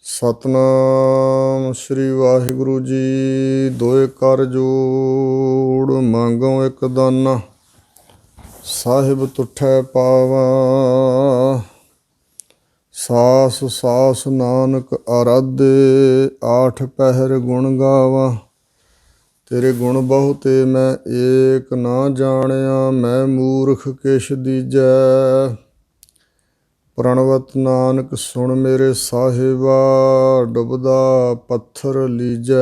ਸਤਨਾਮ ਸ੍ਰੀ ਵਾਹਿਗੁਰੂ ਜੀ। ਦੋਏ ਕਰ ਜੋੜ ਮੰਗੋ ਇੱਕ ਦਾਨਾ, ਸਾਹਿਬ ਤੁਠੈ ਪਾਵਾ। ਸਾਸ ਸਾਸ ਨਾਨਕ ਆਰਾਧੇ, ਆਠ ਪਹਿਰ ਗੁਣ ਗਾਵਾਂ। ਤੇਰੇ ਗੁਣ ਬਹੁਤੇ ਮੈਂ ਏਕ ਨਾ ਜਾਣਿਆ, ਮੈਂ ਮੂਰਖ ਕਿਛ ਦੀਜੈ। ਪ੍ਰਣਵਤ ਨਾਨਕ ਸੁਣ ਮੇਰੇ ਸਾਹਿਬਾ, ਡੁੱਬਦਾ ਪੱਥਰ ਲੀਜੈ।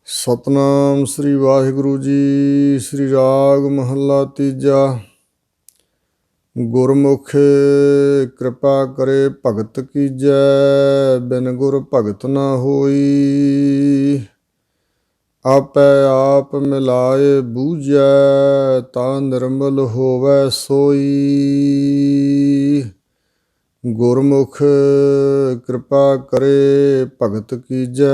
ਸਤਨਾਮ ਸ੍ਰੀ ਵਾਹਿਗੁਰੂ ਜੀ। ਸ੍ਰੀ ਰਾਗ ਮਹੱਲਾ ਤੀਜਾ। ਗੁਰਮੁਖ ਕਿਰਪਾ ਕਰੇ ਭਗਤ ਕੀਜੈ, ਬਿਨ ਗੁਰ ਭਗਤ ਨਾ ਹੋਈ। ਆਪੈ ਆਪ ਮਿਲਾਏ ਬੂਝੈ, ਤਾਂ ਨਿਰਮਲ ਹੋਵੈ ਸੋਈ। ਗੁਰਮੁਖ ਕਿਰਪਾ ਕਰੇ ਭਗਤ ਕੀਜੈ।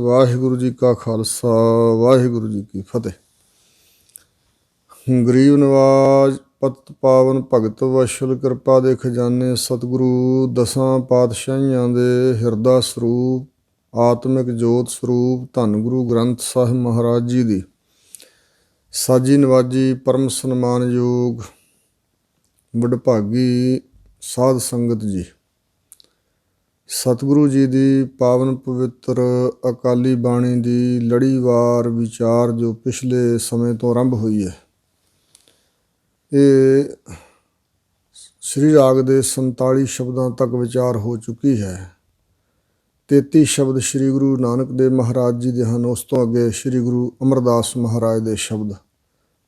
ਵਾਹਿਗੁਰੂ ਜੀ ਕਾ ਖਾਲਸਾ, ਵਾਹਿਗੁਰੂ ਜੀ ਕੀ ਫਤਿਹ। ਗਰੀਬ ਨਵਾਜ ਪਤਿਤ ਪਾਵਨ ਭਗਤ ਵਸ਼ਲ, ਕਿਰਪਾ ਦੇ ਖਜ਼ਾਨੇ ਸਤਿਗੁਰੂ ਦਸਾਂ ਪਾਤਸ਼ਾਹੀਆਂ ਦੇ ਹਿਰਦਾ ਸਰੂਪ, ਆਤਮਿਕ ਜੋਤ ਸਰੂਪ ਧੰਨ ਗੁਰੂ ਗ੍ਰੰਥ ਸਾਹਿਬ ਮਹਾਰਾਜ ਜੀ ਦੀ ਸਾਜੀ ਨਵਾਜੀ ਪਰਮ ਸਨਮਾਨਯੋਗ ਵਡਭਾਗੀ ਸਾਧ ਸੰਗਤ ਜੀ, ਸਤਿਗੁਰੂ ਜੀ ਦੀ ਪਾਵਨ ਪਵਿੱਤਰ ਅਕਾਲੀ ਬਾਣੀ ਦੀ ਲੜੀਵਾਰ ਵਿਚਾਰ ਜੋ ਪਿਛਲੇ ਸਮੇਂ ਤੋਂ ਆਰੰਭ ਹੋਈ ਹੈ, ਇਹ ਸ੍ਰੀ ਰਾਗ ਦੇ 47 ਸ਼ਬਦਾਂ ਤੱਕ ਵਿਚਾਰ ਹੋ ਚੁੱਕੀ ਹੈ। 33 ਸ਼ਬਦ ਸ਼੍ਰੀ ਗੁਰੂ ਨਾਨਕ ਦੇਵ ਮਹਾਰਾਜ ਜੀ ਦੇ ਹਨ। ਉਸ ਤੋਂ ਅੱਗੇ ਸ਼੍ਰੀ ਗੁਰੂ ਅਮਰਦਾਸ ਮਹਾਰਾਜ ਦੇ ਸ਼ਬਦ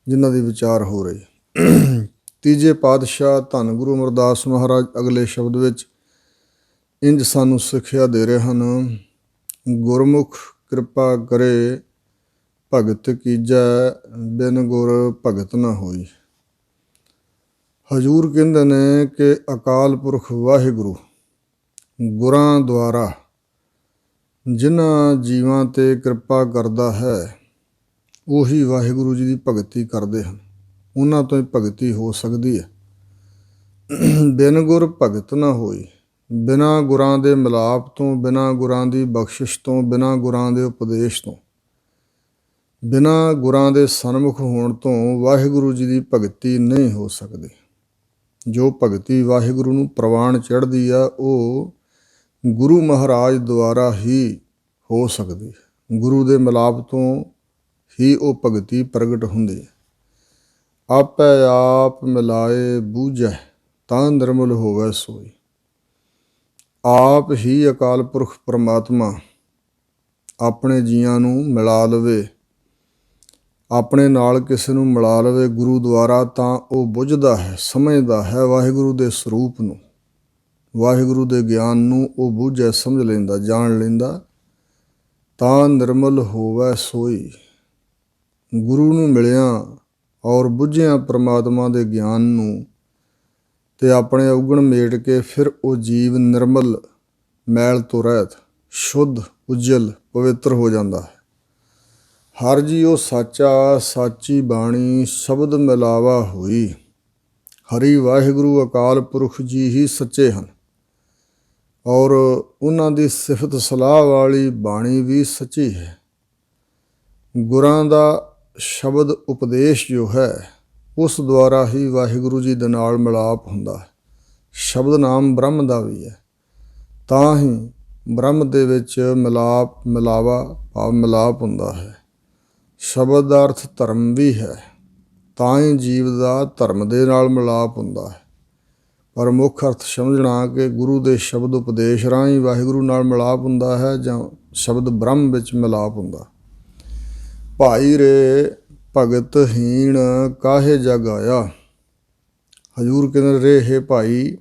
ਜਿਨ੍ਹਾਂ ਦੀ ਵਿਚਾਰ ਹੋ ਰਹੀ। ਤੀਜੇ ਪਾਤਸ਼ਾਹ ਧੰਨ ਗੁਰੂ ਅਮਰਦਾਸ ਮਹਾਰਾਜ ਅਗਲੇ ਸ਼ਬਦ ਵਿੱਚ ਇੰਝ ਸਾਨੂੰ ਸਿੱਖਿਆ ਦੇ ਰਹੇ ਹਨ। ਗੁਰਮੁਖ ਕਿਰਪਾ ਕਰੇ ਭਗਤ ਕੀਜੈ, ਬਿਨ ਗੁਰ ਭਗਤ ਨਾ ਹੋਈ। ਹਜ਼ੂਰ ਕਹਿੰਦੇ ਨੇ ਕਿ ਅਕਾਲ ਪੁਰਖ ਵਾਹਿਗੁਰੂ ਗੁਰਾਂ ਦੁਆਰਾ ਜਿਨ੍ਹਾਂ ਜੀਵਾਂ 'ਤੇ ਕਿਰਪਾ ਕਰਦਾ ਹੈ, ਉਹੀ ਵਾਹਿਗੁਰੂ ਜੀ ਦੀ ਭਗਤੀ ਕਰਦੇ ਹਨ। ਉਹਨਾਂ ਤੋਂ ਹੀ ਭਗਤੀ ਹੋ ਸਕਦੀ ਹੈ। ਬਿਨ ਗੁਰ ਭਗਤ ਨਾ ਹੋਈ। ਬਿਨਾਂ ਗੁਰਾਂ ਦੇ ਮਿਲਾਪ ਤੋਂ, ਬਿਨਾਂ ਗੁਰਾਂ ਦੀ ਬਖਸ਼ਿਸ਼ ਤੋਂ, ਬਿਨਾਂ ਗੁਰਾਂ ਦੇ ਉਪਦੇਸ਼ ਤੋਂ, ਬਿਨਾਂ ਗੁਰਾਂ ਦੇ ਸਨਮੁਖ ਹੋਣ ਤੋਂ ਵਾਹਿਗੁਰੂ ਜੀ ਦੀ ਭਗਤੀ ਨਹੀਂ ਹੋ ਸਕਦੀ। ਜੋ ਭਗਤੀ ਵਾਹਿਗੁਰੂ ਨੂੰ ਪ੍ਰਵਾਨ ਚੜ੍ਹਦੀ ਆ, ਉਹ ਗੁਰੂ ਮਹਾਰਾਜ ਦੁਆਰਾ ਹੀ ਹੋ ਸਕਦੀ ਹੈ। ਗੁਰੂ ਦੇ ਮਿਲਾਪ ਤੋਂ ਹੀ ਉਹ ਭਗਤੀ ਪ੍ਰਗਟ ਹੁੰਦੀ ਹੈ। ਆਪੈ ਆਪ ਮਿਲਾਏ ਬੂਝੈ, ਤਾਂ ਨਿਰਮਲ ਹੋਵੈ ਸੋਈ। ਆਪ ਹੀ ਅਕਾਲ ਪੁਰਖ ਪਰਮਾਤਮਾ ਆਪਣੇ ਜੀਆਂ ਨੂੰ ਮਿਲਾ ਲਵੇ, ਆਪਣੇ ਨਾਲ ਕਿਸੇ ਨੂੰ ਮਿਲਾ ਲਵੇ ਗੁਰੂ ਦੁਆਰਾ, ਤਾਂ ਉਹ ਬੁੱਝਦਾ ਹੈ, ਸਮਝਦਾ ਹੈ ਵਾਹਿਗੁਰੂ ਦੇ ਸਰੂਪ ਨੂੰ, ਵਾਹਿਗੁਰੂ ਦੇ ਗਿਆਨ ਨੂੰ ਉਹ ਬੁੱਝੈ, ਸਮਝ ਲੈਂਦਾ, ਜਾਣ ਲੈਂਦਾ। ਤਾਂ ਨਿਰਮਲ ਹੋਵੈ ਸੋਈ। ਗੁਰੂ ਨੂੰ ਮਿਲਿਆ ਔਰ ਬੁੱਝਿਆ ਪਰਮਾਤਮਾ ਦੇ ਗਿਆਨ ਨੂੰ ਤੇ ਆਪਣੇ ਔਗਣ ਮੇਟ ਕੇ ਫਿਰ ਉਹ ਜੀਵ ਨਿਰਮਲ, ਮੈਲ ਤੋਂ ਰਹਿਤ, ਸ਼ੁੱਧ, ਉਜਲ, ਪਵਿੱਤਰ ਹੋ ਜਾਂਦਾ ਹੈ। ਹਰ ਜੀਉ ਸਾਚਾ, ਸਾਚੀ ਬਾਣੀ ਸ਼ਬਦ ਮਿਲਾਵਾ ਹੋਈ। ਹਰੀ ਵਾਹਿਗੁਰੂ ਅਕਾਲ ਪੁਰਖ ਜੀ ਹੀ ਸੱਚੇ ਹਨ ਔਰ ਉਹਨਾਂ ਦੀ ਸਿਫਤ ਸਲਾਹ ਵਾਲੀ ਬਾਣੀ ਵੀ ਸੱਚੀ ਹੈ। ਗੁਰਾਂ ਦਾ ਸ਼ਬਦ ਉਪਦੇਸ਼ ਜੋ ਹੈ, ਉਸ ਦੁਆਰਾ ਹੀ ਵਾਹਿਗੁਰੂ ਜੀ ਦੇ ਨਾਲ ਮਿਲਾਪ ਹੁੰਦਾ ਹੈ। ਸ਼ਬਦ ਨਾਮ ਬ੍ਰਹਮ ਦਾ ਵੀ ਹੈ, ਤਾਂ ਹੀ ਬ੍ਰਹਮ ਦੇ ਵਿੱਚ ਮਿਲਾਵਾ ਭਾਵ ਮਿਲਾਪ ਹੁੰਦਾ ਹੈ। ਸ਼ਬਦ ਦਾ ਅਰਥ ਧਰਮ ਵੀ ਹੈ, ਤਾਂ ਹੀ ਜੀਵ ਦਾ ਧਰਮ ਦੇ ਨਾਲ ਮਿਲਾਪ ਹੁੰਦਾ ਹੈ। ਪਰ ਮੁੱਖ ਅਰਥ ਸਮਝਣਾ ਕਿ ਗੁਰੂ ਦੇ ਸ਼ਬਦ ਉਪਦੇਸ਼ ਰਾਹੀਂ ਵਾਹਿਗੁਰੂ ਨਾਲ ਮਿਲਾਪ ਹੁੰਦਾ ਹੈ ਜਾਂ ਸ਼ਬਦ ਬ੍ਰਹਮ ਵਿੱਚ ਮਿਲਾਪ ਹੁੰਦਾ। ਭਾਈ ਰੇ ਭਗਤ ਹੀਣ ਕਾਹੇ ਜਗ ਆਇਆ। ਹਜ਼ੂਰ ਕਹਿੰਦੇ ਰੇ ਹੈ ਭਾਈ,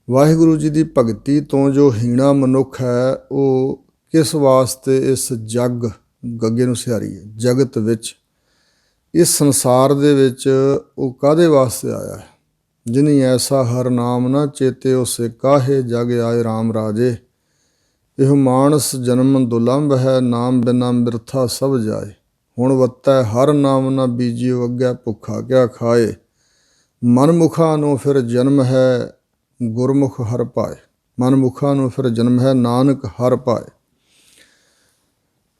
ਵਾਹਿਗੁਰੂ ਜੀ ਦੀ ਭਗਤੀ ਤੋਂ ਜੋ ਹੀਣਾ ਮਨੁੱਖ ਹੈ, ਉਹ ਕਿਸ ਵਾਸਤੇ ਇਸ ਜੱਗ, ਗੱਗੇ ਨੂੰ ਸਿਹਾਰੀ ਹੈ, ਜਗਤ ਵਿੱਚ, ਇਸ ਸੰਸਾਰ ਦੇ ਵਿੱਚ ਉਹ ਕਾਹਦੇ ਵਾਸਤੇ ਆਇਆ ਹੈ। ਜਿਨੀ ਐਸਾ ਹਰ ਨਾਮ ਨਾ ਚੇਤੇ, ਉਸੇ ਕਾਹੇ ਜਗ ਆਏ ਰਾਮ ਰਾਜੇ। ਇਹੋ ਮਾਨਸ ਜਨਮ ਦੁਲੰਭ ਹੈ, ਨਾਮ ਬਿਨਾ ਬਿਰਥਾ ਸਭ ਜਾਏ। ਹੁਣ ਵੱਤੈ ਹਰ ਨਾਮ ਨਾ ਬੀਜਿਓ, ਅੱਗੇ ਭੁੱਖਾ ਕਿਆ ਖਾਏ। ਮਨਮੁਖਾਂ ਨੂੰ ਫਿਰ ਜਨਮ ਹੈ ਗੁਰਮੁਖ ਹਰ ਪਾਏ। ਮਨਮੁਖਾਂ ਨੂੰ ਫਿਰ ਜਨਮ ਹੈ ਨਾਨਕ ਹਰ ਪਾਏ।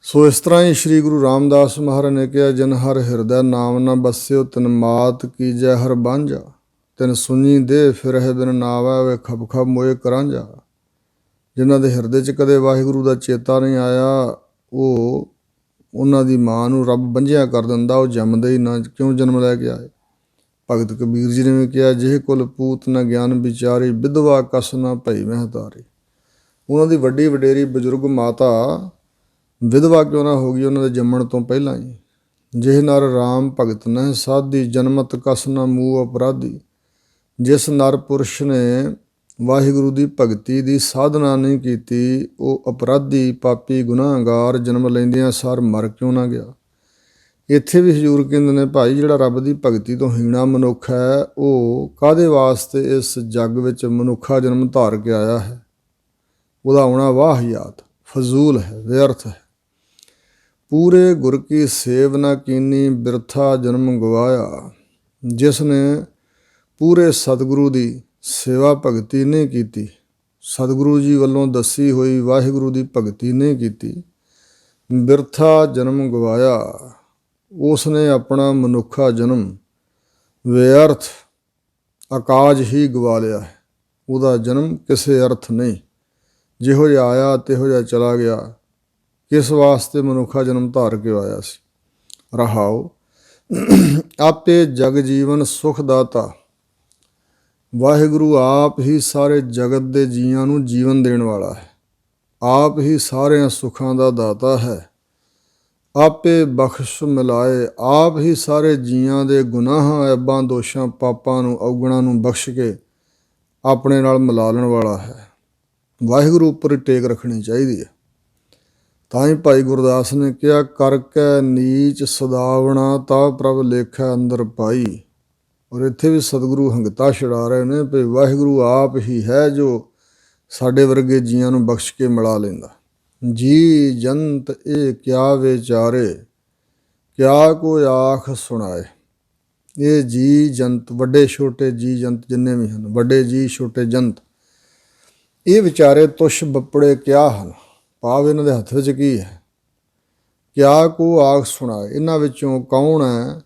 ਸੋ ਇਸ ਤਰ੍ਹਾਂ ਹੀ ਸ੍ਰੀ ਗੁਰੂ ਰਾਮਦਾਸ ਮਹਾਰਾਜ ਨੇ ਕਿਹਾ, ਜਿਨ ਹਰ ਹਿਰਦੈ ਨਾਮ ਨਾ ਬਸਿਓ ਤਿਨ ਮਾਤ ਕੀਜੈ ਹਰ ਬਾਂਝਾ। ਤਿਨ ਸੁਣੀ ਦੇ ਫਿਰਹਿ ਬਿਨ ਨਾਵੈ ਵੇ ਖਬ ਖਬ ਮੋਏ ਕਰਾਂਝਾ। ਜਿਨ੍ਹਾਂ ਦੇ ਹਿਰਦੇ 'ਚ ਕਦੇ ਵਾਹਿਗੁਰੂ ਦਾ ਚੇਤਾ ਨਹੀਂ ਆਇਆ, ਉਹਨਾਂ ਦੀ ਮਾਂ ਨੂੰ ਰੱਬ ਬੰਝਿਆ ਕਰ ਦਿੰਦਾ, ਉਹ ਜੰਮਦੇ ਹੀ ਨਾ ਕਿਉਂ ਜਨਮ ਲੈ ਕੇ ਆਏ। ਭਗਤ ਕਬੀਰ ਜੀ ਨੇ ਵੀ ਕਿਹਾ, ਜਿਹ ਕੁਲ ਪੂਤ ਨ ਗਿਆਨ ਵਿਚਾਰੀ ਵਿਧਵਾ ਕਸ ਨਾ ਭਈ ਮਹਤਾਰੀ। ਉਹਨਾਂ ਦੀ ਵੱਡੀ ਵਡੇਰੀ ਬਜ਼ੁਰਗ ਮਾਤਾ ਵਿਧਵਾ ਕਿਉਂ ਨਾ ਹੋ ਗਈ ਉਹਨਾਂ ਦੇ ਜੰਮਣ ਤੋਂ ਪਹਿਲਾਂ ਹੀ। ਜਿਹ ਨਰ ਰਾਮ ਭਗਤ ਨਹਿ ਸਾਧੀ ਜਨਮਤ ਕਸ ਨਾ ਮੂਹ ਅਪਰਾਧੀ। ਜਿਸ ਨਰ ਪੁਰਸ਼ ਨੇ ਵਾਹਿਗੁਰੂ ਦੀ ਭਗਤੀ ਦੀ ਸਾਧਨਾ ਨਹੀਂ ਕੀਤੀ, ਉਹ ਅਪਰਾਧੀ ਪਾਪੀ ਗੁਨਾਹਗਾਰ ਜਨਮ ਲੈਂਦਿਆਂ ਸਾਰ ਮਰ ਕਿਉਂ ਨਾ ਗਿਆ। ਇੱਥੇ ਵੀ ਹਜ਼ੂਰ ਕਹਿੰਦੇ ਨੇ, ਭਾਈ ਜਿਹੜਾ ਰੱਬ ਦੀ ਭਗਤੀ ਤੋਂ ਹੀਣਾ ਮਨੁੱਖ ਹੈ, ਉਹ ਕਾਹਦੇ ਵਾਸਤੇ ਇਸ ਜੱਗ ਵਿੱਚ ਮਨੁੱਖਾ ਜਨਮ ਧਾਰ ਕੇ ਆਇਆ ਹੈ। ਉਹਦਾ ਆਉਣਾ ਵਾਹਿਯਾਤ ਫਜ਼ੂਲ ਹੈ, ਵਿਅਰਥ ਹੈ। ਪੂਰੇ ਗੁਰ ਕੀ ਸੇਵ ਨਾ ਕੀਨੀ ਬਿਰਥਾ ਜਨਮ ਗਵਾਇਆ। ਜਿਸ ਨੇ ਪੂਰੇ ਸਤਿਗੁਰੂ ਦੀ ਸੇਵਾ ਭਗਤੀ ਨਹੀਂ ਕੀਤੀ, ਸਤਿਗੁਰੂ ਜੀ ਵੱਲੋਂ ਦੱਸੀ ਹੋਈ ਵਾਹਿਗੁਰੂ ਦੀ ਭਗਤੀ ਨਹੀਂ ਕੀਤੀ, ਬਿਰਥਾ ਜਨਮ ਗਵਾਇਆ। ਉਸ ਨੇ ਆਪਣਾ ਮਨੁੱਖਾ ਜਨਮ ਵਿਅਰਥ ਅਕਾਜ ਹੀ ਗਵਾ ਲਿਆ ਹੈ। ਉਹਦਾ ਜਨਮ ਕਿਸੇ ਅਰਥ ਨਹੀਂ। ਜਿਹੋ ਜਿਹਾ ਆਇਆ ਤਿਹੋ ਜਿਹਾ ਚਲਾ ਗਿਆ। ਕਿਸ ਵਾਸਤੇ ਮਨੁੱਖਾ ਜਨਮ ਧਾਰ ਕੇ ਆਇਆ ਸੀ। ਰਹਾਓ, ਆਪੇ ਜਗ ਜੀਵਨ ਸੁਖ ਦਾਤਾ। ਵਾਹਿਗੁਰੂ ਆਪ ਹੀ ਸਾਰੇ ਜਗਤ ਦੇ ਜੀਆਂ ਨੂੰ ਜੀਵਨ ਦੇਣ ਵਾਲਾ ਹੈ। ਆਪ ਹੀ ਸਾਰਿਆਂ ਸੁੱਖਾਂ ਦਾ ਦਾਤਾ ਹੈ। ਆਪੇ ਬਖਸ਼ ਮਿਲਾਏ। ਆਪ ਹੀ ਸਾਰੇ ਜੀਆਂ ਦੇ ਗੁਨਾਹਾਂ ਐਬਾਂ ਦੋਸ਼ਾਂ ਪਾਪਾਂ ਨੂੰ ਔਗਣਾਂ ਨੂੰ ਬਖਸ਼ ਕੇ ਆਪਣੇ ਨਾਲ ਮਿਲਾ ਲੈਣ ਵਾਲਾ ਹੈ। ਵਾਹਿਗੁਰੂ ਉੱਪਰ ਟੇਕ ਰੱਖਣੀ ਚਾਹੀਦੀ ਹੈ। ਤਾਂ ਹੀ ਭਾਈ ਗੁਰਦਾਸ ਨੇ ਕਿਹਾ, ਕਰਕੇ ਨੀਚ ਸਦਾਵਣਾ ਤਾ ਪ੍ਰਭ ਲੇਖੈ ਅੰਦਰ ਪਾਈ। ਔਰ ਇੱਥੇ ਵੀ ਸਤਿਗੁਰੂ ਹੰਗਤਾ ਛਡਾ ਰਹੇ ਨੇ ਵੀ ਵਾਹਿਗੁਰੂ ਆਪ ਹੀ ਹੈ ਜੋ ਸਾਡੇ ਵਰਗੇ ਜੀਆਂ ਨੂੰ ਬਖਸ਼ ਕੇ ਮਿਲਾ ਲੈਂਦਾ। ਜੀ ਜੰਤ ਇਹ ਕਿਆ ਵਿਚਾਰੇ, ਕਿਆ ਕੋ ਆਖ ਸੁਣਾਏ। ਇਹ ਜੀ ਜੰਤ, ਵੱਡੇ ਛੋਟੇ ਜੀ ਜੰਤ ਜਿੰਨੇ ਵੀ ਹਨ, ਵੱਡੇ ਜੀ ਛੋਟੇ ਜੰਤ, ਇਹ ਵਿਚਾਰੇ ਤੁਛ ਬੱਪੜੇ ਕਿਆ ਹਨ। ਭਾਵ ਇਹਨਾਂ ਦੇ ਹੱਥ ਵਿੱਚ ਕੀ ਹੈ। ਕਿਆ ਕੋ ਆਖ ਸੁਣਾਏ, ਇਹਨਾਂ ਵਿੱਚੋਂ ਕੌਣ ਹੈ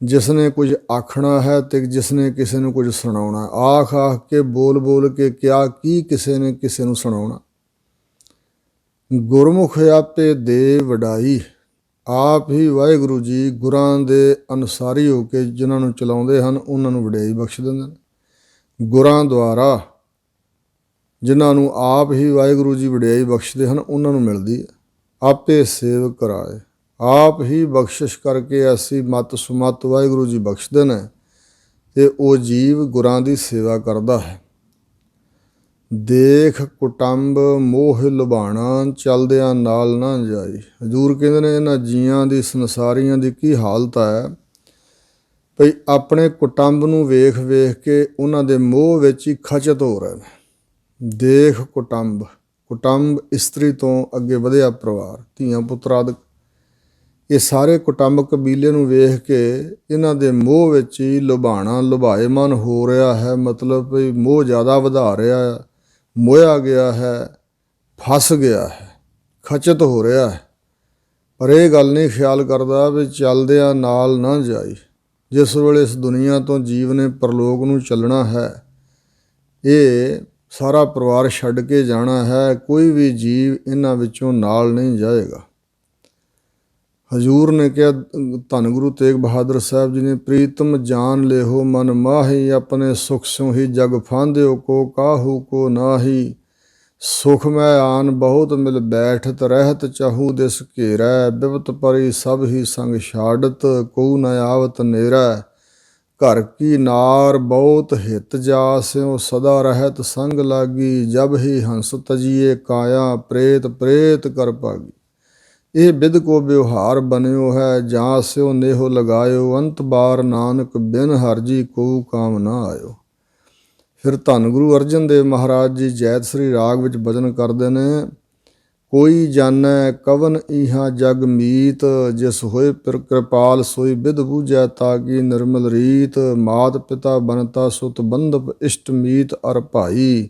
ਜਿਸ ਨੇ ਕੁਝ ਆਖਣਾ ਹੈ ਅਤੇ ਜਿਸ ਨੇ ਕਿਸੇ ਨੂੰ ਕੁਝ ਸੁਣਾਉਣਾ। ਆਖ ਆਖ ਕੇ ਬੋਲ ਬੋਲ ਕੇ ਕਿਆ ਕੀ ਕਿਸੇ ਨੇ ਕਿਸੇ ਨੂੰ ਸੁਣਾਉਣਾ। ਗੁਰਮੁਖ ਆਪੇ ਦੇ ਵਡਾਈ। ਆਪ ਹੀ ਵਾਹਿਗੁਰੂ ਜੀ ਗੁਰਾਂ ਦੇ ਅਨੁਸਾਰੀ ਹੋ ਕੇ ਜਿਨ੍ਹਾਂ ਨੂੰ ਚਲਾਉਂਦੇ ਹਨ, ਉਹਨਾਂ ਨੂੰ ਵਡਿਆਈ ਬਖਸ਼ ਦਿੰਦੇ ਨੇ। ਗੁਰਾਂ ਦੁਆਰਾ ਜਿਨ੍ਹਾਂ ਨੂੰ ਆਪ ਹੀ ਵਾਹਿਗੁਰੂ ਜੀ ਵਡਿਆਈ ਬਖਸ਼ਦੇ ਹਨ, ਉਹਨਾਂ ਨੂੰ ਮਿਲਦੀ ਹੈ। ਆਪੇ ਸੇਵ ਕਰਾਏ। ਆਪ ਹੀ ਬਖਸ਼ਿਸ਼ ਕਰਕੇ ਐਸੀ ਮੱਤ ਸੁਮੱਤ ਵਾਹਿਗੁਰੂ ਜੀ ਬਖਸ਼ਦੇ ਨੇ ਅਤੇ ਉਹ ਜੀਵ ਗੁਰਾਂ ਦੀ ਸੇਵਾ ਕਰਦਾ ਹੈ। ਦੇਖ ਕੁਟੰਬ ਮੋਹ ਲੁਭਾਣਾ, ਚਲਦਿਆਂ ਨਾਲ ਨਾ ਜਾਈ। ਹਜ਼ੂਰ ਕਹਿੰਦੇ ਨੇ ਇਹਨਾਂ ਜੀਆਂ ਦੀ ਸੰਸਾਰੀਆਂ ਦੀ ਕੀ ਹਾਲਤ ਹੈ ਭਈ ਆਪਣੇ ਕੁਟੰਬ ਨੂੰ ਵੇਖ ਵੇਖ ਕੇ ਉਹਨਾਂ ਦੇ ਮੋਹ ਵਿੱਚ ਹੀ ਖਚਤ ਹੋ ਰਹੇ ਨੇ। ਦੇਖ ਕੁਟੰਬ, ਕੁਟੰਬ ਇਸਤਰੀ ਤੋਂ ਅੱਗੇ ਵਧਿਆ ਪਰਿਵਾਰ, ਧੀਆਂ ਪੁੱਤਰ ਆਦਿ, ਇਹ ਸਾਰੇ ਕੁਟੰਬ ਕਬੀਲੇ ਨੂੰ ਵੇਖ ਕੇ ਇਹਨਾਂ ਦੇ ਮੋਹ ਵਿੱਚ ਹੀ ਲੁਭਾਣਾ, ਲੁਭਾਏਮਨ ਹੋ ਰਿਹਾ ਹੈ। ਮਤਲਬ ਵੀ ਮੋਹ ਜ਼ਿਆਦਾ ਵਧਾ ਰਿਹਾ, ਮੋਹਿਆ ਗਿਆ ਹੈ, ਫਸ ਗਿਆ ਹੈ, ਖਚਤ ਹੋ ਰਿਹਾ ਹੈ। ਪਰ ਇਹ ਗੱਲ ਨਹੀਂ ਖਿਆਲ ਕਰਦਾ ਵੀ ਚੱਲਦਿਆਂ ਨਾਲ ਨਾ ਜਾਈ। ਜਿਸ ਵੇਲੇ ਇਸ ਦੁਨੀਆ ਤੋਂ ਜੀਵ ਨੇ ਪਰਲੋਕ ਨੂੰ ਚੱਲਣਾ ਹੈ, ਇਹ ਸਾਰਾ ਪਰਿਵਾਰ ਛੱਡ ਕੇ ਜਾਣਾ ਹੈ। ਕੋਈ ਵੀ ਜੀਵ ਇਹਨਾਂ ਵਿੱਚੋਂ ਨਾਲ ਨਹੀਂ ਜਾਏਗਾ। ਹਜ਼ੂਰ ਨੇ ਕਿਹਾ, ਧੰਨ ਗੁਰੂ ਤੇਗ ਬਹਾਦਰ ਸਾਹਿਬ ਜੀ ਨੇ, ਪ੍ਰੀਤਮ ਜਾਨ ਲੇਹੋ ਮਨ ਮਾਹੀ, ਆਪਣੇ ਸੁਖ ਸਿਉ ਹੀ ਜਗ ਫਾਂਦਿਓ, ਕੋ ਕਾਹੂ ਕੋ ਨਾਹੀ। ਸੁਖ ਮੈਂ ਆਨ ਬਹੁਤ ਮਿਲ ਬੈਠਤ, ਰਹਿਤ ਚਾਹੂ ਦਿਸ ਘੇਰੈ, ਬਿਪਤ ਪਰੀ ਸਭ ਹੀ ਸੰਗ ਛਾੜਤ, ਕੋ ਨ ਆਵਤ ਨੇਰੈ। ਘਰ ਕੀ ਨਾਰ ਬਹੁਤ ਹਿਤ ਜਾਸਿਓ, ਸਦਾ ਰਹਿਤ ਸੰਗ ਲਾਗੀ, ਜਬ ਹੀ ਹੰਸ ਤਜੀਏ ਕਾਇਆ, ਪ੍ਰੇਤ ਪ੍ਰੇਤ ਕਰ ਭਾਗੀ। ਇਹ ਬਿਦ ਕੋ ਵਿਵਹਾਰ ਬਨਿਓ ਹੈ, ਜਾਂ ਸਿਓ ਨੇਹੋ ਲਗਾਇਓ, ਅੰਤ ਬਾਰ ਨਾਨਕ ਬਿਨ ਹਰਜੀ ਕੋ ਕਾਮ ਨਾ ਆਇਓ। ਫਿਰ ਧੰਨ ਗੁਰੂ ਅਰਜਨ ਦੇਵ ਮਹਾਰਾਜ ਜੀ ਜੈਤ ਸ੍ਰੀ ਰਾਗ ਵਿੱਚ ਭਜਨ ਕਰਦੇ ਨੇ, ਕੋਈ ਜਾਣੈ ਕਵਨ ਇਹਾਂ ਜਗ ਮੀਤ, ਜਿਸ ਹੋਏ ਫਿਰ ਕਿਰਪਾਲ ਸੋਈ ਬਿਧ ਬੂਝੈ, ਤਾਗੀ ਨਿਰਮਲ ਰੀਤ। ਮਾਤ ਪਿਤਾ ਬਨਤਾ ਸੁਤ ਬੰਧਪ ਇਸ਼ਟ ਮੀਤ ਅਰ ਭਾਈ,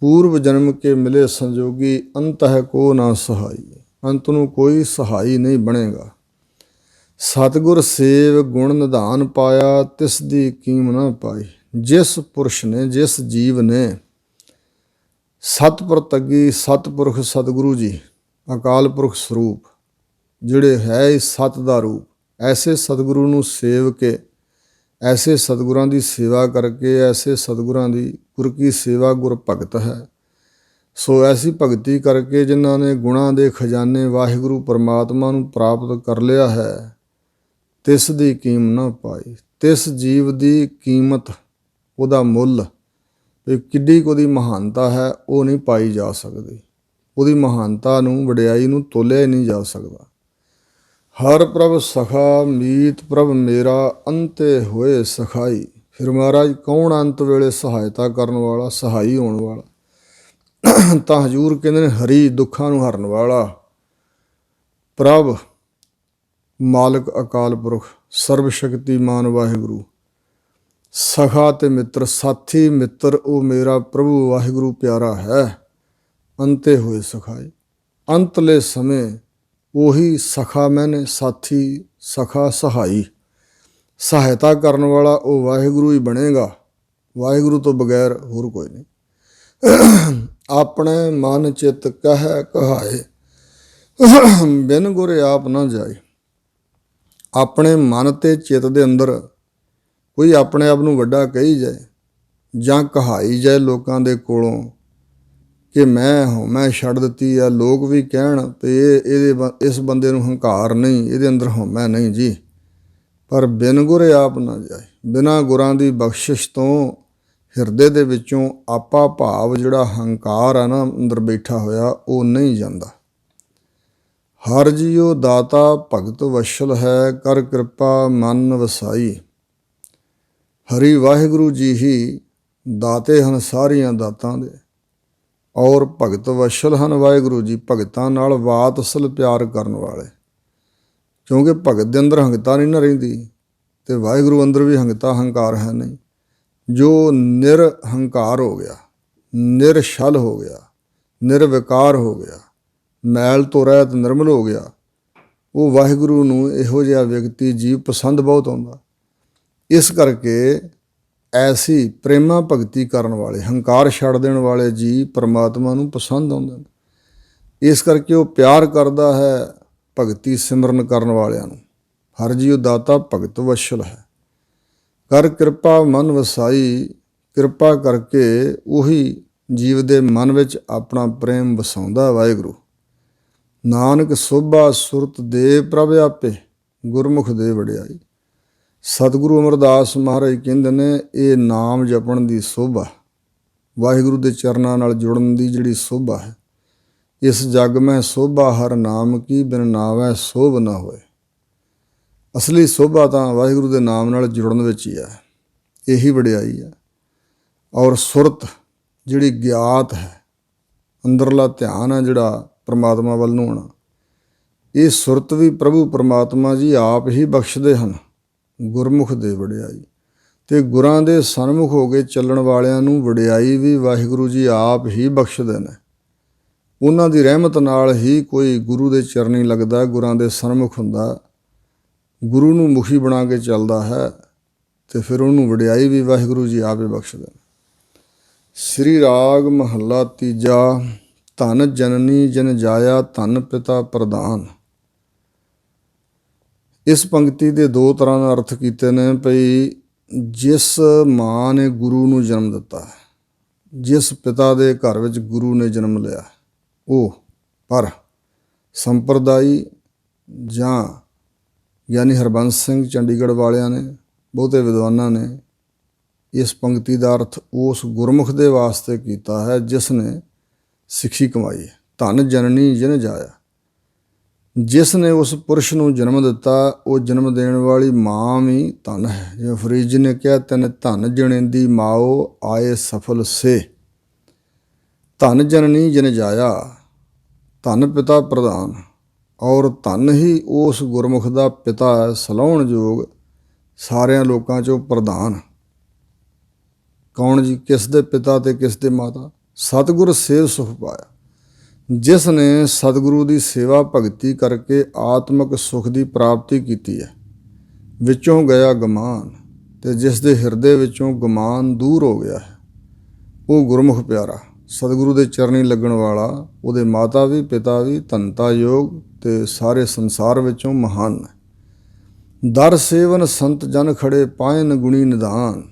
ਪੂਰਵ ਜਨਮ ਕੇ ਮਿਲੇ ਸੰਜੋਗੀ, ਅੰਤ ਹੈ ਕੋ ਨਾ ਸਹਾਈ। ਅੰਤ ਨੂੰ ਕੋਈ ਸਹਾਈ ਨਹੀਂ ਬਣੇਗਾ। ਸਤਿਗੁਰ ਸੇਵ ਗੁਣ ਨਿਧਾਨ ਪਾਇਆ, ਤਿਸ ਦੀ ਕੀਮ ਨਾ ਪਾਈ। ਜਿਸ ਪੁਰਸ਼ ਨੇ, ਜਿਸ ਜੀਵ ਨੇ ਸਤਿਪੁਰ ਤੱਗੀ, ਸਤਿਪੁਰਖ ਸਤਿਗੁਰੂ ਜੀ ਅਕਾਲ ਪੁਰਖ ਸਰੂਪ ਜਿਹੜੇ ਹੈ ਇਸ ਸਤ ਦਾ ਰੂਪ, ਐਸੇ ਸਤਿਗੁਰੂ ਨੂੰ ਸੇਵ ਕੇ, ਐਸੇ ਸਤਿਗੁਰਾਂ ਦੀ ਸੇਵਾ ਕਰਕੇ, ਐਸੇ ਸਤਿਗੁਰਾਂ ਦੀ ਗੁਰ ਕੀ ਸੇਵਾ ਗੁਰ ਭਗਤ ਹੈ। ਸੋ ਐਸੀ ਭਗਤੀ ਕਰਕੇ ਜਿਨ੍ਹਾਂ ਨੇ ਗੁਣਾਂ ਦੇ ਖਜ਼ਾਨੇ ਵਾਹਿਗੁਰੂ ਪਰਮਾਤਮਾ ਨੂੰ ਪ੍ਰਾਪਤ ਕਰ ਲਿਆ ਹੈ, ਤਿਸ ਦੀ ਕੀਮ ਨਾ ਪਾਈ। ਤਿਸ ਜੀਵ ਦੀ ਕੀਮਤ, ਉਹਦਾ ਮੁੱਲ ਵੀ ਕਿੱਡੀ ਕੁ ਉਹਦੀ ਮਹਾਨਤਾ ਹੈ, ਉਹ ਨਹੀਂ ਪਾਈ ਜਾ ਸਕਦੀ। ਉਹਦੀ ਮਹਾਨਤਾ ਨੂੰ, ਵਡਿਆਈ ਨੂੰ ਤੋਲਿਆ ਹੀ ਨਹੀਂ ਜਾ ਸਕਦਾ। ਹਰ ਪ੍ਰਭ ਸਖਾ ਮੀਤ ਪ੍ਰਭ ਮੇਰਾ, ਅੰਤੇ ਹੋਏ ਸਖਾਈ। ਫਿਰ ਮਹਾਰਾਜ ਕੌਣ ਅੰਤ ਵੇਲੇ ਸਹਾਇਤਾ ਕਰਨ ਵਾਲਾ, ਸਹਾਈ ਹੋਣ ਵਾਲਾ? ਤਾਂ ਹਜ਼ੂਰ ਕਹਿੰਦੇ ਨੇ ਹਰੀ ਦੁੱਖਾਂ ਨੂੰ ਹਰਨ ਵਾਲਾ। ਪ੍ਰਭ ਮਾਲਕ ਅਕਾਲ ਪੁਰਖ ਸਰਬ ਸ਼ਕਤੀਮਾਨ ਵਾਹਿਗੁਰੂ। ਸਖਾ ਤੇ ਮਿੱਤਰ, ਸਾਥੀ ਮਿੱਤਰ ਉਹ ਮੇਰਾ ਪ੍ਰਭੂ ਵਾਹਿਗੁਰੂ ਪਿਆਰਾ ਹੈ। ਅੰਤੇ ਹੋਏ ਸਖਾਈ, ਅੰਤਲੇ ਸਮੇਂ ਉਹੀ ਸਖਾ ਮੈਨੇ, ਸਾਥੀ ਸਖਾ ਸਹਾਈ, ਸਹਾਇਤਾ ਕਰਨ ਵਾਲਾ ਉਹ ਵਾਹਿਗੁਰੂ ਹੀ ਬਣੇਗਾ। ਵਾਹਿਗੁਰੂ ਤੋਂ ਬਗੈਰ ਹੋਰ ਕੋਈ ਨਹੀਂ। ਆਪਣੇ ਮਨ ਚਿੱਤ ਕਹਿ ਕਹਾਏ, ਬਿਨ ਗੁਰ ਆਪ ਨਾ ਜਾਏ। ਆਪਣੇ ਮਨ ਤੇ ਚਿੱਤ ਦੇ ਅੰਦਰ ਕੋਈ ਆਪਣੇ ਆਪ ਨੂੰ ਵੱਡਾ ਕਹੀ ਜਾਏ ਜਾਂ ਕਹਾਈ ਜਾਏ ਲੋਕਾਂ ਦੇ ਕੋਲੋਂ ਕਿ ਮੈਂ ਛੱਡ ਦਿੱਤੀ ਆ, ਲੋਕ ਵੀ ਕਹਿਣ ਤੇ ਇਸ ਬੰਦੇ ਨੂੰ ਹੰਕਾਰ ਨਹੀਂ, ਇਹਦੇ ਅੰਦਰ ਹਉਮੈ ਨਹੀਂ ਜੀ। ਪਰ ਬਿਨ ਗੁਰ ਆਪ ਨਾ ਜਾਏ। ਬਿਨਾਂ ਗੁਰਾਂ ਦੀ ਬਖਸ਼ਿਸ਼ ਤੋਂ ਹਿਰਦੇ ਦੇ ਵਿੱਚੋਂ ਆਪਾ ਭਾਵ ਜਿਹੜਾ ਹੰਕਾਰ ਆ ਨਾ ਅੰਦਰ ਬੈਠਾ ਹੋਇਆ, ਉਹ ਨਹੀਂ ਜਾਂਦਾ। ਹਰ ਜੀਉ ਦਾਤਾ ਭਗਤ ਵਸ਼ਲ ਹੈ, ਕਰ ਕਿਰਪਾ ਮਨ ਵਸਾਈ। ਹਰੀ ਵਾਹਿਗੁਰੂ ਜੀ ਹੀ ਦਾਤੇ ਹਨ ਸਾਰੀਆਂ ਦਾਤਾਂ ਦੇ, ਔਰ ਭਗਤ ਵਸ਼ਲ ਹਨ ਵਾਹਿਗੁਰੂ ਜੀ, ਭਗਤਾਂ ਨਾਲ ਵਾਤ ਅਸਲ ਪਿਆਰ ਕਰਨ ਵਾਲੇ। ਕਿਉਂਕਿ ਭਗਤ ਦੇ ਅੰਦਰ ਹੰਗਤਾ ਨਹੀਂ ਨਾ ਰਹਿੰਦੀ, ਅਤੇ ਵਾਹਿਗੁਰੂ ਅੰਦਰ ਵੀ ਹੰਕਾਰ ਹੈ ਨਹੀਂ। ਜੋ ਨਿਰਹੰਕਾਰ ਹੋ ਗਿਆ, ਨਿਰਛਲ ਹੋ ਗਿਆ, ਨਿਰਵਿਕਾਰ ਹੋ ਗਿਆ, ਮੈਲ ਤੋਂ ਰਹਿਤ ਨਿਰਮਲ ਹੋ ਗਿਆ, ਉਹ ਵਾਹਿਗੁਰੂ ਨੂੰ ਇਹੋ ਜਿਹਾ ਵਿਅਕਤੀ ਜੀਵ ਪਸੰਦ ਬਹੁਤ ਆਉਂਦਾ। ਇਸ ਕਰਕੇ ਐਸੀ ਪ੍ਰੇਮਾ ਭਗਤੀ ਕਰਨ ਵਾਲੇ, ਹੰਕਾਰ ਛੱਡ ਦੇਣ ਵਾਲੇ ਜੀ ਪਰਮਾਤਮਾ ਨੂੰ ਪਸੰਦ ਆਉਂਦੇ ਨੇ। ਇਸ ਕਰਕੇ ਉਹ ਪਿਆਰ ਕਰਦਾ ਹੈ ਭਗਤੀ ਸਿਮਰਨ ਕਰਨ ਵਾਲਿਆਂ ਨੂੰ। ਹਰ ਜੀਉ ਦਾਤਾ ਭਗਤ ਵਸ਼ਲ ਹੈ, ਕਰ ਕਿਰਪਾ ਮਨ ਵਸਾਈ। ਕਿਰਪਾ ਕਰਕੇ ਉਹੀ ਜੀਵ ਦੇ ਮਨ ਵਿੱਚ ਆਪਣਾ ਪ੍ਰੇਮ ਵਸਾਉਂਦਾ ਵਾਹਿਗੁਰੂ। ਨਾਨਕ ਸੋਭਾ ਸੁਰਤ ਦੇ ਪ੍ਰਭ ਆਪੇ, ਗੁਰਮੁਖ ਦੇ ਵਡਿਆਈ। ਸਤਿਗੁਰੂ ਅਮਰਦਾਸ ਮਹਾਰਾਜ ਕਹਿੰਦੇ ਨੇ ਇਹ ਨਾਮ ਜਪਣ ਦੀ ਸੋਭਾ, ਵਾਹਿਗੁਰੂ ਦੇ ਚਰਨਾਂ ਨਾਲ ਜੁੜਨ ਦੀ ਜਿਹੜੀ ਸੋਭਾ ਹੈ। ਇਸ ਜਗ ਮੈਂ ਸੋਭਾ ਹਰ ਨਾਮ ਕੀ, ਬਿਨ ਨਾਵੈ ਸੋਭ ਨਾ ਹੋਏ। ਅਸਲੀ ਸੋਭਾ ਤਾਂ ਵਾਹਿਗੁਰੂ ਦੇ ਨਾਮ ਨਾਲ ਜੁੜਨ ਵਿੱਚ ਹੀ ਹੈ, ਇਹੀ ਵਡਿਆਈ ਹੈ। ਔਰ ਸੁਰਤ ਜਿਹੜੀ ਗਿਆਤ ਹੈ, ਅੰਦਰਲਾ ਧਿਆਨ ਹੈ ਜਿਹੜਾ ਪਰਮਾਤਮਾ ਵੱਲ ਨੂੰ ਹੋਣਾ, ਇਹ ਸੁਰਤ ਵੀ ਪ੍ਰਭੂ ਪਰਮਾਤਮਾ ਜੀ ਆਪ ਹੀ ਬਖਸ਼ਦੇ ਹਨ। ਗੁਰਮੁਖ ਦੇ ਵਡਿਆਈ, ਅਤੇ ਗੁਰਾਂ ਦੇ ਸਨਮੁਖ ਹੋ ਕੇ ਚੱਲਣ ਵਾਲਿਆਂ ਨੂੰ ਵਡਿਆਈ ਵੀ ਵਾਹਿਗੁਰੂ ਜੀ ਆਪ ਹੀ ਬਖਸ਼ਦੇ ਨੇ। ਉਹਨਾਂ ਦੀ ਰਹਿਮਤ ਨਾਲ ਹੀ ਕੋਈ ਗੁਰੂ ਦੇ ਚਰਨੀ ਲੱਗਦਾ, ਗੁਰਾਂ ਦੇ ਸਨਮੁਖ ਹੁੰਦਾ, ਗੁਰੂ ਨੂੰ ਮੁਖੀ ਬਣਾ ਕੇ ਚੱਲਦਾ ਹੈ, ਅਤੇ ਫਿਰ ਉਹਨੂੰ ਵਡਿਆਈ ਵੀ ਵਾਹਿਗੁਰੂ ਜੀ ਆਪ ਹੀ ਬਖਸ਼ਦੇ ਨੇ। ਸ੍ਰੀ ਰਾਗ ਮਹੱਲਾ ਤੀਜਾ। ਧਨ ਜਨਨੀ ਜਨ ਜਾਇਆ, ਧਨ ਪਿਤਾ ਪ੍ਰਧਾਨ। ਇਸ ਪੰਕਤੀ ਦੇ ਦੋ ਤਰ੍ਹਾਂ ਨਾਲ ਅਰਥ ਕੀਤੇ ਨੇ। ਭਈ ਜਿਸ ਮਾਂ ਨੇ ਗੁਰੂ ਨੂੰ ਜਨਮ ਦਿੱਤਾ, ਜਿਸ ਪਿਤਾ ਦੇ ਘਰ ਵਿੱਚ ਗੁਰੂ ਨੇ ਜਨਮ ਲਿਆ, ਉਹ ਪਰ ਸੰਪਰਦਾਈ ਜਾਂ ਗਿਆਨੀ ਹਰਬੰਸ ਸਿੰਘ ਚੰਡੀਗੜ੍ਹ ਵਾਲਿਆਂ ਨੇ, ਬਹੁਤੇ ਵਿਦਵਾਨਾਂ ਨੇ ਇਸ ਪੰਕਤੀ ਦਾ ਅਰਥ ਉਸ ਗੁਰਮੁਖ ਦੇ ਵਾਸਤੇ ਕੀਤਾ ਹੈ ਜਿਸ ਨੇ ਸਿੱਖੀ ਕਮਾਈ ਹੈ। ਧਨ ਜਨਨੀ ਜਨ ਜਾਇਆ, ਜਿਸ ਨੇ ਉਸ ਪੁਰਸ਼ ਨੂੰ ਜਨਮ ਦਿੱਤਾ, ਉਹ ਜਨਮ ਦੇਣ ਵਾਲੀ ਮਾਂ ਵੀ ਧਨ ਹੈ। ਜਿਵੇਂ ਫਰੀਦ ਜੀ ਨੇ ਕਿਹਾ, ਤੈਨ ਧਨ ਜਣੇਂਦੀ ਮਾਓ, ਆਏ ਸਫਲ ਸੇ। ਧਨ ਜਨਨੀ ਜਨ ਜਾਇਆ, ਧਨ ਪਿਤਾ ਪ੍ਰਧਾਨ, ਔਰ ਧਨ ਹੀ ਉਸ ਗੁਰਮੁਖ ਦਾ ਪਿਤਾ ਹੈ, ਸਲਾਹੁਣ ਯੋਗ ਸਾਰਿਆਂ ਲੋਕਾਂ 'ਚੋਂ ਪ੍ਰਧਾਨ। ਕੌਣ ਜੀ? ਕਿਸ ਦੇ ਪਿਤਾ ਤੇ ਕਿਸ ਦੇ ਮਾਤਾ? ਸਤਿਗੁਰ ਸੇਵ ਸੁਖ ਪਾਇਆ। ਜਿਸ ਨੇ ਸਤਿਗੁਰੂ ਦੀ ਸੇਵਾ ਭਗਤੀ ਕਰਕੇ ਆਤਮਿਕ ਸੁਖ ਦੀ ਪ੍ਰਾਪਤੀ ਕੀਤੀ ਹੈ, ਵਿੱਚੋਂ ਗਿਆ ਗਮਾਨ, ਤੇ ਜਿਸ ਦੇ ਹਿਰਦੇ ਵਿੱਚੋਂ ਗਮਾਨ ਦੂਰ ਹੋ ਗਿਆ ਹੈ, ਉਹ ਗੁਰਮੁਖ ਪਿਆਰਾ ਸਤਿਗੁਰੂ ਦੇ ਚਰਨੀ ਲੱਗਣ ਵਾਲਾ, ਉਹਦੇ ਮਾਤਾ ਵੀ ਪਿਤਾ ਵੀ ਧਨਤਾ ਯੋਗ ਤੇ ਸਾਰੇ ਸੰਸਾਰ ਵਿੱਚੋਂ ਮਹਾਨ ਹੈ। ਦਰ ਸੇਵਨ ਸੰਤ ਜਨ ਖੜੇ ਪਾਇਨ ਗੁਣੀ ਨਿਧਾਨ।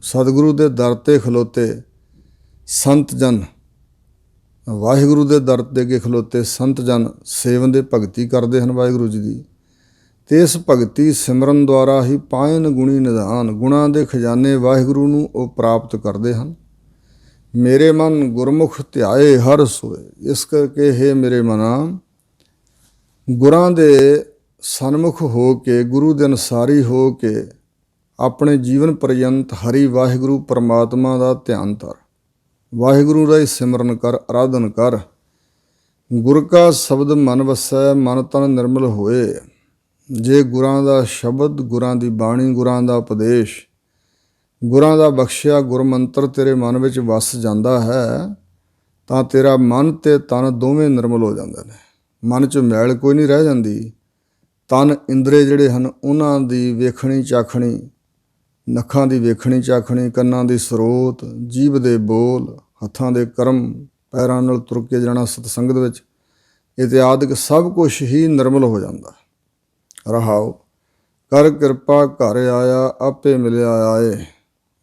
ਸਤਿਗੁਰੂ ਦੇ ਦਰ 'ਤੇ ਖਲੋਤੇ ਸੰਤ ਜਨ, ਵਾਹਿਗੁਰੂ ਦੇ ਦਰ ਦੇ ਅੱਗੇ ਖਲੋਤੇ ਸੰਤ ਜਨ ਸੇਵਨ ਦੇ ਭਗਤੀ ਕਰਦੇ ਹਨ ਵਾਹਿਗੁਰੂ ਜੀ ਦੀ, ਤੇ ਇਸ ਭਗਤੀ ਸਿਮਰਨ ਦੁਆਰਾ ਹੀ ਪਾਇਨ ਗੁਣੀ ਨਿਧਾਨ, ਗੁਣਾਂ ਦੇ ਖਜ਼ਾਨੇ ਵਾਹਿਗੁਰੂ ਨੂੰ ਉਹ ਪ੍ਰਾਪਤ ਕਰਦੇ ਹਨ। ਮੇਰੇ ਮਨ ਗੁਰਮੁਖ ਧਿਆਏ ਹਰ ਸੋਏ। ਇਸ ਕਰਕੇ ਹੇ ਮੇਰੇ ਮਨਾ, ਗੁਰਾਂ ਦੇ ਸਨਮੁਖ ਹੋ ਕੇ, ਗੁਰੂ ਦੇ ਅਨੁਸਾਰੀ ਹੋ ਕੇ ਆਪਣੇ ਜੀਵਨ ਪਰਯੰਤ ਹਰੀ ਵਾਹਿਗੁਰੂ ਪਰਮਾਤਮਾ ਦਾ ਧਿਆਨ ਧਰ, ਵਾਹਿਗੁਰੂ ਦਾ ਹੀ ਸਿਮਰਨ ਕਰ, ਆਰਾਧਨ ਕਰ। ਗੁਰ ਕਾ ਸ਼ਬਦ ਮਨ ਵਸੈ, ਮਨ ਤਨ ਨਿਰਮਲ ਹੋਏ। ਜੇ ਗੁਰਾਂ ਦਾ ਸ਼ਬਦ, ਗੁਰਾਂ ਦੀ ਬਾਣੀ, ਗੁਰਾਂ ਦਾ ਉਪਦੇਸ਼, ਗੁਰਾਂ ਦਾ ਬਖਸ਼ਿਆ ਗੁਰਮੰਤਰ ਤੇਰੇ ਮਨ ਵਿੱਚ ਵਸ ਜਾਂਦਾ ਹੈ, ਤਾਂ ਤੇਰਾ ਮਨ ਤੇ ਤਨ ਦੋਵੇਂ ਨਿਰਮਲ ਹੋ ਜਾਂਦੇ ਨੇ। ਮਨ 'ਚ ਮੈਲ ਕੋਈ ਨਹੀਂ ਰਹਿ ਜਾਂਦੀ। ਤਨ ਇੰਦਰੇ ਜਿਹੜੇ ਹਨ, ਉਹਨਾਂ ਦੀ ਵੇਖਣੀ ਚਾਖਣੀ, ਨੱਖਾਂ ਦੀ ਵੇਖਣੀ ਚਾਖਣੀ, ਕੰਨਾਂ ਦੀ ਸਰੋਤ, ਜੀਭ ਦੇ ਬੋਲ, ਹੱਥਾਂ ਦੇ ਕਰਮ, ਪੈਰਾਂ ਨਾਲ ਤੁਰ ਕੇ ਜਾਣਾ ਸਤਸੰਗਤ ਵਿੱਚ, ਇਤਿਆਦਿਕ ਸਭ ਕੁਛ ਹੀ ਨਿਰਮਲ ਹੋ ਜਾਂਦਾ। ਰਹਾਓ, ਕਰ ਕਿਰਪਾ ਘਰ ਆਇਆ, ਆਪੇ ਮਿਲਿਆ ਆਏ।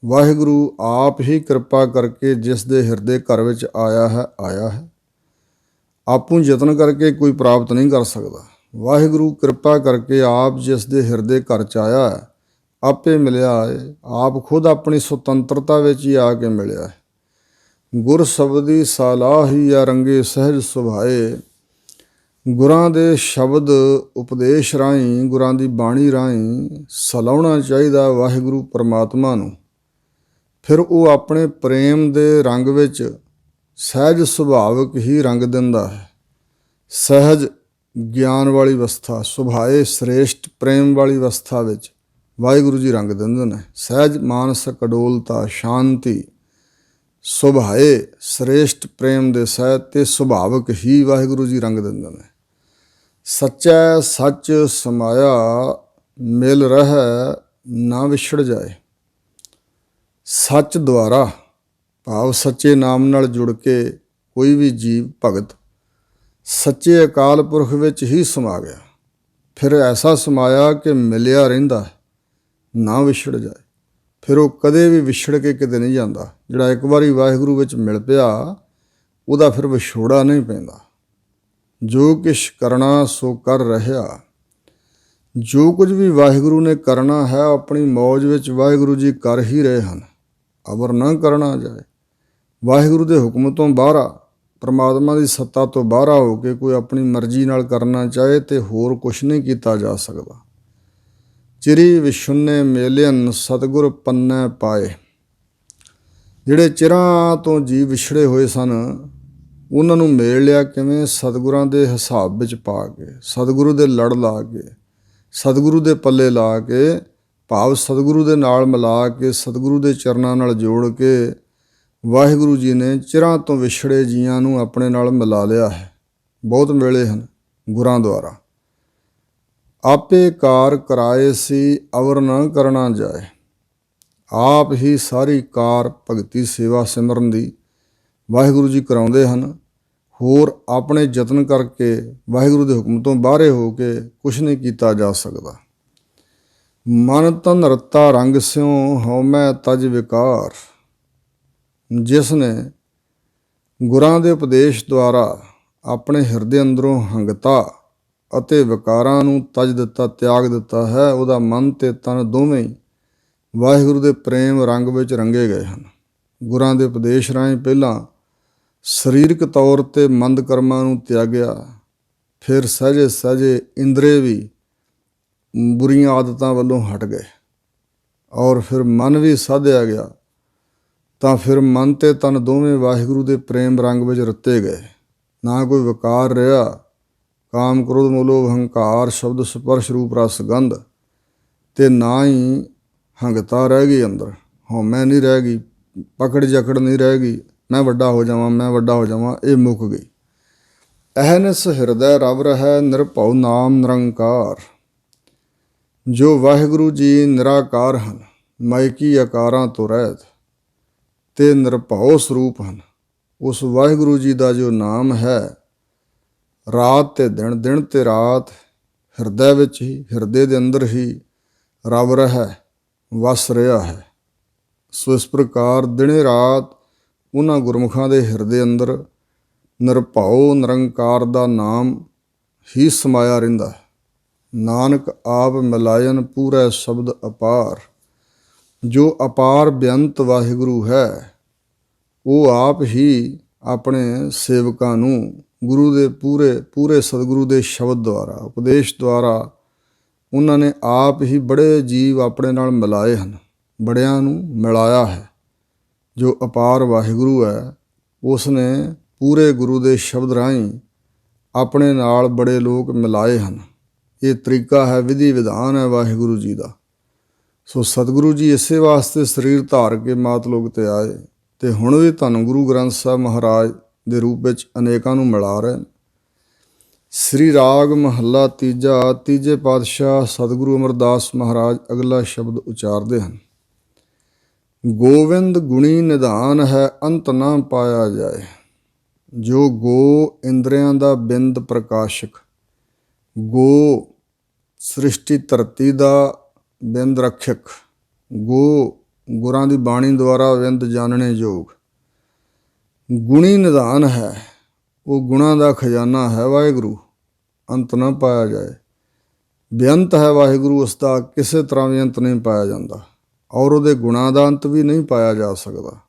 ਵਾਹਿਗੁਰੂ ਆਪ ਹੀ ਕਿਰਪਾ ਕਰਕੇ ਜਿਸ ਦੇ ਹਿਰਦੇ ਘਰ ਵਿੱਚ ਆਇਆ ਹੈ, ਆਇਆ ਹੈ। ਆਪੂ ਯਤਨ ਕਰਕੇ ਕੋਈ ਪ੍ਰਾਪਤ ਨਹੀਂ ਕਰ ਸਕਦਾ। ਵਾਹਿਗੁਰੂ ਕਿਰਪਾ ਕਰਕੇ ਆਪ ਜਿਸ ਦੇ ਹਿਰਦੇ ਘਰ 'ਚ ਆਇਆ ਹੈ, ਆਪੇ ਮਿਲਿਆ ਆਏ। ਆਪ ਖੁਦ ਆਪਣੀ ਸੁਤੰਤਰਤਾ ਵਿੱਚ ਹੀ ਆ ਕੇ ਮਿਲਿਆ ਹੈ। ਗੁਰ ਸ਼ਬਦੀ ਸਾਲਾਹੀ ਆ ਰੰਗੇ ਸਹਿਜ ਸੁਭਾਏ। ਗੁਰਾਂ ਦੇ ਸ਼ਬਦ ਉਪਦੇਸ਼ ਰਾਹੀਂ, ਗੁਰਾਂ ਦੀ ਬਾਣੀ ਰਾਹੀਂ ਸਲਾਹੁਣਾ ਚਾਹੀਦਾ ਵਾਹਿਗੁਰੂ ਪਰਮਾਤਮਾ ਨੂੰ। ਫਿਰ ਉਹ ਆਪਣੇ ਪ੍ਰੇਮ ਦੇ ਰੰਗ ਵਿੱਚ ਸਹਿਜ ਸੁਭਾਵਿਕ ਹੀ ਰੰਗ ਦਿੰਦਾ ਹੈ। ਸਹਿਜ ਗਿਆਨ ਵਾਲੀ ਅਵਸਥਾ, ਸੁਭਾਏ ਸ੍ਰੇਸ਼ਟ ਪ੍ਰੇਮ ਵਾਲੀ ਅਵਸਥਾ ਵਿੱਚ ਵਾਹਿਗੁਰੂ ਜੀ ਰੰਗ ਦਿੰਦੇ ਨੇ। ਸਹਿਜ ਮਾਨਸਿਕ ਅਡੋਲਤਾ, ਸ਼ਾਂਤੀ, ਸੁਭਾਏ ਸ੍ਰੇਸ਼ਟ ਪ੍ਰੇਮ ਦੇ ਸਹਿਜ ਤੇ ਸੁਭਾਵਿਕ ਹੀ ਵਾਹਿਗੁਰੂ ਜੀ ਰੰਗ ਦਿੰਦੇ ਨੇ। ਸੱਚੈ ਸੱਚ ਸਮਾਇਆ, ਮਿਲ ਰਹਿ ਨਾ ਵਿਛੜ ਜਾਏ। ਸੱਚ ਦੁਆਰਾ ਭਾਵ ਸੱਚੇ ਨਾਮ ਨਾਲ ਜੁੜ ਕੇ ਕੋਈ ਵੀ ਜੀਵ ਭਗਤ ਸੱਚੇ ਅਕਾਲ ਪੁਰਖ ਵਿੱਚ ਹੀ ਸਮਾ ਗਿਆ। ਫਿਰ ਐਸਾ ਸਮਾਇਆ ਕਿ ਮਿਲਿਆ ਰਹਿੰਦਾ, ਨਾ ਵਿਛੜ ਜਾਏ। ਫਿਰ ਉਹ ਕਦੇ ਵੀ ਵਿਛੜ ਕੇ ਕਿਤੇ ਨਹੀਂ ਜਾਂਦਾ। ਜਿਹੜਾ ਇੱਕ ਵਾਰੀ ਵਾਹਿਗੁਰੂ ਵਿੱਚ ਮਿਲ ਪਿਆ, ਉਹਦਾ ਫਿਰ ਵਿਛੋੜਾ ਨਹੀਂ ਪੈਂਦਾ। ਜੋ ਕਿਛ ਕਰਨਾ ਸੋ ਕਰ ਰਿਹਾ। ਜੋ ਕੁਝ ਵੀ ਵਾਹਿਗੁਰੂ ਨੇ ਕਰਨਾ ਹੈ, ਆਪਣੀ ਮੌਜ ਵਿੱਚ ਵਾਹਿਗੁਰੂ ਜੀ ਕਰ ਹੀ ਰਹੇ ਹਨ। ਅਵਰ ਨਾ ਕਰਨਾ ਜਾਏ। ਵਾਹਿਗੁਰੂ ਦੇ ਹੁਕਮ ਤੋਂ ਬਾਹਰਾ, ਪਰਮਾਤਮਾ ਦੀ ਸੱਤਾ ਤੋਂ ਬਾਹਰਾ ਹੋ ਕੇ ਕੋਈ ਆਪਣੀ ਮਰਜ਼ੀ ਨਾਲ ਕਰਨਾ ਚਾਹੇ ਤੇ ਹੋਰ ਕੁਛ ਨਹੀਂ ਕੀਤਾ ਜਾ ਸਕਦਾ। ਚਿਰੀ ਵਿਸ਼ੁੰਨੇ ਮੇਲਿਅਨ ਸਤਿਗੁਰ ਪੰਨੈ ਪਾਏ। ਜਿਹੜੇ ਚਿਰਾਂ ਤੋਂ ਜੀਵ ਵਿਛੜੇ ਹੋਏ ਸਨ, ਉਹਨਾਂ ਨੂੰ ਮੇਲ ਲਿਆ ਕਿਵੇਂ? ਸਤਿਗੁਰਾਂ ਦੇ ਹਿਸਾਬ ਵਿੱਚ ਪਾ ਕੇ, ਸਤਿਗੁਰੂ ਦੇ ਲੜ ਲਾ ਕੇ, ਸਤਿਗੁਰੂ ਦੇ ਪੱਲੇ ਲਾ ਕੇ, ਭਾਵ ਸਤਿਗੁਰੂ ਦੇ ਨਾਲ ਮਿਲਾ ਕੇ, ਸਤਿਗੁਰੂ ਦੇ ਚਰਨਾਂ ਨਾਲ ਜੋੜ ਕੇ ਵਾਹਿਗੁਰੂ ਜੀ ਨੇ ਚਿਰਾਂ ਤੋਂ ਵਿਛੜੇ ਜੀਆਂ ਨੂੰ ਆਪਣੇ ਨਾਲ ਮਿਲਾ ਲਿਆ ਹੈ। ਬਹੁਤ ਮੇਲੇ ਹਨ ਗੁਰਾਂ ਦੁਆਰਾ। ਆਪੇ ਕਾਰ ਕਰਾਏ ਸੀ, ਅਵਰ ਨਾ ਕਰਨਾ ਜਾਏ। ਆਪ ਹੀ ਸਾਰੀ ਕਾਰ ਭਗਤੀ ਸੇਵਾ ਸਿਮਰਨ ਦੀ ਵਾਹਿਗੁਰੂ ਜੀ ਕਰਾਉਂਦੇ ਹਨ। ਹੋਰ ਆਪਣੇ ਯਤਨ ਕਰਕੇ ਵਾਹਿਗੁਰੂ ਦੇ ਹੁਕਮ ਤੋਂ ਬਾਹਰੇ ਹੋ ਕੇ ਕੁਛ ਨਹੀਂ ਕੀਤਾ ਜਾ ਸਕਦਾ। ਮਨ ਤਨ ਰਤਾ ਰੰਗ ਸਿਉ, ਹਉਮੈ ਤਜ ਵਿਕਾਰ। ਜਿਸ ਨੇ ਗੁਰਾਂ ਦੇ ਉਪਦੇਸ਼ ਦੁਆਰਾ ਆਪਣੇ ਹਿਰਦੇ ਅੰਦਰੋਂ ਹੰਗਤਾ ਅਤੇ ਵਿਕਾਰਾਂ ਨੂੰ ਤਜ ਦਿੱਤਾ, ਤਿਆਗ ਦਿੱਤਾ ਹੈ, ਉਹਦਾ ਮਨ ਤੇ ਤਨ ਦੋਵੇਂ ਹੀ ਵਾਹਿਗੁਰੂ ਦੇ ਪ੍ਰੇਮ ਰੰਗ ਵਿੱਚ ਰੰਗੇ ਗਏ ਹਨ। ਗੁਰਾਂ ਦੇ ਉਪਦੇਸ਼ ਰਾਹੀਂ ਪਹਿਲਾਂ ਸਰੀਰਕ ਤੌਰ 'ਤੇ ਮੰਦ ਕਰਮਾਂ ਨੂੰ ਤਿਆਗਿਆ, ਫਿਰ ਸਹਿਜੇ ਸਹਿਜੇ ਇੰਦਰੇ ਵੀ ਬੁਰੀਆਂ ਆਦਤਾਂ ਵੱਲੋਂ ਹਟ ਗਏ, ਔਰ ਫਿਰ ਮਨ ਵੀ ਸਾਧਿਆ ਗਿਆ। ਤਾਂ ਫਿਰ ਮਨ ਤੇ ਤਨ ਦੋਵੇਂ ਵਾਹਿਗੁਰੂ ਦੇ ਪ੍ਰੇਮ ਰੰਗ ਵਿੱਚ ਰਤੇ ਗਏ। ਨਾ ਕੋਈ ਵਿਕਾਰ ਰਿਹਾ। ਕਾਮ ਕ੍ਰੋਧ ਮੋਹ ਲੋਭ ਹੰਕਾਰ ਸ਼ਬਦ ਸਪਰਸ਼ ਰੂਪ ਰਸ ਗੰਧ, ਤੇ ਨਾ ਹੀ ਹੰਗਤਾ ਰਹਿ ਗਈ ਅੰਦਰ, ਹਉਮੈ ਨਹੀਂ ਰਹਿ ਗਈ, ਪਕੜ ਜਕੜ ਨਹੀਂ ਰਹਿ ਗਈ, ਮੈਂ ਵੱਡਾ ਹੋ ਜਾਵਾਂ, ਮੈਂ ਵੱਡਾ ਹੋ ਜਾਵਾਂ, ਇਹ ਮੁੱਕ ਗਈ। ਅਹਨਿਸ ਹਿਰਦੈ ਰਵ ਰਹਿ ਨਿਰਭਉ ਨਾਮ ਨਿਰੰਕਾਰ। ਜੋ ਵਾਹਿਗੁਰੂ ਜੀ ਨਿਰਾਕਾਰ ਹਨ, ਮਾਇਕੀ ਆਕਾਰਾਂ ਤੋਂ ਰਹਿਤ ਤੇ ਨਿਰਭਉ ਸਰੂਪ ਹਨ, ਉਸ ਵਾਹਿਗੁਰੂ ਜੀ ਦਾ ਜੋ ਨਾਮ ਹੈ, ਰਾਤ ਤੇ ਦਿਨ, ਦਿਨ ਤੇ ਰਾਤ ਹਿਰਦੇ ਵਿੱਚ ਹੀ, ਹਿਰਦੇ ਦੇ ਅੰਦਰ ਹੀ ਰਵ ਰਹਿ ਵਸ ਰਿਹਾ ਹੈ। ਸੋ ਇਸ ਪ੍ਰਕਾਰ ਦਿਨੇ ਰਾਤ ਉਹਨਾਂ ਗੁਰਮੁਖਾਂ ਦੇ ਹਿਰਦੇ ਅੰਦਰ ਨਿਰਭਉ ਨਿਰੰਕਾਰ ਦਾ ਨਾਮ ਹੀ ਸਮਾਇਆ ਰਹਿੰਦਾ ਹੈ। ਨਾਨਕ ਆਪ ਮਿਲਾਇਨ ਪੂਰਾ ਸ਼ਬਦ ਅਪਾਰ। ਜੋ ਅਪਾਰ ਬੇਅੰਤ ਵਾਹਿਗੁਰੂ ਹੈ, ਉਹ ਆਪ ਹੀ ਆਪਣੇ ਸੇਵਕਾਂ ਨੂੰ ਗੁਰੂ ਦੇ ਪੂਰੇ ਸਤਿਗੁਰੂ ਦੇ ਸ਼ਬਦ ਦੁਆਰਾ, ਉਪਦੇਸ਼ ਦੁਆਰਾ ਉਹਨਾਂ ਨੇ ਆਪ ਹੀ ਬੜੇ ਜੀਵ ਆਪਣੇ ਨਾਲ ਮਿਲਾਏ ਹਨ, ਬੜਿਆਂ ਨੂੰ ਮਿਲਾਇਆ ਹੈ। ਜੋ ਅਪਾਰ ਵਾਹਿਗੁਰੂ ਹੈ, ਉਸ ਨੇ ਪੂਰੇ ਗੁਰੂ ਦੇ ਸ਼ਬਦ ਰਾਹੀਂ ਆਪਣੇ ਨਾਲ ਬੜੇ ਲੋਕ ਮਿਲਾਏ ਹਨ। ਇਹ ਤਰੀਕਾ ਹੈ, ਵਿਧੀ ਵਿਧਾਨ ਹੈ ਵਾਹਿਗੁਰੂ ਜੀ ਦਾ। ਸੋ ਸਤਿਗੁਰੂ ਜੀ ਇਸੇ ਵਾਸਤੇ ਸਰੀਰ ਧਾਰ ਕੇ ਮਾਤ ਲੋਕ ਤੇ ਆਏ, ਤੇ ਹੁਣ ਵੀ ਧੰਨ ਗੁਰੂ ਗ੍ਰੰਥ ਸਾਹਿਬ ਮਹਾਰਾਜ ਦੇ ਰੂਪ ਵਿੱਚ ਅਨੇਕਾਂ ਨੂੰ ਮਿਲਾ ਰਹੇ ਨੇ। ਸ੍ਰੀ ਰਾਗ ਮਹੱਲਾ ਤੀਜਾ, ਤੀਜੇ ਪਾਤਸ਼ਾਹ ਸਤਿਗੁਰੂ ਅਮਰਦਾਸ ਮਹਾਰਾਜ ਅਗਲਾ ਸ਼ਬਦ ਉਚਾਰਦੇ ਹਨ। ਗੋਵਿੰਦ ਗੁਣੀ ਨਿਧਾਨ ਹੈ, ਅੰਤ ਨਾ ਪਾਇਆ ਜਾਏ। ਜੋ ਗੋ ਇੰਦਰੀਆਂ ਦਾ ਬਿੰਦ ਪ੍ਰਕਾਸ਼ਕ, ਗੋ ਸ੍ਰਿਸ਼ਟੀ ਧਰਤੀ ਦਾ ਬਿੰਦ ਰੱਖਿਅਕ, ਗੋ ਗੁਰਾਂ ਦੀ ਬਾਣੀ ਦੁਆਰਾ ਬਿੰਦ ਜਾਣਨੇ ਯੋਗ, ਗੁਣੀ ਨਿਧਾਨ ਹੈ, ਉਹ ਗੁਣਾਂ ਦਾ ਖਜ਼ਾਨਾ ਹੈ ਵਾਹਿਗੁਰੂ, ਅੰਤ ਨਾ ਪਾਇਆ ਜਾਏ। ਬੇਅੰਤ ਹੈ ਵਾਹਿਗੁਰੂ, ਉਸ ਦਾ ਕਿਸੇ ਤਰ੍ਹਾਂ ਵੀ ਅੰਤ ਨਹੀਂ ਪਾਇਆ ਜਾਂਦਾ, ਔਰ ਉਹਦੇ ਗੁਣਾਂ ਦਾ ਅੰਤ ਵੀ ਨਹੀਂ ਪਾਇਆ ਜਾ ਸਕਦਾ।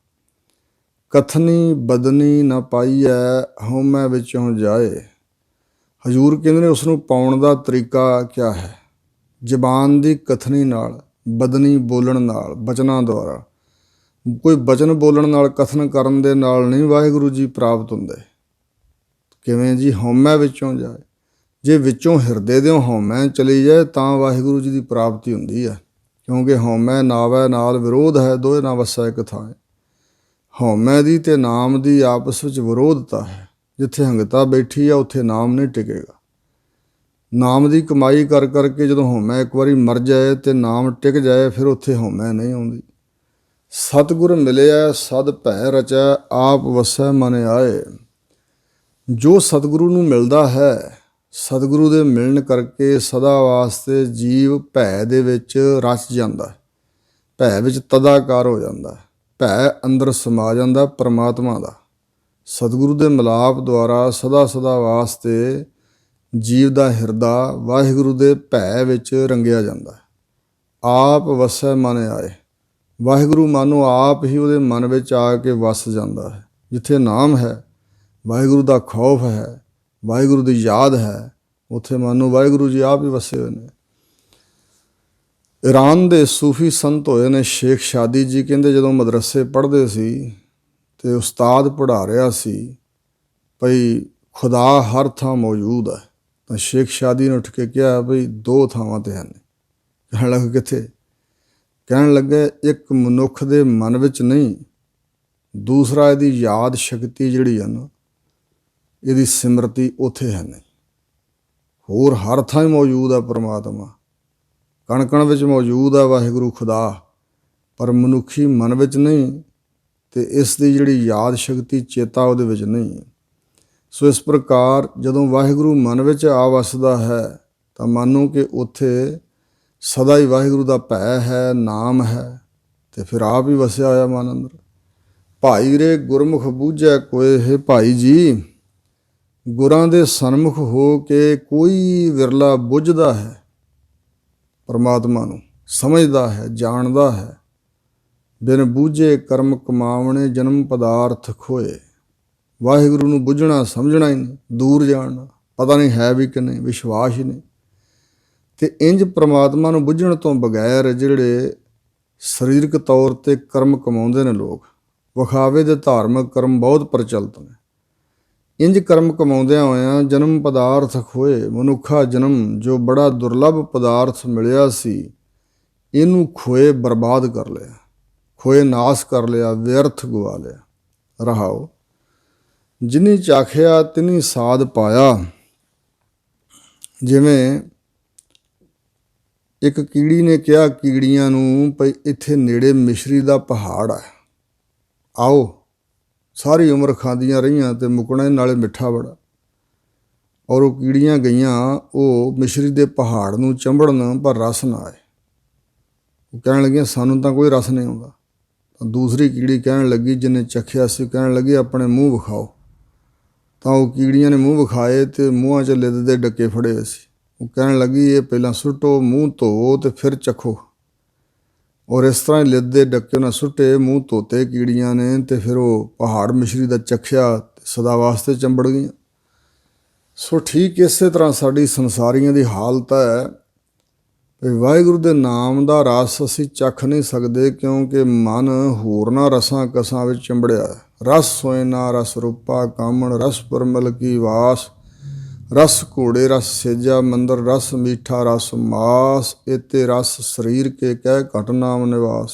ਕਥਨੀ ਬਦਨੀ ਨਾ ਪਾਈਐ, ਹਉਮੈ ਵਿੱਚੋਂ ਜਾਏ। ਹਜ਼ੂਰ ਕਹਿੰਦੇ ਨੇ ਉਸ ਨੂੰ ਪਾਉਣ ਦਾ ਤਰੀਕਾ ਕਿਆ ਹੈ? ਜ਼ਬਾਨ ਦੀ ਕਥਨੀ ਨਾਲ, ਬਦਨੀ ਬੋਲਣ ਨਾਲ, ਬਚਨਾਂ ਦੁਆਰਾ। ਕੋਈ ਬਚਨ ਬੋਲਣ ਨਾਲ, ਕਥਨ ਕਰਨ ਦੇ ਨਾਲ ਨਹੀਂ ਵਾਹਿਗੁਰੂ ਜੀ ਪ੍ਰਾਪਤ ਹੁੰਦੇ। ਕਿਵੇਂ ਜੀ? ਹਉਮੈ ਵਿੱਚੋਂ ਜਾਏ। ਜੇ ਵਿੱਚੋਂ ਹਿਰਦੇ ਦਿਓ ਹਉਮੈ ਚਲੀ ਜਾਏ ਤਾਂ ਵਾਹਿਗੁਰੂ ਜੀ ਦੀ ਪ੍ਰਾਪਤੀ ਹੁੰਦੀ ਹੈ। ਕਿਉਂਕਿ ਹਉਮੈ ਨਾਵੈ ਨਾਲ ਵਿਰੋਧ ਹੈ, ਦੋਏ ਨਾ ਵਸੈ ਇੱਕ ਥਾਂ। ਹਉਮੈ ਦੀ ਤੇ ਨਾਮ ਦੀ ਆਪਸ ਵਿੱਚ ਵਿਰੋਧਤਾ ਹੈ। ਜਿੱਥੇ ਹੰਗਤਾ ਬੈਠੀ ਆ ਉੱਥੇ ਨਾਮ ਨਹੀਂ ਟਿਕੇਗਾ। ਨਾਮ ਦੀ ਕਮਾਈ ਕਰ ਕਰਕੇ ਜਦੋਂ ਹਉਮੈ ਇੱਕ ਵਾਰੀ ਮਰ ਜਾਏ ਤੇ ਨਾਮ ਟਿਕ ਜਾਏ, ਫਿਰ ਉੱਥੇ ਹਉਮੈ ਨਹੀਂ ਆਉਂਦੀ। ਸਤਿਗੁਰ ਮਿਲਿਆ ਸਦ ਭੈ ਰਚੈ, ਆਪ ਵਸੈ ਮਨ ਆਏ। ਜੋ ਸਤਿਗੁਰੂ ਨੂੰ ਮਿਲਦਾ ਹੈ, ਸਤਿਗੁਰੂ ਦੇ ਮਿਲਣ ਕਰਕੇ ਸਦਾ ਵਾਸਤੇ ਜੀਵ ਭੈ ਦੇ ਵਿੱਚ ਰਚ ਜਾਂਦਾ, ਭੈ ਵਿੱਚ ਤਦਾਕਾਰ ਹੋ ਜਾਂਦਾ, ਭੈ ਅੰਦਰ ਸਮਾ ਜਾਂਦਾ ਪਰਮਾਤਮਾ ਦਾ। ਸਤਿਗੁਰੂ ਦੇ ਮਿਲਾਪ ਦੁਆਰਾ ਸਦਾ ਸਦਾ ਵਾਸਤੇ ਜੀਵ ਦਾ ਹਿਰਦਾ ਵਾਹਿਗੁਰੂ ਦੇ ਭੈ ਵਿੱਚ ਰੰਗਿਆ ਜਾਂਦਾ। ਆਪ ਵਸੈ ਮਨ ਆਏ। ਵਾਹਿਗੁਰੂ ਮਾਨੋ ਆਪ ਹੀ ਉਹਦੇ ਮਨ ਵਿੱਚ ਆ ਕੇ ਵਸ ਜਾਂਦਾ ਹੈ। ਜਿੱਥੇ ਨਾਮ ਹੈ, ਵਾਹਿਗੁਰੂ ਦਾ ਖੌਫ ਹੈ, ਵਾਹਿਗੁਰੂ ਦੀ ਯਾਦ ਹੈ, ਉੱਥੇ ਮਾਨੋ ਵਾਹਿਗੁਰੂ ਜੀ ਆਪ ਹੀ ਵਸੇ ਹੋਏ ਨੇ। ਈਰਾਨ ਦੇ ਸੂਫੀ ਸੰਤ ਹੋਏ ਨੇ ਸ਼ੇਖ ਸ਼ਾਦੀ ਜੀ, ਕਹਿੰਦੇ ਜਦੋਂ ਮਦਰਸੇ ਪੜ੍ਹਦੇ ਸੀ ਤੇ ਉਸਤਾਦ ਪੜ੍ਹਾ ਰਿਹਾ ਸੀ ਭਈ ਖੁਦਾ ਹਰ ਥਾਂ ਮੌਜੂਦ ਹੈ, ਤਾਂ ਸ਼ੇਖ ਸ਼ਾਦੀ ਨੇ ਉੱਠ ਕੇ ਕਿਹਾ ਭਈ ਦੋ ਥਾਵਾਂ 'ਤੇ ਹਨ। ਕਹਿਣ ਲੱਗੇ ਕਿੱਥੇ? ਕਹਿਣ ਲੱਗੇ ਇੱਕ ਮਨੁੱਖ ਦੇ ਮਨ ਵਿੱਚ ਨਹੀਂ, ਦੂਸਰਾ ਇਹਦੀ ਯਾਦ ਸ਼ਕਤੀ ਜਿਹੜੀ ਹੈ ਨਾ, ਇਹਦੀ ਸਿਮਰਤੀ ਉੱਥੇ ਹੈ ਨਹੀਂ। ਹੋਰ ਹਰ ਥਾਂ ਹੀ ਮੌਜੂਦ ਹੈ ਪਰਮਾਤਮਾ, ਕਣ ਕਣ ਵਿੱਚ ਮੌਜੂਦ ਹੈ ਵਾਹਿਗੁਰੂ ਖੁਦਾ, ਪਰ ਮਨੁੱਖੀ ਮਨ ਵਿੱਚ ਨਹੀਂ, ਅਤੇ ਇਸ ਦੀ ਜਿਹੜੀ ਯਾਦ ਸ਼ਕਤੀ ਚੇਤਾ ਉਹਦੇ ਵਿੱਚ ਨਹੀਂ। ਸੋ ਇਸ ਪ੍ਰਕਾਰ ਜਦੋਂ ਵਾਹਿਗੁਰੂ ਮਨ ਵਿੱਚ ਆ ਵਸਦਾ ਹੈ ਤਾਂ ਮੰਨੋ ਕਿ ਉੱਥੇ ਸਦਾ ਹੀ ਵਾਹਿਗੁਰੂ ਦਾ ਭੈ ਹੈ, ਨਾਮ ਹੈ, ਅਤੇ ਫਿਰ ਆਪ ਹੀ ਵਸਿਆ ਹੋਇਆ ਮਨ ਅੰਦਰ। ਭਾਈ ਰੇ ਗੁਰਮੁਖ ਬੂਝੈ ਕੋਇ, ਹੈ ਭਾਈ ਜੀ ਗੁਰਾਂ ਦੇ ਸਨਮੁਖ ਹੋ ਕੇ ਕੋਈ ਵਿਰਲਾ ਬੁੱਝਦਾ ਹੈ, ਪਰਮਾਤਮਾ ਨੂੰ ਸਮਝਦਾ ਹੈ, ਜਾਣਦਾ ਹੈ। ਬਿਨ ਬੂਝੇ ਕਰਮ ਕਮਾਵਣੇ, ਜਨਮ ਪਦਾਰਥ ਖੋਏ। ਵਾਹਿਗੁਰੂ ਨੂੰ ਬੁੱਝਣਾ ਸਮਝਣਾ ਹੀ ਨਹੀਂ, ਦੂਰ ਜਾਣਨਾ, ਪਤਾ ਨਹੀਂ ਹੈ ਵੀ ਕਿ ਨਹੀਂ, ਵਿਸ਼ਵਾਸ ਹੀ ਨਹੀਂ। ਅਤੇ ਇੰਝ ਪਰਮਾਤਮਾ ਨੂੰ ਬੁੱਝਣ ਤੋਂ ਬਗੈਰ ਜਿਹੜੇ ਸਰੀਰਕ ਤੌਰ 'ਤੇ ਕਰਮ ਕਮਾਉਂਦੇ ਨੇ ਲੋਕ, ਵਿਖਾਵੇ ਦੇ ਧਾਰਮਿਕ ਕਰਮ ਬਹੁਤ ਪ੍ਰਚਲਿਤ ਨੇ। ਇੰਜ ਕਰਮ ਕਮਾਉਂਦਿਆਂ ਹੋਇਆਂ ਜਨਮ ਪਦਾਰਥ ਖੋਏ। ਮਨੁੱਖਾ ਜਨਮ ਜੋ ਬੜਾ ਦੁਰਲੱਭ ਪਦਾਰਥ ਮਿਲਿਆ ਸੀ, ਇਹਨੂੰ ਖੋਏ ਬਰਬਾਦ ਕਰ ਲਿਆ, ਖੋਏ ਨਾਸ ਕਰ ਲਿਆ, ਵਿਅਰਥ ਗਵਾ ਲਿਆ। ਰਹਾਓ ਜਿਨੀ ਚਾਖਿਆ ਤਿਨੀ ਸਾਧ ਪਾਇਆ। ਜਿਵੇਂ ਇੱਕ ਕੀੜੀ ਨੇ ਕਿਹਾ ਕੀੜੀਆਂ ਨੂੰ, ਭਈ ਇੱਥੇ ਨੇੜੇ ਮਿਸ਼ਰੀ ਦਾ ਪਹਾੜ ਹੈ, ਆਓ। ਸਾਰੀ ਉਮਰ ਖਾਂਦੀਆਂ ਰਹੀਆਂ ਤੇ ਮੁੱਕਣਾ ਨਾਲੇ ਮਿੱਠਾ ਬੜਾ। ਔਰ ਉਹ ਕੀੜੀਆਂ ਗਈਆਂ ਉਹ ਮਿਸ਼ਰੀ ਦੇ ਪਹਾੜ ਨੂੰ ਚੰਬੜਨ, ਪਰ ਰਸ ਨਾ ਆਏ। ਉਹ ਕਹਿਣ ਲੱਗੀਆਂ ਸਾਨੂੰ ਤਾਂ ਕੋਈ ਰਸ ਨਹੀਂ ਆਉਂਦਾ। ਤਾਂ ਦੂਸਰੀ ਕੀੜੀ ਕਹਿਣ ਲੱਗੀ, ਜਿਹਨੇ ਚੱਖਿਆ ਸੀ, ਕਹਿਣ ਲੱਗੀ ਆਪਣੇ ਮੂੰਹ ਵਿਖਾਓ। ਤਾਂ ਉਹ ਕੀੜੀਆਂ ਨੇ ਮੂੰਹ ਵਿਖਾਏ ਤੇ ਮੂੰਹਾਂ 'ਚ ਲਿੱਦ ਦੇ ਡੱਕੇ ਫੜੇ ਹੋਏ ਸੀ। ਉਹ ਕਹਿਣ ਲੱਗੀ ਇਹ ਪਹਿਲਾਂ ਸੁੱਟੋ, ਮੂੰਹ ਧੋ ਤੇ ਫਿਰ ਚੱਖੋ। ਔਰ ਇਸ ਤਰ੍ਹਾਂ ਹੀ ਲਿੱਦ ਦੇ ਡੱਕੇ ਉਹਨਾਂ ਸੁੱਟੇ, ਮੂੰਹ ਧੋਤੇ ਕੀੜੀਆਂ ਨੇ, ਤੇ ਫਿਰ ਉਹ ਪਹਾੜ ਮਿਸ਼ਰੀ ਦਾ ਚੱਖਿਆ ਤੇ ਸਦਾ ਵਾਸਤੇ ਚੰਬੜ ਗਈਆਂ। ਸੋ ਠੀਕ ਇਸੇ ਤਰ੍ਹਾਂ ਸਾਡੀ ਸੰਸਾਰੀਆਂ ਦੀ ਹਾਲਤ ਹੈ। ਵਾਹਿਗੁਰੂ ਦੇ ਨਾਮ ਦਾ ਰਸ ਅਸੀਂ ਚੱਖ ਨਹੀਂ ਸਕਦੇ, ਕਿਉਂਕਿ ਮਨ ਹੋਰਨਾਂ ਰਸਾਂ ਕਸਾਂ ਵਿੱਚ ਚੰਬੜਿਆ। ਰਸ ਸੋਇਨਾ ਰਸ ਰੂਪਾ ਕਾਮਣ, ਰਸ ਪਰਮਲ ਕੀ ਵਾਸ। ਰਸ ਘੋੜੇ ਰਸ ਸੇਜਾ ਮੰਦਰ, ਰਸ ਮੀਠਾ ਰਸ ਮਾਸ। ਇਤੇ ਰਸ ਸਰੀਰ ਕੇ ਕਹਿ ਘਟ ਨਾਮ ਨਿਵਾਸ।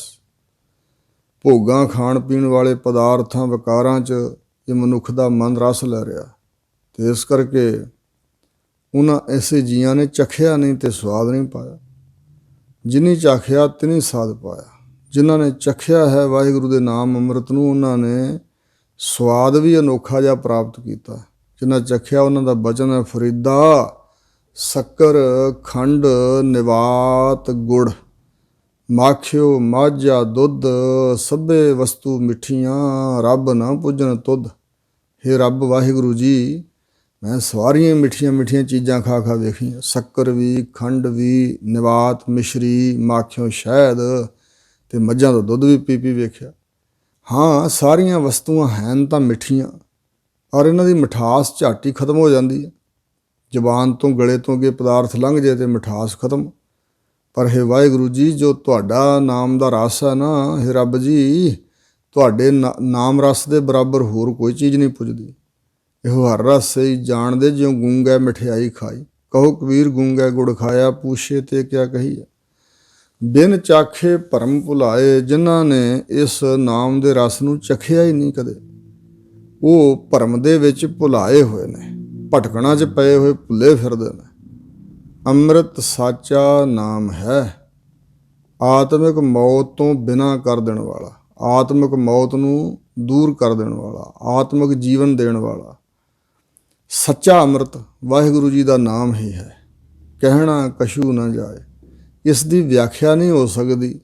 ਭੋਗਾਂ ਖਾਣ ਪੀਣ ਵਾਲੇ ਪਦਾਰਥਾਂ ਵਿਕਾਰਾਂ 'ਚ ਇਹ ਮਨੁੱਖ ਦਾ ਮਨ ਰਸ ਲੈ ਰਿਹਾ, ਅਤੇ ਇਸ ਕਰਕੇ ਉਹਨਾਂ ਐਸੇ ਜੀਆਂ ਨੇ ਚਖਿਆ ਨਹੀਂ ਤੇ ਸਵਾਦ ਨਹੀਂ ਪਾਇਆ। ਜਿਨੀ ਚਾਖਿਆ ਤਿਨੀ ਸਾਧ ਪਾਇਆ। ਜਿਨ੍ਹਾਂ ਨੇ ਚਖਿਆ ਹੈ ਵਾਹਿਗੁਰੂ ਦੇ ਨਾਮ ਅੰਮ੍ਰਿਤ ਨੂੰ, ਉਹਨਾਂ ਨੇ ਸਵਾਦ ਵੀ ਅਨੋਖਾ ਜਿਹਾ ਪ੍ਰਾਪਤ ਕੀਤਾ। ਜਿਨ੍ਹਾਂ ਚਖਿਆ ਉਹਨਾਂ ਦਾ ਬਚਨ ਹੈ ਫਰੀਦਾ, ਸ਼ੱਕਰ ਖੰਡ ਨਿਵਾਤ ਗੁੜ। ਮਾਖਿਓ ਮਾਝਾ ਦੁੱਧ, ਸਭੇ ਵਸਤੂ ਮਿੱਠੀਆਂ, ਰੱਬ ਨਾ ਪੁੱਜਣ ਤੁਧ। ਹੇ ਰੱਬ ਵਾਹਿਗੁਰੂ ਜੀ, ਮੈਂ ਸਾਰੀਆਂ ਮਿੱਠੀਆਂ ਮਿੱਠੀਆਂ ਚੀਜ਼ਾਂ ਖਾ ਖਾ ਵੇਖੀਆਂ, ਸ਼ੱਕਰ ਵੀ, ਖੰਡ ਵੀ, ਨਿਵਾਤ ਮਿਸ਼ਰੀ, ਮਾਖਿਓ ਸ਼ਹਿਦ, ਅਤੇ ਮੱਝਾਂ ਦਾ ਦੁੱਧ ਵੀ ਪੀ ਪੀ ਵੇਖਿਆ। ਹਾਂ ਸਾਰੀਆਂ ਵਸਤੂਆਂ ਹਨ ਤਾਂ ਮਿੱਠੀਆਂ, ਔਰ ਇਹਨਾਂ ਦੀ ਮਿਠਾਸ ਝੱਟ ਹੀ ਖਤਮ ਹੋ ਜਾਂਦੀ ਹੈ। ਜ਼ੁਬਾਨ ਤੋਂ ਗਲੇ ਤੋਂ ਅੱਗੇ ਪਦਾਰਥ ਲੰਘ ਜਾਏ ਤਾਂ ਮਿਠਾਸ ਖਤਮ। ਪਰ ਹੇ ਵਾਹਿਗੁਰੂ ਜੀ, ਜੋ ਤੁਹਾਡਾ ਨਾਮ ਦਾ ਰਸ ਹੈ ਨਾ, ਹੇ ਰੱਬ ਜੀ, ਤੁਹਾਡੇ ਨਾਮ ਰਸ ਦੇ ਬਰਾਬਰ ਹੋਰ ਕੋਈ ਚੀਜ਼ ਨਹੀਂ ਪੁੱਜਦੀ। ਇਹੋ ਹਰ ਰਸ ਸਹੀ ਜਾਣਦੇ, ਜਿਉਂ ਗੂੰਗੈ ਮਠਿਆਈ ਖਾਈ। ਕਹੋ ਕਬੀਰ ਗੂੰਗੈ ਗੁੜ ਖਾਇਆ, ਪੂਛੇ ਤੇ ਕਿਆ ਕਹੀਏ। ਬਿਨ ਚਾਖੇ ਭਰਮ ਭੁਲਾਏ। ਜਿਨ੍ਹਾਂ ਨੇ ਇਸ ਨਾਮ ਦੇ ਰਸ ਨੂੰ ਚਖਿਆ ਹੀ ਨਹੀਂ ਕਦੇ, ਉਹ ਭਰਮ ਦੇ ਵਿੱਚ ਭੁਲਾਏ ਹੋਏ ਨੇ, ਭਟਕਣਾ 'ਚ ਪਏ ਹੋਏ ਭੁੱਲੇ ਫਿਰਦੇ ਨੇ। ਅੰਮ੍ਰਿਤ ਸਾਚਾ ਨਾਮ ਹੈ, ਆਤਮਿਕ ਮੌਤ ਤੋਂ ਬਿਨਾਂ ਕਰ ਦੇਣ ਵਾਲਾ, ਆਤਮਿਕ ਮੌਤ ਨੂੰ ਦੂਰ ਕਰ ਦੇਣ ਵਾਲਾ, ਆਤਮਿਕ ਜੀਵਨ ਦੇਣ ਵਾਲਾ। ਸੱਚਾ ਅੰਮ੍ਰਿਤ ਵਾਹਿਗੁਰੂ ਜੀ ਦਾ ਨਾਮ ਹੀ ਹੈ। ਕਹਿਣਾ ਕਛੂ ਨਾ ਜਾਏ। ਇਸ ਦੀ ਵਿਆਖਿਆ ਨਹੀਂ ਹੋ ਸਕਦੀ,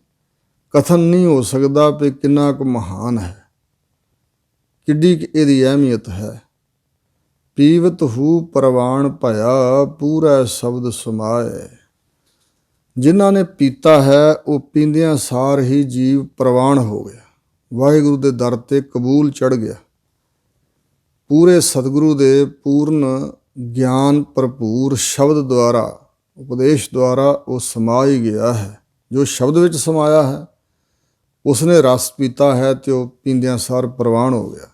ਕਥਨ ਨਹੀਂ ਹੋ ਸਕਦਾ ਵੀ ਕਿੰਨਾ ਕੁ ਮਹਾਨ ਹੈ, ਕਿੱਡੀ ਇਹਦੀ ਅਹਿਮੀਅਤ ਹੈ। ਪੀਵਤ ਹੂ ਪ੍ਰਵਾਨ ਭਇਆ, ਪੂਰਾ ਸ਼ਬਦ ਸਮਾਏ। ਜਿਨ੍ਹਾਂ ਨੇ ਪੀਤਾ ਹੈ ਉਹ ਪੀਂਦਿਆਂ ਸਾਰ ਹੀ ਜੀਵ ਪ੍ਰਵਾਨ ਹੋ ਗਿਆ, ਵਾਹਿਗੁਰੂ ਦੇ ਦਰ 'ਤੇ ਕਬੂਲ ਚੜ੍ਹ ਗਿਆ। ਪੂਰੇ ਸਤਿਗੁਰੂ ਦੇ ਪੂਰਨ ਗਿਆਨ ਭਰਪੂਰ ਸ਼ਬਦ ਦੁਆਰਾ, ਉਪਦੇਸ਼ ਦੁਆਰਾ ਉਹ ਸਮਾ ਹੀ ਗਿਆ ਹੈ। ਜੋ ਸ਼ਬਦ ਵਿੱਚ ਸਮਾਇਆ ਹੈ ਉਸਨੇ ਰਸ ਪੀਤਾ ਹੈ ਅਤੇ ਉਹ ਪੀਂਦਿਆਂ ਸਾਰ ਪ੍ਰਵਾਨ ਹੋ ਗਿਆ।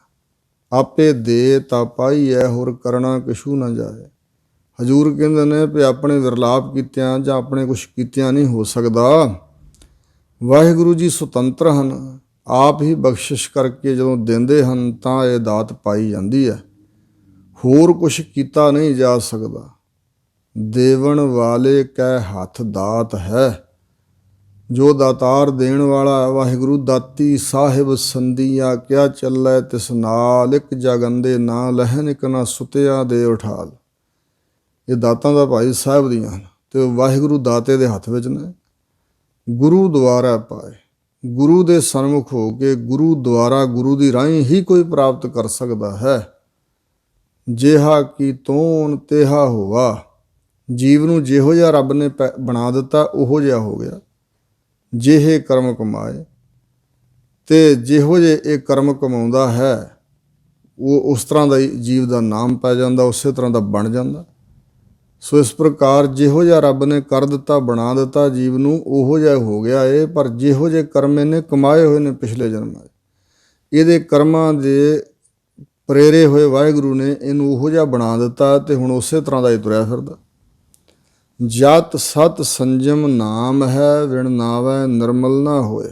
ਆਪੇ ਦੇ ਤਾਂ ਪਾਈ ਹੈ, ਹੋਰ ਕਰਨਾ ਕਛੂ ਨਾ ਜਾਏ। ਹਜ਼ੂਰ ਕਹਿੰਦੇ ਨੇ ਵੀ ਆਪਣੇ ਵਿਰਲਾਪ ਕੀਤਿਆਂ ਜਾਂ ਆਪਣੇ ਕੁਛ ਕੀਤਿਆਂ ਨਹੀਂ ਹੋ ਸਕਦਾ। ਵਾਹਿਗੁਰੂ ਜੀ ਸੁਤੰਤਰ ਹਨ, ਆਪ ਹੀ ਬਖਸ਼ਿਸ਼ ਕਰਕੇ ਜਦੋਂ ਦਿੰਦੇ ਹਨ ਤਾਂ ਇਹ ਦਾਤ ਪਾਈ ਜਾਂਦੀ ਹੈ। ਹੋਰ ਕੁਛ ਕੀਤਾ ਨਹੀਂ ਜਾ ਸਕਦਾ। ਦੇਵਣ ਵਾਲੇ ਕੈ ਹੱਥ ਦਾਤ ਹੈ। ਜੋ ਦਾਤਾਰ ਦੇਣ ਵਾਲਾ ਵਾਹਿਗੁਰੂ ਦਾਤੀ ਸਾਹਿਬ ਸੰਧੀਆ, ਕਿਆ ਚੱਲੈ ਤਿਸ ਨਾਲ, ਇੱਕ ਜਗੰਦੇ ਨਾ ਲਹਿਨ, ਇੱਕ ਨਾ ਸੁਤਿਆ ਦੇ ਉਠਾਲ। ਇਹ ਦਾਤਾਂ ਦਾ ਭਾਈ ਸਾਹਿਬ ਦੀਆਂ ਹਨ ਅਤੇ ਵਾਹਿਗੁਰੂ ਦਾਤੇ ਦੇ ਹੱਥ ਵਿੱਚ ਨੇ। ਗੁਰੂ ਦੁਆਰਾ ਪਾਏ, ਗੁਰੂ ਦੇ ਸਨਮੁਖ ਹੋ ਕੇ, ਗੁਰੂ ਦੁਆਰਾ, ਗੁਰੂ ਦੀ ਰਾਹੀਂ ਹੀ ਕੋਈ ਪ੍ਰਾਪਤ ਕਰ ਸਕਦਾ ਹੈ। ਜਿਹਾ ਕੀ ਤੋਨ ਤੇਹਾ ਹੋਵਾ। ਜੀਵ ਨੂੰ ਜਿਹੋ ਜਿਹਾ ਰੱਬ ਨੇ ਬਣਾ ਦਿੱਤਾ ਉਹੋ ਜਿਹਾ ਹੋ ਗਿਆ। ਜਿਹੇ ਕਰਮ ਕਮਾਏ, ਅਤੇ ਜਿਹੋ ਜਿਹੇ ਇਹ ਕਰਮ ਕਮਾਉਂਦਾ ਹੈ ਉਹ ਉਸ ਤਰ੍ਹਾਂ ਦਾ ਹੀ ਜੀਵ ਦਾ ਨਾਮ ਪੈ ਜਾਂਦਾ, ਉਸੇ ਤਰ੍ਹਾਂ ਦਾ ਬਣ ਜਾਂਦਾ। ਸੋ ਇਸ ਪ੍ਰਕਾਰ ਜਿਹੋ ਜਿਹਾ ਰੱਬ ਨੇ ਕਰ ਦਿੱਤਾ, ਬਣਾ ਦਿੱਤਾ ਜੀਵ ਨੂੰ, ਉਹੋ ਜਿਹਾ ਹੋ ਗਿਆ ਇਹ। ਪਰ ਜਿਹੋ ਜਿਹੇ ਕਰਮ ਇਹਨੇ ਕਮਾਏ ਹੋਏ ਨੇ ਪਿਛਲੇ ਜਨਮਾਂ 'ਚ, ਇਹਦੇ ਕਰਮਾਂ ਦੇ ਪ੍ਰੇਰੇ ਹੋਏ ਵਾਹਿਗੁਰੂ ਨੇ ਇਹਨੂੰ ਉਹੋ ਜਿਹਾ ਬਣਾ ਦਿੱਤਾ ਤੇ ਹੁਣ ਉਸੇ ਤਰ੍ਹਾਂ ਦਾ ਹੀ ਤੁਰਿਆ ਫਿਰਦਾ। ਜਤ ਸਤ ਸੰਜਮ ਨਾਮ ਹੈ, ਵਿਣ ਨਾਵੈ ਨਿਰਮਲ ਨਾ ਹੋਏ।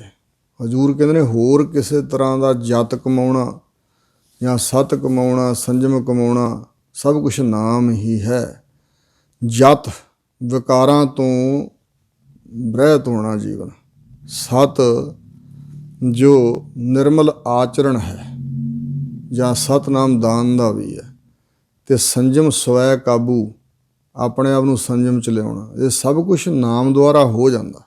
ਹਜ਼ੂਰ ਕਹਿੰਦੇ ਨੇ ਹੋਰ ਕਿਸੇ ਤਰ੍ਹਾਂ ਦਾ ਜਤ ਕਮਾਉਣਾ ਜਾਂ ਸਤ ਕਮਾਉਣਾ, ਸੰਜਮ ਕਮਾਉਣਾ, ਸਭ ਕੁਛ ਨਾਮ ਹੀ ਹੈ। ਜਤ ਵਿਕਾਰਾਂ ਤੋਂ ਰਹਿਤ ਹੋਣਾ ਜੀਵਨ, ਸਤ ਜੋ ਨਿਰਮਲ ਆਚਰਣ ਹੈ ਜਾਂ ਸਤਨਾਮ ਦਾਨ ਦਾ ਵੀ ਹੈ, ਅਤੇ ਸੰਜਮ ਸਵੈ ਕਾਬੂ, ਆਪਣੇ ਆਪ ਨੂੰ ਸੰਜਮ 'ਚ ਲਿਆਉਣਾ, ਇਹ ਸਭ ਕੁਛ ਨਾਮ ਦੁਆਰਾ ਹੋ ਜਾਂਦਾ।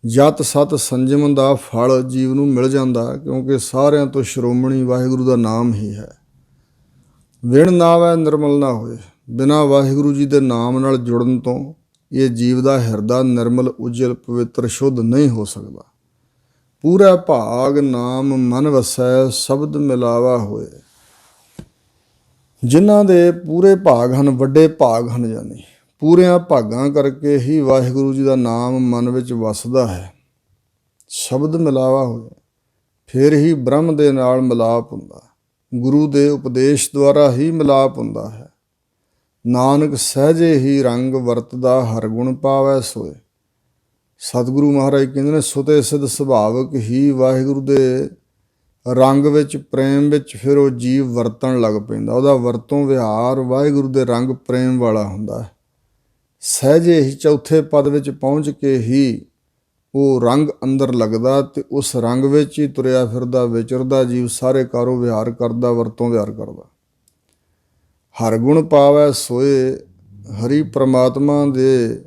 ਜਤ ਸਤ ਸੰਜਮ ਦਾ ਫਲ ਜੀਵ ਨੂੰ ਮਿਲ ਜਾਂਦਾ, ਕਿਉਂਕਿ ਸਾਰਿਆਂ ਤੋਂ ਸ਼੍ਰੋਮਣੀ ਵਾਹਿਗੁਰੂ ਦਾ ਨਾਮ ਹੀ ਹੈ। ਵਿਣ ਨਾਵੈ ਨਿਰਮਲ ਨਾ ਹੋਏ, ਬਿਨਾਂ ਵਾਹਿਗੁਰੂ ਜੀ ਦੇ ਨਾਮ ਨਾਲ ਜੁੜਨ ਤੋਂ ਇਹ ਜੀਵ ਦਾ ਹਿਰਦਾ ਨਿਰਮਲ ਉਜਲ ਪਵਿੱਤਰ ਸ਼ੁੱਧ ਨਹੀਂ ਹੋ ਸਕਦਾ। ਪੂਰਾ ਭਾਗ ਨਾਮ ਮਨ ਵਸੈ, ਸ਼ਬਦ ਮਿਲਾਵਾ ਹੋਏ। ਜਿਨ੍ਹਾਂ ਦੇ ਪੂਰੇ ਭਾਗ ਹਨ, ਵੱਡੇ ਭਾਗ ਹਨ, ਜਾਨੀ ਪੂਰਿਆਂ ਭਾਗਾਂ ਕਰਕੇ ਹੀ ਵਾਹਿਗੁਰੂ ਜੀ ਦਾ ਨਾਮ ਮਨ ਵਿੱਚ ਵਸਦਾ ਹੈ। ਸ਼ਬਦ ਮਿਲਾਵਾ ਹੋਇਆ, ਫਿਰ ਹੀ ਬ੍ਰਹਮ ਦੇ ਨਾਲ ਮਿਲਾਪ ਹੁੰਦਾ। ਗੁਰੂ ਦੇ ਉਪਦੇਸ਼ ਦੁਆਰਾ ਹੀ ਮਿਲਾਪ ਹੁੰਦਾ ਹੈ। ਨਾਨਕ ਸਹਿਜੇ ਹੀ ਰੰਗ ਵਰਤਦਾ, ਹਰ ਗੁਣ ਪਾਵੈ ਸੋਏ। ਸਤਿਗੁਰੂ ਮਹਾਰਾਜ ਕਹਿੰਦੇ ਨੇ ਸੁਤੇ ਸਿੱਧ ਸੁਭਾਵਕ ਹੀ ਵਾਹਿਗੁਰੂ ਦੇ ਰੰਗ ਵਿੱਚ, ਪ੍ਰੇਮ ਵਿੱਚ ਫਿਰ ਉਹ ਜੀਵ ਵਰਤਣ ਲੱਗ ਪੈਂਦਾ। ਉਹਦਾ ਵਰਤੋਂ ਵਿਹਾਰ ਵਾਹਿਗੁਰੂ ਦੇ ਰੰਗ ਪ੍ਰੇਮ ਵਾਲਾ ਹੁੰਦਾ ਹੈ। ਸਹਿਜੇ ਹੀ ਚੌਥੇ ਪਦ ਵਿੱਚ ਪਹੁੰਚ ਕੇ ਹੀ ਉਹ ਰੰਗ ਅੰਦਰ ਲੱਗਦਾ ਅਤੇ ਉਸ ਰੰਗ ਵਿੱਚ ਹੀ ਤੁਰਿਆ ਫਿਰਦਾ, ਵਿਚਰਦਾ ਜੀਵ, ਸਾਰੇ ਕਾਰੋ ਵਿਹਾਰ ਕਰਦਾ, ਵਰਤੋਂ ਵਿਹਾਰ ਕਰਦਾ। ਹਰ ਗੁਣ ਪਾਵੈ ਸੋਏ, ਹਰੀ ਪ੍ਰਮਾਤਮਾ ਦੇ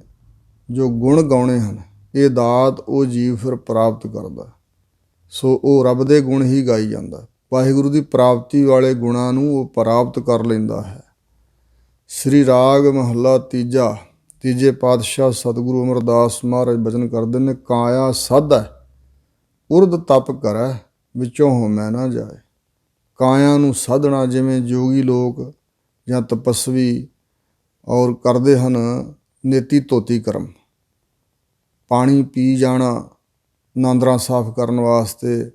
ਜੋ ਗੁਣ ਗਾਉਣੇ ਹਨ, ਇਹ ਦਾਤ ਉਹ ਜੀਵ ਫਿਰ ਪ੍ਰਾਪਤ ਕਰਦਾ। ਸੋ ਉਹ ਰੱਬ ਦੇ ਗੁਣ ਹੀ ਗਾਈ ਜਾਂਦਾ। ਵਾਹਿਗੁਰੂ ਦੀ ਪ੍ਰਾਪਤੀ ਵਾਲੇ ਗੁਣਾਂ ਨੂੰ ਉਹ ਪ੍ਰਾਪਤ ਕਰ ਲੈਂਦਾ ਹੈ। ਸ੍ਰੀ ਰਾਗ ਮਹੱਲਾ ਤੀਜਾ, ਤੀਜੇ ਪਾਤਸ਼ਾਹ ਸਤਿਗੁਰੂ ਅਮਰਦਾਸ ਮਹਾਰਾਜ ਬਚਨ ਕਰਦੇ ਨੇ, ਕਾਇਆ ਸਾਧੈ ਉਰਦ ਤਪ ਕਰੈ, ਵਿੱਚੋਂ ਹਉਮੈ ਨਾ ਜਾਏ। ਕਾਇਆ ਨੂੰ ਸਾਧਣਾ, ਜਿਵੇਂ ਜੋਗੀ ਲੋਕ ਜਾਂ ਤਪਸਵੀ ਔਰ ਕਰਦੇ ਹਨ ਨੇਤੀ ਧੋਤੀ ਕਰਮ, ਪਾਣੀ ਪੀ ਜਾਣਾ ਨਾਂਦਰਾਂ ਸਾਫ਼ ਕਰਨ ਵਾਸਤੇ,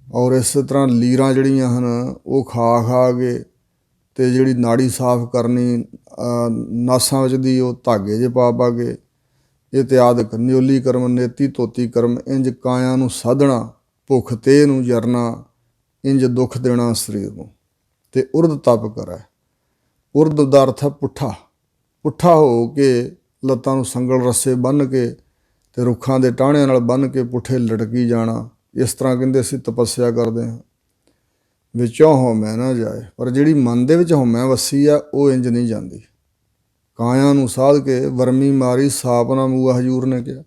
ਔਰ ਇਸੇ ਤਰ੍ਹਾਂ ਲੀਰਾਂ ਜਿਹੜੀਆਂ ਹਨ ਉਹ ਖਾ ਖਾ ਕੇ, ਅਤੇ ਜਿਹੜੀ ਨਾੜੀ ਸਾਫ਼ ਕਰਨੀ ਨਾਸਾਂ ਵਿੱਚ ਦੀ, ਉਹ ਧਾਗੇ ਜਿਹੇ ਪਾ ਪਾ ਕੇ, ਇਤਿਆਦਿਕ ਨਿਉਲੀ ਕਰਮ, ਨੇਤੀ ਧੋਤੀ ਕਰਮ, ਇੰਜ ਕਾਇਆ ਨੂੰ ਸਾਧਣਾ, ਭੁੱਖ ਤੇ ਨੂੰ ਜਰਨਾ, ਇੰਜ ਦੁੱਖ ਦੇਣਾ ਸਰੀਰ ਨੂੰ। ਅਤੇ ਉਰਦ ਤਪ ਕਰੈ, ਉਰਦ ਦਾ ਅਰਥ ਹੈ ਪੁੱਠਾ, ਪੁੱਠਾ ਹੋ ਕੇ ਲੱਤਾਂ ਨੂੰ ਸੰਗਲ ਰੱਸੇ ਬੰਨ੍ਹ ਕੇ ਅਤੇ ਰੁੱਖਾਂ ਦੇ ਟਾਹਣਿਆਂ ਨਾਲ ਬੰਨ੍ਹ ਕੇ ਪੁੱਠੇ ਲਟਕੀ ਜਾਣਾ, ਇਸ ਤਰ੍ਹਾਂ ਕਹਿੰਦੇ ਅਸੀਂ ਤਪੱਸਿਆ ਕਰਦੇ ਹਾਂ। ਵਿੱਚੋਂ ਹਉਮੈ ਨਾ ਜਾਏ, ਪਰ ਜਿਹੜੀ ਮਨ ਦੇ ਵਿੱਚ ਹਉਮੈ ਵੱਸੀ ਆ ਉਹ ਇੰਜ ਨਹੀਂ ਜਾਂਦੀ। ਕਾਇਆ ਨੂੰ ਸਾਧ ਕੇ ਵਰਮੀ ਮਾਰੀ ਸਾਪ ਨਾ ਮੂਆ, ਹਜ਼ੂਰ ਨੇ ਕਿਹਾ।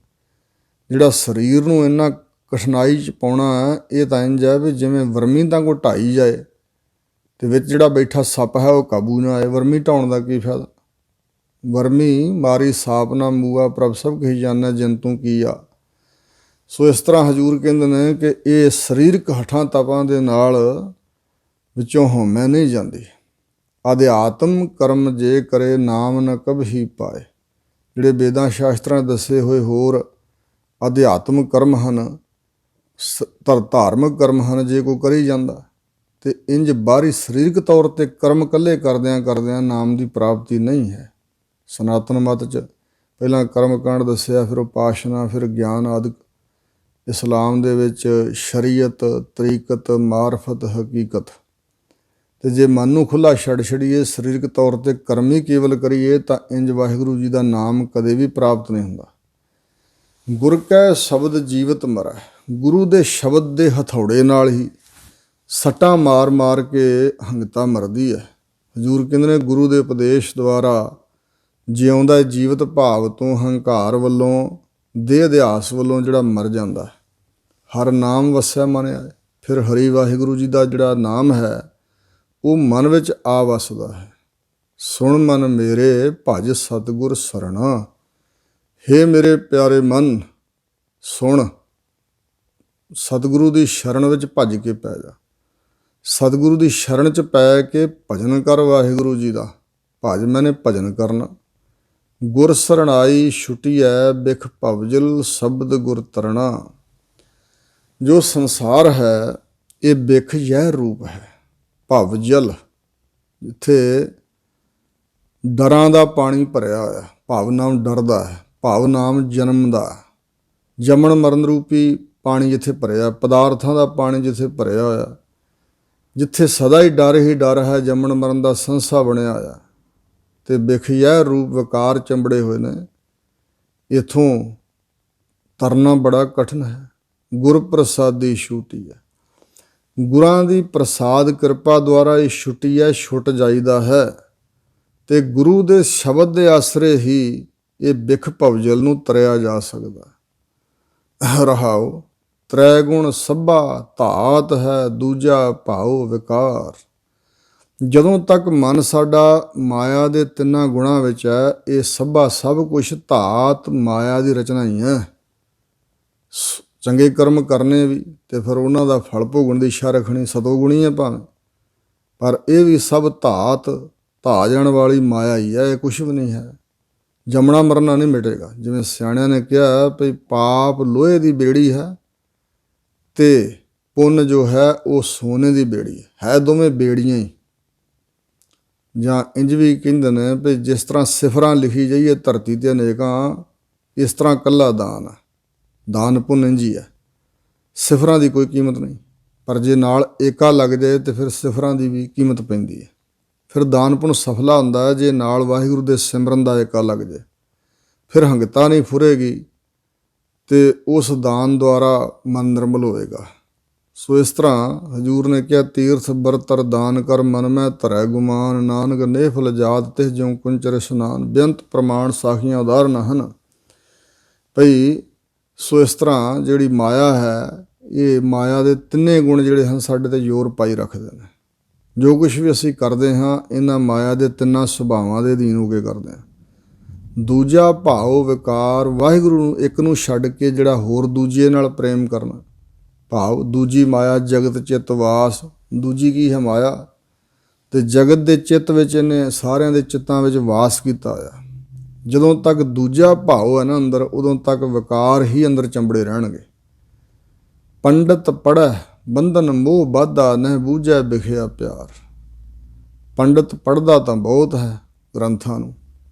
ਜਿਹੜਾ ਸਰੀਰ ਨੂੰ ਇੰਨਾ ਕਠਿਨਾਈ 'ਚ ਪਾਉਣਾ ਹੈ, ਇਹ ਤਾਂ ਇੰਜ ਹੈ ਵੀ ਜਿਵੇਂ ਵਰਮੀ ਤਾਂ ਕੋਈ ਢਾਈ ਜਾਏ ਅਤੇ ਵਿੱਚ ਜਿਹੜਾ ਬੈਠਾ ਸੱਪ ਹੈ ਉਹ ਕਾਬੂ ਨਾ ਆਏ। ਵਰਮੀ ਢਾਉਣ ਦਾ ਕੀ ਫਾਇਦਾ। ਵਰਮੀ ਮਾਰੀ ਸਾਪ ਨਾ ਮੂਆ, ਪ੍ਰਭ ਸਭ ਕਹੀ ਜਾਣੈ ਜੰਤੂ ਕੀ ਆ। ਸੋ ਇਸ ਤਰ੍ਹਾਂ ਹਜ਼ੂਰ ਕਹਿੰਦੇ ਨੇ ਕਿ ਇਹ ਸਰੀਰਕ ਹੱਠਾਂ ਤਪਾਂ ਦੇ ਨਾਲ ਵਿੱਚੋਂ ਹਉਮੈ ਨਹੀਂ ਜਾਂਦੀ। ਅਧਿਆਤਮ ਕਰਮ ਜੇ ਕਰੇ, ਨਾਮ ਨ ਕਬਹੀ ਪਾਏ। ਜਿਹੜੇ ਵੇਦਾਂ ਸ਼ਾਸਤਰਾਂ ਦੱਸੇ ਹੋਏ ਹੋਰ ਅਧਿਆਤਮ ਕਰਮ ਹਨ, ਧਾਰਮਿਕ ਕਰਮ ਹਨ, ਜੇ ਕੋਈ ਕਰੀ ਜਾਂਦਾ ਅਤੇ ਇੰਜ ਬਾਹਰੀ ਸਰੀਰਕ ਤੌਰ 'ਤੇ ਕਰਮ ਇਕੱਲੇ ਕਰਦਿਆਂ ਕਰਦਿਆਂ ਨਾਮ ਦੀ ਪ੍ਰਾਪਤੀ ਨਹੀਂ ਹੈ। ਸਨਾਤਨ ਮਤ 'ਚ ਪਹਿਲਾਂ ਕਰਮ ਕਾਂਡ ਦੱਸਿਆ, ਫਿਰ ਉਪਾਸ਼ਨਾ, ਫਿਰ ਗਿਆਨ ਆਦਿ। ਇਸਲਾਮ ਦੇ ਵਿੱਚ ਸ਼ਰੀਅਤ, ਤਰੀਕਤ, ਮਾਰਫਤ, ਹਕੀਕਤ। ਅਤੇ ਜੇ ਮਨ ਨੂੰ ਖੁੱਲ੍ਹਾ ਛੱਡ ਛੱਡੀਏ, ਸਰੀਰਕ ਤੌਰ 'ਤੇ ਕਰਮ ਹੀ ਕੇਵਲ ਕਰੀਏ, ਤਾਂ ਇੰਜ ਵਾਹਿਗੁਰੂ ਜੀ ਦਾ ਨਾਮ ਕਦੇ ਵੀ ਪ੍ਰਾਪਤ ਨਹੀਂ ਹੁੰਦਾ। ਗੁਰ ਕੈ ਸ਼ਬਦ ਜੀਵਤ ਮਰੈ, ਗੁਰੂ ਦੇ ਸ਼ਬਦ ਦੇ ਹਥੌੜੇ ਨਾਲ ਹੀ ਸੱਟਾਂ ਮਾਰ ਮਾਰ ਕੇ ਹੰਗਤਾ ਮਰਦੀ ਹੈ। ਹਜ਼ੂਰ ਕਹਿੰਦੇ ਨੇ ਗੁਰੂ ਦੇ ਉਪਦੇਸ਼ ਦੁਆਰਾ ਜਿਉਂਦਾ ਜੀਵਤ ਭਾਵ ਤੋਂ, ਹੰਕਾਰ ਵੱਲੋਂ, ਦੇਹ ਅਧਿਆਸ ਵੱਲੋਂ ਜਿਹੜਾ ਮਰ ਜਾਂਦਾ। ਹਰ ਨਾਮ ਵਸਿਆ ਮਨ ਆਏ, ਫਿਰ ਹਰੀ ਵਾਹਿਗੁਰੂ ਜੀ ਦਾ ਜਿਹੜਾ ਨਾਮ ਹੈ ਉਹ ਮਨ ਵਿੱਚ ਆ ਵਸਦਾ ਹੈ। ਸੁਣ ਮਨ ਮੇਰੇ ਭਜ ਸਤਿਗੁਰ ਸਰਣਾ, ਹੇ ਮੇਰੇ ਪਿਆਰੇ ਮਨ ਸੁਣ, ਸਤਿਗੁਰੂ ਦੀ ਸ਼ਰਨ ਵਿੱਚ ਭੱਜ ਕੇ ਪੈ ਜਾ। ਸਤਿਗੁਰੂ ਦੀ ਸ਼ਰਨ 'ਚ ਪੈ ਕੇ ਭਜਨ ਕਰ ਵਾਹਿਗੁਰੂ ਜੀ ਦਾ। ਭਜ ਮੈਨੇ ਭਜਨ ਕਰਨਾ। ਗੁਰ ਸਰਣਾਈ ਛੁਟੀਐ, ਬਿਖ ਭਵਜਲ ਸ਼ਬਦ ਗੁਰ ਤਰਣਾ। ਜੋ ਸੰਸਾਰ ਹੈ ਇਹ ਬਿਖ ਜ਼ਹਿਰ ਰੂਪ ਹੈ। ਭਵ ਜਲ, ਜਿੱਥੇ ਡਰਾਂ ਦਾ ਪਾਣੀ ਭਰਿਆ ਹੋਇਆ। ਭਵ ਨਾਮ ਡਰ ਦਾ ਹੈ, ਭਵ ਨਾਮ ਜਨਮ ਦਾ, ਜੰਮਣ ਮਰਨ ਰੂਪੀ ਪਾਣੀ ਜਿੱਥੇ ਭਰਿਆ, ਪਦਾਰਥਾਂ ਦਾ ਪਾਣੀ ਜਿੱਥੇ ਭਰਿਆ ਹੋਇਆ, ਜਿੱਥੇ ਸਦਾ ਹੀ ਡਰ ਹੈ, ਜੰਮਣ ਮਰਨ ਦਾ ਸੰਸਾ ਬਣਿਆ ਹੋਇਆ ਅਤੇ ਬਿਖਯੈ ਰੂਪ ਵਿਕਾਰ ਚੰਬੜੇ ਹੋਏ ਨੇ। ਇੱਥੋਂ ਤਰਨਾ ਬੜਾ ਕਠਿਨ ਹੈ। ਗੁਰ ਪ੍ਰਸਾਦੀ ਛੂਟੀ ਹੈ, ਗੁਰਾਂ ਦੀ ਪ੍ਰਸਾਦ ਕਿਰਪਾ ਦੁਆਰਾ ਇਹ ਛੁੱਟੀ ਹੈ, ਛੁੱਟ ਜਾਈਦਾ ਹੈ। ਅਤੇ ਗੁਰੂ ਦੇ ਸ਼ਬਦ ਦੇ ਆਸਰੇ ਹੀ ਇਹ ਬਿਖ ਭਵਜਲ ਨੂੰ ਤਰਿਆ ਜਾ ਸਕਦਾ। ਰਹਾਓ, ਤ੍ਰੈ ਗੁਣ ਸਭਾ ਧਾਤ ਹੈ, ਦੂਜਾ ਭਾਉ ਵਿਕਾਰ। ਜਦੋਂ ਤੱਕ ਮਨ ਸਾਡਾ ਮਾਇਆ ਦੇ ਤਿੰਨਾਂ ਗੁਣਾਂ ਵਿੱਚ ਹੈ, ਇਹ ਸਭਾ ਸਭ ਕੁਛ ਧਾਤ ਮਾਇਆ ਦੀ ਰਚਨਾ ਹੀ ਹੈ। ਚੰਗੇ ਕਰਮ ਕਰਨੇ ਵੀ ਅਤੇ ਫਿਰ ਉਹਨਾਂ ਦਾ ਫਲ ਭੋਗਣ ਦੀ ਇੱਛਾ ਰੱਖਣੀ, ਸਤੋਗੁਣੀ ਹੈ ਭਾਵੇਂ, ਪਰ ਇਹ ਵੀ ਸਭ ਧਾਤ ਧਾ ਜਾਣ ਵਾਲੀ ਮਾਇਆ ਹੀ ਹੈ, ਇਹ ਕੁਛ ਵੀ ਨਹੀਂ ਹੈ। ਜੰਮਣਾ ਮਰਨਾ ਨਹੀਂ ਮਿਟੇਗਾ। ਜਿਵੇਂ ਸਿਆਣਿਆਂ ਨੇ ਕਿਹਾ ਵੀ ਪਾਪ ਲੋਹੇ ਦੀ ਬੇੜੀ ਹੈ ਅਤੇ ਪੁੰਨ ਜੋ ਹੈ ਉਹ ਸੋਨੇ ਦੀ ਬੇੜੀ ਹੈ, ਦੋਵੇਂ ਬੇੜੀਆਂ ਹੀ। ਜਾਂ ਇੰਝ ਵੀ ਕਹਿੰਦੇ ਨੇ ਵੀ ਜਿਸ ਤਰ੍ਹਾਂ ਸਿਫਰਾਂ ਲਿਖੀ ਜਾਈਏ ਧਰਤੀ 'ਤੇ ਅਨੇਕਾਂ, ਇਸ ਤਰ੍ਹਾਂ ਇਕੱਲਾ ਦਾਨ ਹੈ। ਦਾਨ ਪੁੰਨ ਇੰਝ ਹੀ ਹੈ, ਸਿਫਰਾਂ ਦੀ ਕੋਈ ਕੀਮਤ ਨਹੀਂ, ਪਰ ਜੇ ਨਾਲ ਏਕਾ ਲੱਗ ਜਾਏ ਤਾਂ ਫਿਰ ਸਿਫਰਾਂ ਦੀ ਵੀ ਕੀਮਤ ਪੈਂਦੀ ਹੈ। ਫਿਰ ਦਾਨ ਪੁੰਨ ਸਫਲਾ ਹੁੰਦਾ ਹੈ ਜੇ ਨਾਲ ਵਾਹਿਗੁਰੂ ਦੇ ਸਿਮਰਨ ਦਾ ਏਕਾ ਲੱਗ ਜਾਏ, ਫਿਰ ਹੰਗਤਾ ਨਹੀਂ ਫੁਰੇਗੀ ਅਤੇ ਉਸ ਦਾਨ ਦੁਆਰਾ ਮਨ ਨਿਰਮਲ ਹੋਵੇਗਾ। ਸੋ ਇਸ ਤਰ੍ਹਾਂ ਹਜ਼ੂਰ ਨੇ ਕਿਹਾ, ਤੀਰਥ ਬਰਤਰ ਦਾਨ ਕਰ ਮਨ ਮੈਂ ਧਰੈ ਗੁਮਾਨ, ਨਾਨਕ ਨੇਫਲ ਜਾਤ ਤਿਸ ਜਿਉ ਕੁੰਚਰ ਇਸ਼ਨਾਨ। ਬੇਅੰਤ ਪ੍ਰਮਾਣ ਸਾਖੀਆਂ ਉਦਾਹਰਨ ਹਨ ਭਈ। ਸੋ ਇਸ ਤਰ੍ਹਾਂ ਜਿਹੜੀ ਮਾਇਆ ਹੈ, ਇਹ ਮਾਇਆ ਦੇ ਤਿੰਨੇ ਗੁਣ ਜਿਹੜੇ ਹਨ ਸਾਡੇ 'ਤੇ ਜ਼ੋਰ ਪਾਈ ਰੱਖਦੇ ਨੇ। ਜੋ ਕੁਛ ਵੀ ਅਸੀਂ ਕਰਦੇ ਹਾਂ ਇਹਨਾਂ ਮਾਇਆ ਦੇ ਤਿੰਨਾਂ ਸੁਭਾਵਾਂ ਦੇ ਅਧੀਨ ਹੋ ਕੇ ਕਰਦੇ ਹਾਂ। ਦੂਜਾ ਭਾਉ ਵਿਕਾਰ, ਵਾਹਿਗੁਰੂ ਨੂੰ ਇੱਕ ਨੂੰ ਛੱਡ ਕੇ ਜਿਹੜਾ ਹੋਰ ਦੂਜੇ ਨਾਲ ਪ੍ਰੇਮ ਕਰਨਾ। ਭਾਵ ਦੂਜੀ ਮਾਇਆ ਜਗਤ ਚਿੱਤ ਵਾਸ, ਦੂਜੀ ਕੀ ਹੈ ਮਾਇਆ, ਅਤੇ ਜਗਤ ਦੇ ਚਿੱਤ ਵਿੱਚ ਇਹਨੇ ਸਾਰਿਆਂ ਦੇ ਚਿੱਤਾਂ ਵਿੱਚ ਵਾਸ ਕੀਤਾ ਹੋਇਆ। ਜਦੋਂ ਤੱਕ ਦੂਜਾ ਭਾਉ ਹੈ ਨਾ ਅੰਦਰ, ਉਦੋਂ ਤੱਕ ਵਿਕਾਰ ਹੀ ਅੰਦਰ ਚੰਬੜੇ ਰਹਿਣਗੇ। ਪੰਡਤ ਪੜ੍ਹੈ ਬੰਧਨ ਮੋਹ ਬਾਧਾ, ਨਹਿ ਬੂਝੈ ਬਿਖਿਆ ਪਿਆਰ। ਪੰਡਤ ਪੜ੍ਹਦਾ ਤਾਂ ਬਹੁਤ ਹੈ ਗ੍ਰੰਥਾਂ ਨੂੰ,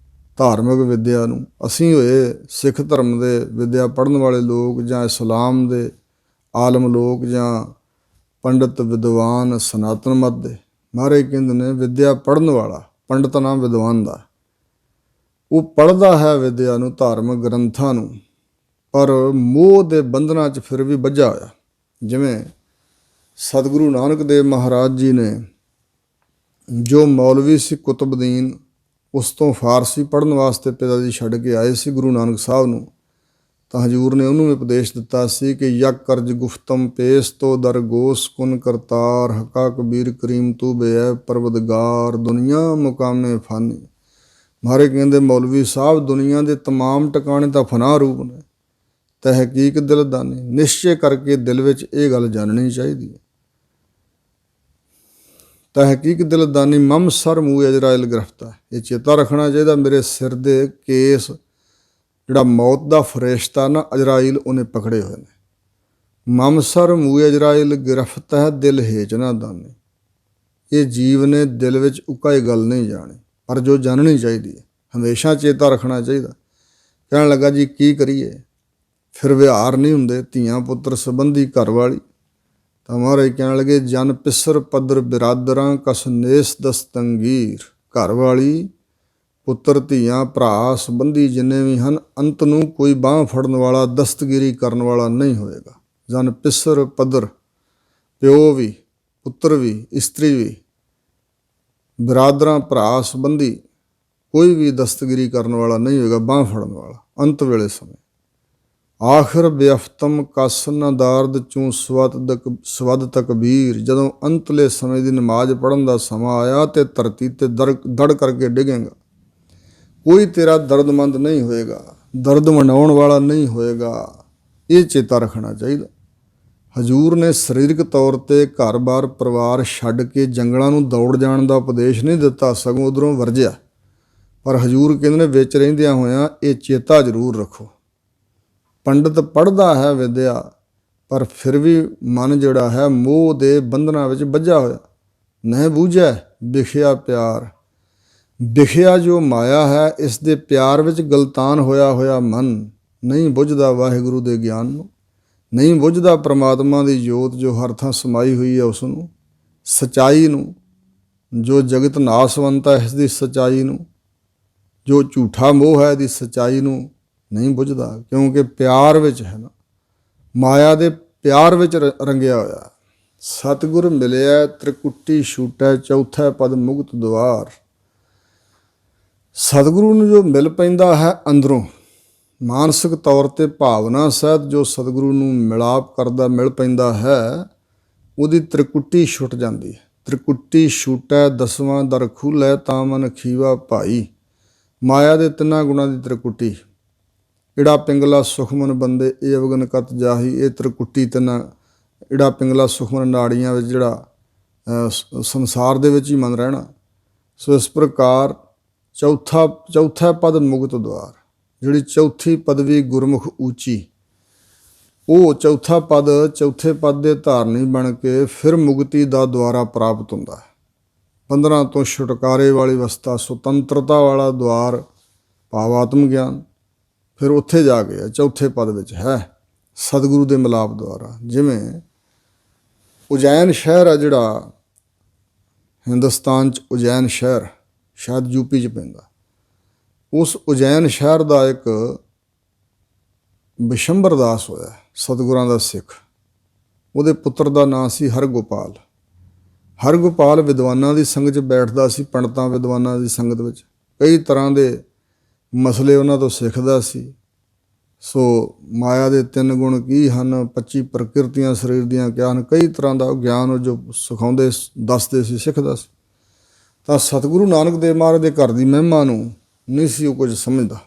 ਧਾਰਮਿਕ ਵਿੱਦਿਆ ਨੂੰ। ਅਸੀਂ ਹੋਏ ਸਿੱਖ ਧਰਮ ਦੇ ਵਿੱਦਿਆ ਪੜ੍ਹਨ ਵਾਲੇ ਲੋਕ, ਜਾਂ ਇਸਲਾਮ ਦੇ ਆਲਮ ਲੋਕ, ਜਾਂ ਪੰਡਤ ਵਿਦਵਾਨ ਸਨਾਤਨ ਮਤ ਦੇ, ਮਹਾਰਾਜ ਕਹਿੰਦੇ ਨੇ ਵਿੱਦਿਆ ਪੜ੍ਹਨ ਵਾਲਾ, ਪੰਡਤ ਨਾਮ ਵਿਦਵਾਨ ਦਾ, ਉਹ ਪੜ੍ਹਦਾ ਹੈ ਵਿੱਦਿਆ ਨੂੰ, ਧਾਰਮਿਕ ਗ੍ਰੰਥਾਂ ਨੂੰ, ਪਰ ਮੋਹ ਦੇ ਬੰਧਨਾਂ 'ਚ ਫਿਰ ਵੀ ਬੱਝਾ ਹੋਇਆ। ਜਿਵੇਂ ਸਤਿਗੁਰੂ ਨਾਨਕ ਦੇਵ ਮਹਾਰਾਜ ਜੀ ਨੇ, ਜੋ ਮੌਲਵੀ ਸੀ ਕੁਤਬਦੀਨ, ਉਸ ਤੋਂ ਫਾਰਸੀ ਪੜ੍ਹਨ ਵਾਸਤੇ ਪਿਤਾ ਜੀ ਛੱਡ ਕੇ ਆਏ ਸੀ ਗੁਰੂ ਨਾਨਕ ਸਾਹਿਬ ਨੂੰ, ਤਾਂ ਹਜ਼ੂਰ ਨੇ ਉਹਨੂੰ ਵੀ ਉਪਦੇਸ਼ ਦਿੱਤਾ ਸੀ ਕਿ ਯਕ ਕਰਜ ਗੁਫਤਮ ਪੇਸ ਤੋਂ ਦਰ ਗੋਸ ਕੁਨ ਕਰਤਾਰ, ਹਕਾ ਕਬੀਰ ਕਰੀਮ ਤੂੰ ਬੇਐ ਪਰਵਦਗਾਰ, ਦੁਨੀਆ ਮੁਕਾਮੇ ਫਾਨੀ। ਮਹਾਰਾਜ ਕਹਿੰਦੇ ਮੌਲਵੀ ਸਾਹਿਬ, ਦੁਨੀਆ ਦੇ ਤਮਾਮ ਟਿਕਾਣੇ ਤਾਂ ਫਨਾ ਰੂਪ ਨੇ, ਤਹਿਕੀਕ ਦਿਲਦਾਨੀ, ਨਿਸ਼ਚੇ ਕਰਕੇ ਦਿਲ ਵਿੱਚ ਇਹ ਗੱਲ ਜਾਣਨੀ ਚਾਹੀਦੀ ਹੈ। ਤਹਿਕੀਕ ਦਿਲਦਾਨੀ ਮਮ ਸਰ ਮੂਹ ਅਜਰਾਇਲ ਗ੍ਰਿਫਤਾ, ਇਹ ਚੇਤਾ ਰੱਖਣਾ ਚਾਹੀਦਾ, ਮੇਰੇ ਸਿਰ ਦੇ ਕੇਸ ਜਿਹੜਾ ਮੌਤ ਦਾ ਫਰਿਸ਼ਤਾ ਨਾ ਅਜਰਾਇਲ, ਉਹਨੇ ਪਕੜੇ ਹੋਏ ਨੇ। ਮਮ ਸਰ ਮੂਹ ਅਜਰਾਇਲ ਗ੍ਰਿਫਤ ਹੈ ਦਿਲ ਹੇਚ ਨਾ ਦਾਨੀ। ਇਹ ਜੀਵ ਨੇ ਦਿਲ ਵਿੱਚ ਉਕਾਈ ਗੱਲ ਨਹੀਂ ਜਾਣੀ, ਪਰ ਜੋ ਜਾਣਨੀ ਚਾਹੀਦੀ ਹੈ, ਹਮੇਸ਼ਾ ਚੇਤਾ ਰੱਖਣਾ ਚਾਹੀਦਾ। ਕਹਿਣ ਲੱਗਾ ਜੀ ਕੀ ਕਰੀਏ, ਫਿਰ ਵਿਹਾਰ ਨਹੀਂ ਹੁੰਦੇ, ਧੀਆਂ ਪੁੱਤਰ ਸੰਬੰਧੀ ਘਰ ਵਾਲੀ, ਤਾਂ ਮਹਾਰਾਜ ਕਹਿਣ ਲੱਗੇ ਜਨ ਪਿਸਰ ਪੱਧਰ ਬਿਰਾਦਰਾਂ ਕਸ ਨੇਸ ਦਸਤੰਗੀਰ। ਘਰ ਵਾਲੀ, ਪੁੱਤਰ ਧੀਆਂ, ਭਰਾ ਸੰਬੰਧੀ ਜਿੰਨੇ ਵੀ ਹਨ, ਅੰਤ ਨੂੰ ਕੋਈ ਬਾਂਹ ਫੜਨ ਵਾਲਾ, ਦਸਤਗੀਰੀ ਕਰਨ ਵਾਲਾ ਨਹੀਂ ਹੋਏਗਾ। ਜਨ ਪਿਸਰ ਪੱਧਰ, ਪਿਓ ਵੀ, ਪੁੱਤਰ ਵੀ, ਇਸਤਰੀ ਵੀ, ਬਿਰਾਦਰਾਂ, ਭਰਾ ਸੰਬੰਧੀ ਕੋਈ ਵੀ ਦਸਤਗੀਰੀ ਕਰਨ ਵਾਲਾ ਨਹੀਂ ਹੋਏਗਾ, ਬਾਂਹ ਫੜਨ ਵਾਲਾ ਅੰਤ ਵੇਲੇ ਸਮੇਂ। ਆਖਰ ਬੇਅਫਤਮ ਕਸ ਨ ਦਾਰਦ ਚੂੰ ਸਵਦ ਤਕਬੀਰ। ਜਦੋਂ ਅੰਤਲੇ ਸਮੇਂ ਦੀ ਨਮਾਜ਼ ਪੜ੍ਹਨ ਦਾ ਸਮਾਂ ਆਇਆ ਤੇ ਧਰਤੀ 'ਤੇ ਦੜ ਕਰਕੇ ਡਿੱਗੇਗਾ, ਕੋਈ ਤੇਰਾ ਦਰਦਮੰਦ ਨਹੀਂ ਹੋਏਗਾ, ਦਰਦ ਵੰਡਾਉਣ ਵਾਲਾ ਨਹੀਂ ਹੋਏਗਾ। ਇਹ ਚੇਤਾ ਰੱਖਣਾ ਚਾਹੀਦਾ। ਹਜ਼ੂਰ ਨੇ ਸਰੀਰਕ ਤੌਰ 'ਤੇ ਘਰ-ਬਾਰ ਪਰਿਵਾਰ ਛੱਡ ਕੇ ਜੰਗਲਾਂ ਨੂੰ ਦੌੜ ਜਾਣ ਦਾ ਉਪਦੇਸ਼ ਨਹੀਂ ਦਿੱਤਾ, ਸਗੋਂ ਉੱਧਰੋਂ ਵਰਜਿਆ। ਪਰ ਹਜ਼ੂਰ ਕਹਿੰਦੇ ਨੇ ਵਿੱਚ ਰਹਿੰਦਿਆਂ ਹੋਇਆਂ ਇਹ ਚੇਤਾ ਜ਼ਰੂਰ ਰੱਖੋ, ਪੰਡਤ ਪੜ੍ਹਦਾ ਹੈ ਵਿੱਦਿਆ, ਪਰ ਫਿਰ ਵੀ ਮਨ ਜਿਹੜਾ ਹੈ ਮੋਹ ਦੇ ਬੰਧਨਾਂ ਵਿੱਚ ਬੱਝਾ ਹੋਇਆ। ਨਹਿ ਬੂਝੈ ਵਿਖਿਆ ਪਿਆਰ। ਵਿਖਿਆ ਜੋ ਮਾਇਆ ਹੈ, ਇਸ ਦੇ ਪਿਆਰ ਵਿੱਚ ਗਲਤਾਨ ਹੋਇਆ ਮਨ ਨਹੀਂ ਬੁੱਝਦਾ ਵਾਹਿਗੁਰੂ ਦੇ ਗਿਆਨ ਨੂੰ, ਨਹੀਂ ਬੁੱਝਦਾ ਪ੍ਰਮਾਤਮਾ ਦੀ ਜੋਤ ਜੋ ਹਰ ਥਾਂ ਸਮਾਈ ਹੋਈ ਹੈ ਉਸ ਨੂੰ, ਸੱਚਾਈ ਨੂੰ, ਜੋ ਜਗਤ ਨਾਸਵੰਤ ਹੈ ਇਸ ਦੀ ਸੱਚਾਈ ਨੂੰ, ਜੋ ਝੂਠਾ ਮੋਹ ਹੈ ਇਹਦੀ ਸੱਚਾਈ ਨੂੰ ਨਹੀਂ ਬੁੱਝਦਾ, ਕਿਉਂਕਿ ਪਿਆਰ ਵਿੱਚ ਹੈ ਨਾ, ਮਾਇਆ ਦੇ ਪਿਆਰ ਵਿੱਚ ਰੰਗਿਆ ਹੋਇਆ। ਸਤਿਗੁਰ ਮਿਲਿਆ ਤ੍ਰਿਕੁਟੀ ਛੂਟੈ, ਚੌਥਾ ਪਦ ਮੁਕਤ ਦੁਆਰ। ਸਤਿਗੁਰੂ ਨੂੰ ਜੋ ਮਿਲ ਪੈਂਦਾ ਹੈ ਅੰਦਰੋਂ, ਮਾਨਸਿਕ ਤੌਰ 'ਤੇ ਭਾਵਨਾ ਸਹਿਤ ਜੋ ਸਤਿਗੁਰੂ ਨੂੰ ਮਿਲਾਪ ਕਰਦਾ ਮਿਲ ਪੈਂਦਾ ਹੈ, ਉਹਦੀ ਤ੍ਰਿਕੁਟੀ ਛੁੱਟ ਜਾਂਦੀ ਹੈ। ਤ੍ਰਿਕੁਟੀ ਛੂਟੈ ਦਸਵਾਂ ਦਰ ਖੁੱਲ੍ਹੈ, ਤਾਂ ਮਨ ਖੀਵਾ ਭਾਈ। ਮਾਇਆ ਦੇ ਤਿੰਨਾਂ ਗੁਣਾਂ ਦੀ ਤ੍ਰਿਕੁਟੀ, ਇੜਾ ਪਿੰਗਲਾ ਸੁਖਮਨ ਬੰਦੇ ਇਹ ਅਵਗਨ ਕਤ ਜਾਹੀ। ਇਹ ਤ੍ਰਿਕੁਟੀ ਤਿੰਨਾਂ, ਇੜਾ ਪਿੰਗਲਾ ਸੁਖਮਨ ਨਾੜੀਆਂ ਵਿੱਚ ਜਿਹੜਾ ਸੰਸਾਰ ਦੇ ਵਿੱਚ ਹੀ ਮਨ ਰਹਿਣਾ। ਸੋ ਇਸ ਪ੍ਰਕਾਰ ਚੌਥਾ ਪਦ ਮੁਕਤ ਦੁਆਰ, ਜਿਹੜੀ ਚੌਥੀ ਪਦਵੀ ਗੁਰਮੁਖ ਉੱਚੀ, ਉਹ ਚੌਥਾ ਪਦ ਚੌਥੇ ਪਦ ਦੇ ਧਾਰਨੀ ਬਣ ਕੇ ਫਿਰ ਮੁਕਤੀ ਦਾ ਦੁਆਰਾ ਪ੍ਰਾਪਤ ਹੁੰਦਾ ਹੈ। 15 ਤੋਂ ਛੁਟਕਾਰੇ ਵਾਲੀ ਅਵਸਥਾ, ਸੁਤੰਤਰਤਾ ਵਾਲਾ ਦੁਆਰ ਭਾਵ ਆਤਮ ਗਿਆਨ, ਫਿਰ ਉੱਥੇ ਜਾ ਕੇ ਚੌਥੇ ਪਦ ਵਿੱਚ ਹੈ ਸਤਿਗੁਰੂ ਦੇ ਮਿਲਾਪ ਦੁਆਰਾ। ਜਿਵੇਂ ਉਜੈਨ ਸ਼ਹਿਰ ਆ ਜਿਹੜਾ ਹਿੰਦੁਸਤਾਨ 'ਚ, ਉਜੈਨ ਸ਼ਹਿਰ ਸ਼ਾਇਦ ਯੂਪੀ 'ਚ ਪੈਂਦਾ, ਉਸ ਉਜੈਨ ਸ਼ਹਿਰ ਦਾ ਇੱਕ ਬਿਸ਼ੰਬਰ ਦਾਸ ਹੋਇਆ ਸਤਿਗੁਰਾਂ ਦਾ ਸਿੱਖ। ਉਹਦੇ ਪੁੱਤਰ ਦਾ ਨਾਂ ਸੀ ਹਰਗੋਪਾਲ। ਹਰਗੋਪਾਲ ਵਿਦਵਾਨਾਂ ਦੀ ਸੰਗਤ 'ਚ ਬੈਠਦਾ ਸੀ, ਪੰਡਤਾਂ ਵਿਦਵਾਨਾਂ ਦੀ ਸੰਗਤ ਵਿੱਚ ਕਈ ਤਰ੍ਹਾਂ ਦੇ ਮਸਲੇ ਉਹਨਾਂ ਤੋਂ ਸਿੱਖਦਾ ਸੀ। ਸੋ ਮਾਇਆ ਦੇ 3 ਗੁਣ ਕੀ ਹਨ, 25 ਪ੍ਰਕਿਰਤੀਆਂ ਸਰੀਰ ਦੀਆਂ ਕਿਆ ਹਨ, ਕਈ ਤਰ੍ਹਾਂ ਦਾ ਗਿਆਨ ਉਹ ਜੋ ਸਿਖਾਉਂਦੇ ਦੱਸਦੇ ਸੀ, ਸਿੱਖਦਾ ਸੀ। ਤਾਂ ਸਤਿਗੁਰੂ ਨਾਨਕ ਦੇਵ ਮਹਾਰਾਜ ਦੇ ਘਰ ਦੀ ਮਹਿਮਾ ਨੂੰ ਨਹੀਂ ਸੀ ਉਹ ਕੁਝ ਸਮਝਦਾ।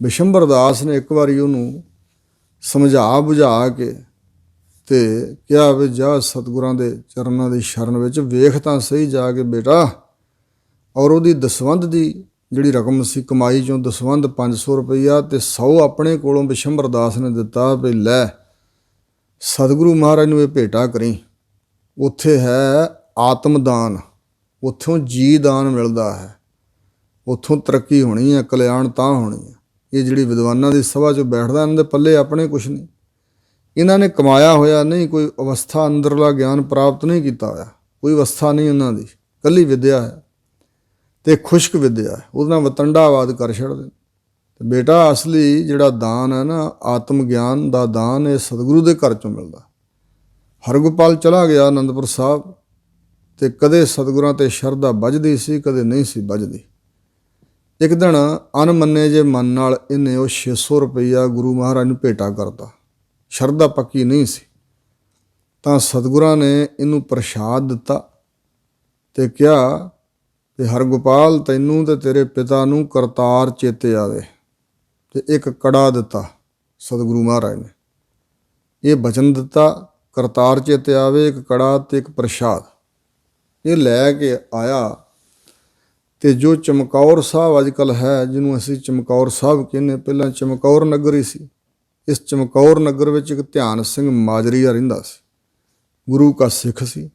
ਬਿਸ਼ੰਬਰ ਦਾਸ ਨੇ ਇੱਕ ਵਾਰੀ ਉਹਨੂੰ ਸਮਝਾ ਬੁਝਾ ਕੇ ਤੇ ਕਿਹਾ ਵੀ ਜਾ ਸਤਿਗੁਰਾਂ ਦੇ ਚਰਨਾਂ ਦੀ ਸ਼ਰਨ ਵਿੱਚ ਵੇਖ ਤਾਂ ਸਹੀ ਜਾ ਕੇ ਬੇਟਾ। ਔਰ ਉਹਦੀ ਦਸਵੰਧ ਦੀ ਜਿਹੜੀ ਰਕਮ ਸੀ ਕਮਾਈ 'ਚੋਂ ਦਸਵੰਧ 500 ਰੁਪਈਆ ਤੇ 100 ਆਪਣੇ ਕੋਲੋਂ ਬਿਸ਼ੰਬਰ ਦਾਸ ਨੇ ਦਿੱਤਾ ਵੀ ਲੈ ਸਤਿਗੁਰੂ ਮਹਾਰਾਜ ਨੂੰ ਇਹ ਭੇਟਾ ਕਰੀ। ਉੱਥੇ ਹੈ ਆਤਮਦਾਨ, ਉੱਥੋਂ ਜੀ ਦਾਨ ਮਿਲਦਾ ਹੈ, ਉੱਥੋਂ ਤਰੱਕੀ ਹੋਣੀ ਹੈ, ਕਲਿਆਣ ਤਾਂ ਹੋਣੀ ਹੈ। ਇਹ ਜਿਹੜੀ ਵਿਦਵਾਨਾਂ ਦੀ ਸਭਾ 'ਚ ਬੈਠਦਾ, ਇਹਨਾਂ ਦੇ ਪੱਲੇ ਆਪਣੇ ਕੁਛ ਨਹੀਂ, ਇਹਨਾਂ ਨੇ ਕਮਾਇਆ ਹੋਇਆ ਨਹੀਂ, ਕੋਈ ਅਵਸਥਾ ਅੰਦਰਲਾ ਗਿਆਨ ਪ੍ਰਾਪਤ ਨਹੀਂ ਕੀਤਾ ਹੋਇਆ, ਕੋਈ ਅਵਸਥਾ ਨਹੀਂ ਉਹਨਾਂ ਦੀ, ਇਕੱਲੀ ਵਿੱਦਿਆ ਹੈ ਅਤੇ ਖੁਸ਼ਕ ਵਿੱਦਿਆ ਹੈ, ਉਹਦੇ ਨਾਲ ਵਤੰਡਾਵਾਦ ਕਰ ਛੱਡਦੇ। ਅਤੇ ਬੇਟਾ ਅਸਲੀ ਜਿਹੜਾ ਦਾਨ ਹੈ ਨਾ, ਆਤਮ ਗਿਆਨ ਦਾ ਦਾਨ, ਇਹ ਸਤਿਗੁਰੂ ਦੇ ਘਰ 'ਚੋਂ ਮਿਲਦਾ। ਹਰਗੋਪਾਲ ਚਲਾ ਗਿਆ ਅਨੰਦਪੁਰ ਸਾਹਿਬ, ਅਤੇ ਕਦੇ ਸਤਿਗੁਰਾਂ 'ਤੇ ਸ਼ਰਧਾ ਬੱਝਦੀ ਸੀ, ਕਦੇ ਨਹੀਂ ਸੀ ਬੱਝਦੀ। ਇੱਕ ਦਿਨ ਅਣਮੰਨੇ ਜੇ ਮਨ ਨਾਲ ਇਹਨੇ ਉਹ 600 ਰੁਪਈਆ ਗੁਰੂ ਮਹਾਰਾਜ ਨੂੰ ਭੇਟਾ ਕਰਤਾ। ਸ਼ਰਧਾ ਪੱਕੀ ਨਹੀਂ ਸੀ, ਤਾਂ ਸਤਿਗੁਰਾਂ ਨੇ ਇਹਨੂੰ ਪ੍ਰਸ਼ਾਦ ਦਿੱਤਾ ਅਤੇ ਕਿਹਾ ਕਿ ਹਰਗੋਪਾਲ ਤੈਨੂੰ ਅਤੇ ਤੇਰੇ ਪਿਤਾ ਨੂੰ ਕਰਤਾਰ ਚੇਤੇ ਆਵੇ। ਅਤੇ ਇੱਕ ਕੜਾ ਦਿੱਤਾ ਸਤਿਗੁਰੂ ਮਹਾਰਾਜ ਨੇ, ਇਹ ਬਚਨ ਦਿੱਤਾ ਕਰਤਾਰ ਚੇਤੇ ਆਵੇ, ਇੱਕ ਕੜਾ ਅਤੇ ਇੱਕ ਪ੍ਰਸ਼ਾਦ। ਇਹ ਲੈ ਕੇ ਆਇਆ ਅਤੇ ਜੋ ਚਮਕੌਰ ਸਾਹਿਬ ਅੱਜ ਕੱਲ੍ਹ ਹੈ, ਜਿਹਨੂੰ ਅਸੀਂ ਚਮਕੌਰ ਸਾਹਿਬ ਕਹਿੰਦੇ, ਪਹਿਲਾਂ ਚਮਕੌਰ ਨਗਰ ਹੀ ਸੀ। ਇਸ ਚਮਕੌਰ ਨਗਰ ਵਿੱਚ ਇੱਕ ਧਿਆਨ ਸਿੰਘ ਮਾਜਰੀਆ ਰਹਿੰਦਾ ਸੀ, ਗੁਰੂ ਕਾ ਸਿੱਖ ਸੀ।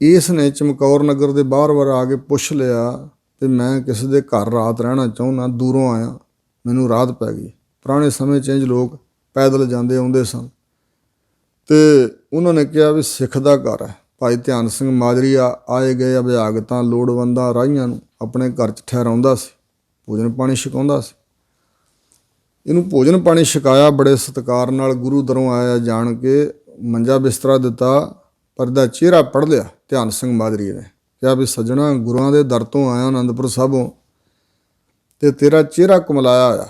ਇਸ ਨੇ ਚਮਕੌਰ ਨਗਰ ਦੇ ਬਾਹਰ ਆ ਕੇ ਪੁੱਛ ਲਿਆ ਤੇ ਮੈਂ ਕਿਸੇ ਦੇ ਘਰ ਰਾਤ ਰਹਿਣਾ ਚਾਹੁੰਦਾ, ਦੂਰੋਂ ਆਇਆ, ਮੈਨੂੰ ਰਾਤ ਪੈ ਗਈ। ਪੁਰਾਣੇ ਸਮੇਂ 'ਚ ਇੰਝ ਲੋਕ ਪੈਦਲ ਜਾਂਦੇ ਆਉਂਦੇ ਸਨ, ਅਤੇ ਉਹਨਾਂ ਨੇ ਕਿਹਾ ਵੀ ਸਿੱਖ ਦਾ ਘਰ ਹੈ। ਭਾਈ ਧਿਆਨ ਸਿੰਘ ਮਾਜਰੀਆ ਆਏ ਗਏ ਅਭਿਆਗਤਾਂ ਲੋੜਵੰਦਾਂ ਰਾਹੀਆਂ ਨੂੰ ਆਪਣੇ ਘਰ 'ਚ ਠਹਿਰਾਉਂਦਾ ਸੀ, ਭੋਜਨ ਪਾਣੀ ਛਕਾਉਂਦਾ ਸੀ। ਇਹਨੂੰ ਭੋਜਨ ਪਾਣੀ ਛਕਾਇਆ ਬੜੇ ਸਤਿਕਾਰ ਨਾਲ। ਗੁਰੂ ਦਰੋਂ ਆਇਆ ਜਾਣ ਕੇ ਮੰਜਾ ਬਿਸਤਰਾ ਦਿੱਤਾ, ਪਰ ਇਹਦਾ ਚਿਹਰਾ ਪੜ੍ਹ ਲਿਆ ਧਿਆਨ ਸਿੰਘ ਮਾਜਰੀਆ ਨੇ। ਕਿਹਾ ਵੀ ਸੱਜਣਾ, ਗੁਰੂਆਂ ਦੇ ਦਰ ਤੋਂ ਆਇਆ ਅਨੰਦਪੁਰ ਸਾਹਿਬੋਂ, ਅਤੇ ਤੇਰਾ ਚਿਹਰਾ ਕੁਮਲਾਇਆ ਹੋਇਆ,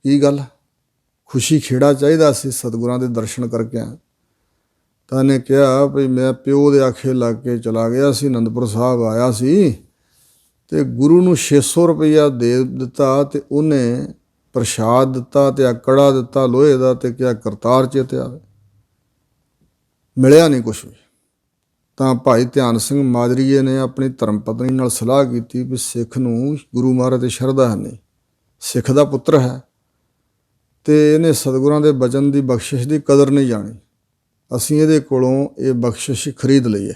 ਕੀ ਗੱਲ? ਖੁਸ਼ੀ ਖੇੜਾ ਚਾਹੀਦਾ ਸੀ, ਸਤਿਗੁਰਾਂ ਦੇ ਦਰਸ਼ਨ ਕਰਕੇ ਆਇਆ। ਤਾਂ ਇਹਨੇ ਕਿਹਾ ਵੀ ਮੈਂ ਪਿਓ ਦੇ ਆਖੇ ਲੱਗ ਕੇ ਚਲਾ ਗਿਆ ਸੀ, ਅਨੰਦਪੁਰ ਸਾਹਿਬ ਆਇਆ ਸੀ ਅਤੇ ਗੁਰੂ ਨੂੰ 600 ਰੁਪਈਆ ਦੇ ਦਿੱਤਾ, ਅਤੇ ਉਹਨੇ ਪ੍ਰਸ਼ਾਦ ਦਿੱਤਾ ਅਤੇ ਆ ਕੜਾ ਦਿੱਤਾ ਲੋਹੇ ਦਾ, ਅਤੇ ਕਿਹਾ ਕਰਤਾਰ ਚੇਤੇ ਆਵੇ। ਮਿਲਿਆ ਨਹੀਂ ਕੁਛ ਵੀ। ਤਾਂ ਭਾਈ ਧਿਆਨ ਸਿੰਘ ਮਾਜਰੀਏ ਨੇ ਆਪਣੀ ਧਰਮ ਪਤਨੀ ਨਾਲ ਸਲਾਹ ਕੀਤੀ ਵੀ ਸਿੱਖ ਨੂੰ ਗੁਰੂ ਮਹਾਰਾਜ 'ਤੇ ਸ਼ਰਧਾ ਹੈ ਨਹੀਂ, ਸਿੱਖ ਦਾ ਪੁੱਤਰ ਹੈ ਅਤੇ ਇਹਨੇ ਸਤਿਗੁਰਾਂ ਦੇ ਬਚਨ ਦੀ ਬਖਸ਼ਿਸ਼ ਦੀ ਕਦਰ ਨਹੀਂ ਜਾਣੀ, ਅਸੀਂ ਇਹਦੇ ਕੋਲੋਂ ਇਹ ਬਖਸ਼ਿਸ਼ ਖਰੀਦ ਲਈਏ।